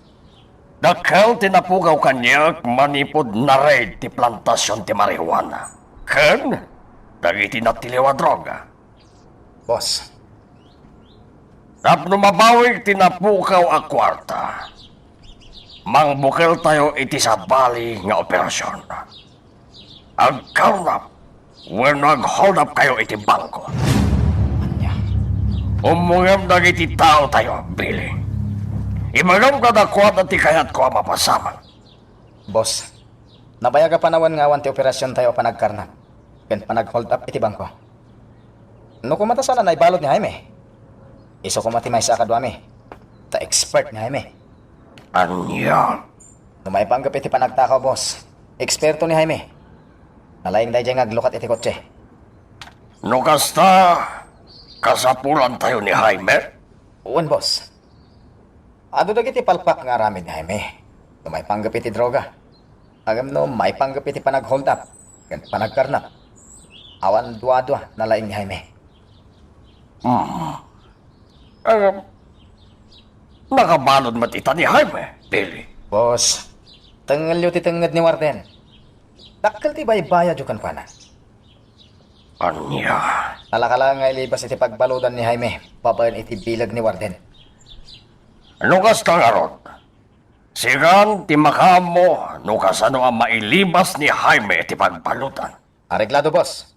Dakal tinapugaw kanyak manipod na raid ti plantasyon ti marijuana. Ken, dagiti natiliwa droga. Boss, Tapno mabawig tinapukaw a kwarta. Mangbukil tayo iti sa bali nga operasyon. Agkarnap, when nag-hold up kayo iti bangko. Umungam dagiti tao tayo, Billy. Imagam ka dakwat at ikayat ko ang mapasaman. boss. Nabayaga panawan nga awan ti operasyon tayo panagkarnap. Ken panag-hold up iti bangko. No kumata sana na ibalod ni Jaime. Iso kumati may sa kadwami. Ta expert ni Jaime. Anya? Numay panggap iti panagtakaw, boss. Eksperto ni Jaime. Nalaing dahi nga aglukat iti kotse. No kasta, kasapulan tayo ni Jaime? Uwan, boss. Ado dagiti palpak nga aramid ni Jaime. Numay panggap iti droga. Agam no, may panggap iti panag-hold up. Ken panagkarnap. Awan dua-dua nalaing ni Jaime. Nakabalod matita ni Jaime, Billy. Boss, tengal yu ti tenged ni Warden. Dakkel ti bayad yu kan pana. Anya? Nalakala nga ilibas iti pagbaludan ni Jaime. Pabayan iti bilag ni Warden. Nukas kang arot. Sigan ti makamo, nukas ano ang mailibas ni Jaime ti pagbalutan. Areglado, boss.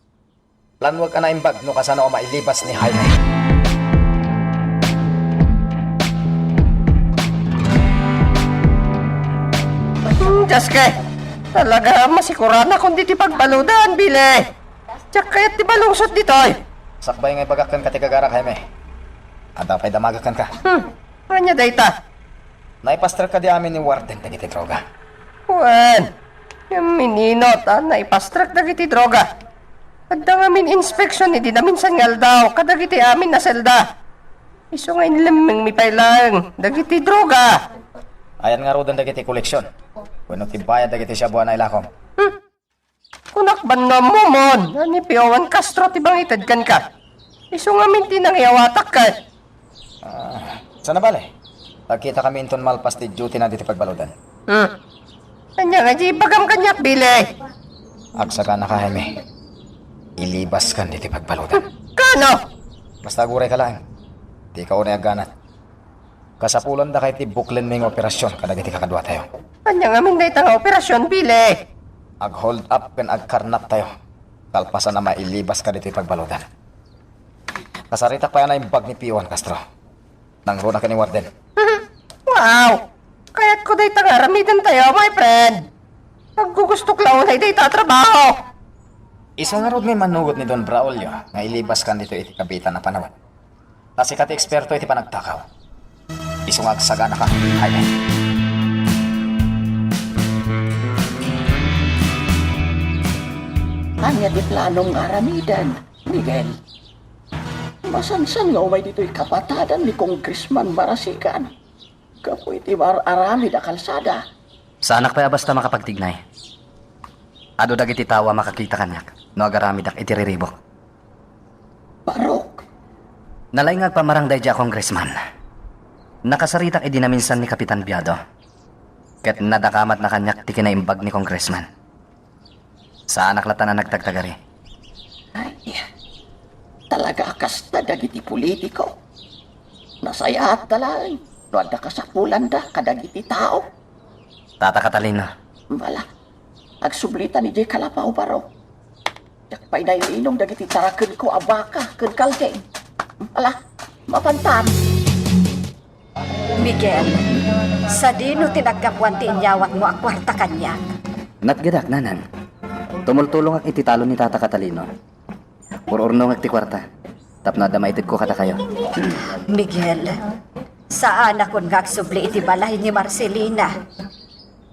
Planwag ka na imbag no kasano ang mailibas ni Jaime. Diyos kay, talaga masikurana kung di ti pagbaludan, Billy. Tiyak kaya't ti balungsot dito eh. Sakbay nga ibagakan ka ti kagarak, Jaime. Ada pa'y damagakan ka. Anya dayta? Naipastra ka di amin ni Warden dagiti droga. Wan, yung mininot naipastrak dagiti droga. Kadda nga min inspeksyon, hindi namin sangal daw, kadagiti amin na selda. Iso nga inilamang mipailang, dagiti droga. Ayan nga rodan dagiti koleksyon. Kuno ti bayad dagiti siya buwan na ilakom. Kunak ban na mo mon, ani Piowan Castro ti bang itadkan ka. Iso nga min tinangyawatak ka. Sana bale? Pagkita kami inton malpas ti duty na diti pagbaludan. Anya nga di bagam kanyak, Billy. Agsaga na ka, Jaime. Ilibas kan diti pagbaludan. Kano? Basta guray ka lang. Di ka unay aganat. Kasapulan da kay ti buklen ming operasyon kadagiti kakadwa tayo. Anya nga min dayta nga operasyon, Billy. Ag-hold up ken agkarnap tayo. Kalpasan na mailibas ka diti pagbaludan. Kasaritak pa yan na yung bag ni Piowan Castro. Nanggro na ka ni Warden. Wow! Kaya't ko dayta nga ramidan tayo, my friend. Paggugusto klaw na dayta trabaho. Isa nga rod may manugot ni Don Braulio nga ilibas kan dito iti kabitan na panawan. Kasi kati eksperto iti panagtakaw. Isong agsagana ka, Jaime. Anya di planong aramidan, Miguel. Masansan nga umay dito'y kapatadan ni Congressman Marasigan. Kapo iti aramid a kalsada. Sa anak pa basta makapagtignay. Ado dagiti tawa makakita kanyak. No agaramid ak itiriribok. Barok. Nalaingag pamarang dayja congressman. Nakasaritak idinaminsan ni Kapitan Biado. Ket nadakamat na kanyak ti kinaimbag ni congressman. Sa anak lata na nagtagtagari. Ay, talaga kasta dagiti politiko. Nasayaat talaan. Nuada kasapulan da kadagiti tao. Tata Catalino. Wala. Agsublita ni Jay Kalapaw baro. Yakpay na ilinong dagiti taraken ko abaka ken kalteng. Wala. Mapantan. Miguel, sa dino tinagkapuan ti inyawat mo akwarta kanya. Natgadak nanan. Tumultulong ak ititalo ni Tata Catalino. Ururnong ak ti kwarta. Tapno damaited ko kata kayo. Miguel, saan akon ngagsubli iti balay ni Marcelina?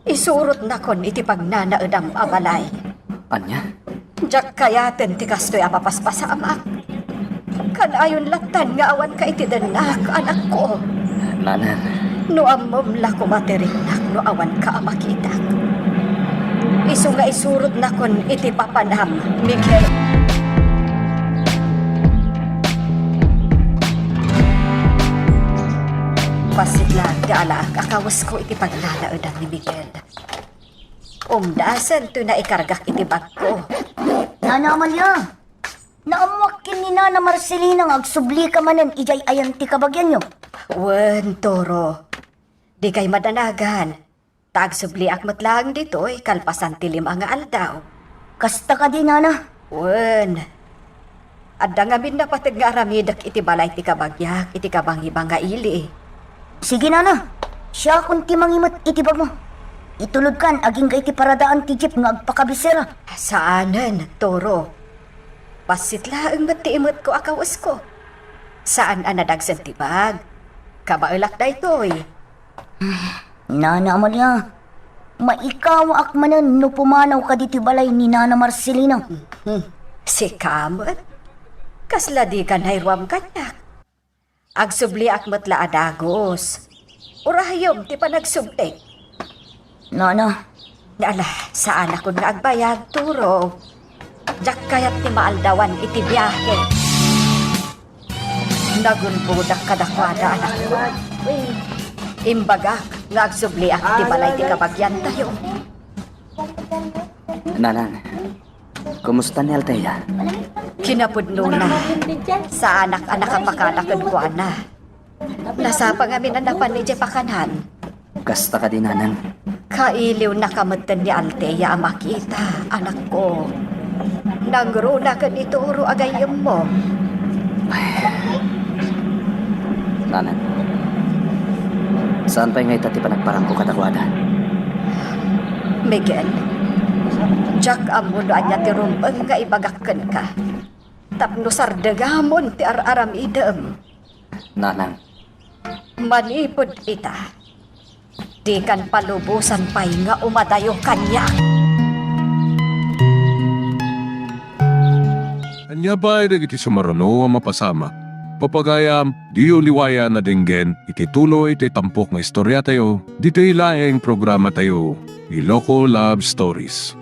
Isurot na kon iti pagnanaedam a balay. Anya? Diyak kayaten ti kastoy apapaspasamak. Kanayon latan nga awan ka iti denak, anak ko. Nanan, No amom la ko materiknak no awan ka amakitak. Isu nga isurot na kon iti papanam, Miguel. Pasiglang ti alaak akawas ko iti paglalaedan ni Miguel. Umdasan to na ikargak iti bag ko. Nana Amalia, naamuakin ni Nana Marcelina nga agsubli ka manen ijay ayan ti kabagyan nyo. Wen, Toro. Di kay madanagan. Tagsubli akmat lang dito'y kalpasan ti 5 nga aldaw. Kasta ka di, Nana. Wen. Adda nga min napatid nga aramidak iti balay ti kabagyak, iti kabangibang nga ili. Sige, Nana. Siya kung ti mangimot iti bag mo. Itulod kan, aging ka iti paradaan ti jeep nga agpakabisera. Saanan, Toro? Pasitlaang ba't ti imot ko akawas ko? Saan anadagsan ti bag? Kabailak da ito'y. Nana Amalia, maikaw akmanan no pumanaw ka diti balay ni Nana Marcelina. Si Kamot? Kasla di ka nairwam kanyak. Agsubli akmat la adagos. Urahayom ti panagsubli. Nana, Ala, saan ako nga agbayag, Turo? Diyak kayat ti maaldawan iti biyahe. Nagunbudak kadakwada, anak ko. Imbagak, nga agsubli ak ti balay ti kabagyan tayo. Nanan, kumusta ni Althea? Kinapudno na. Sa anak-anak kapakalakan ko, ana. Nasa pangaminan na pan ni Pakanan. Kasta ka din, Nanan. Kailiw na kamatan ni Althea ang makita, anak ko. Nangruna ka ni Turo agayam mo. Nanan, saan pa ngay tati panagparang ko kadakwada? Miguel, Jack amuno anya ti rumpeng nga ibagakkan ka. Tapno sardagamon ti araram idem. Nanan, Manipod ita. Di kan palubusan pa'y nga umadayo kanya. Anya ba ay iti sumarano ang mapasama? Papagayam, di uliwaya na dinggen, iti tuloy iti tampok nga istorya tayo, dito ilaeng programa tayo, Iloko Love Stories.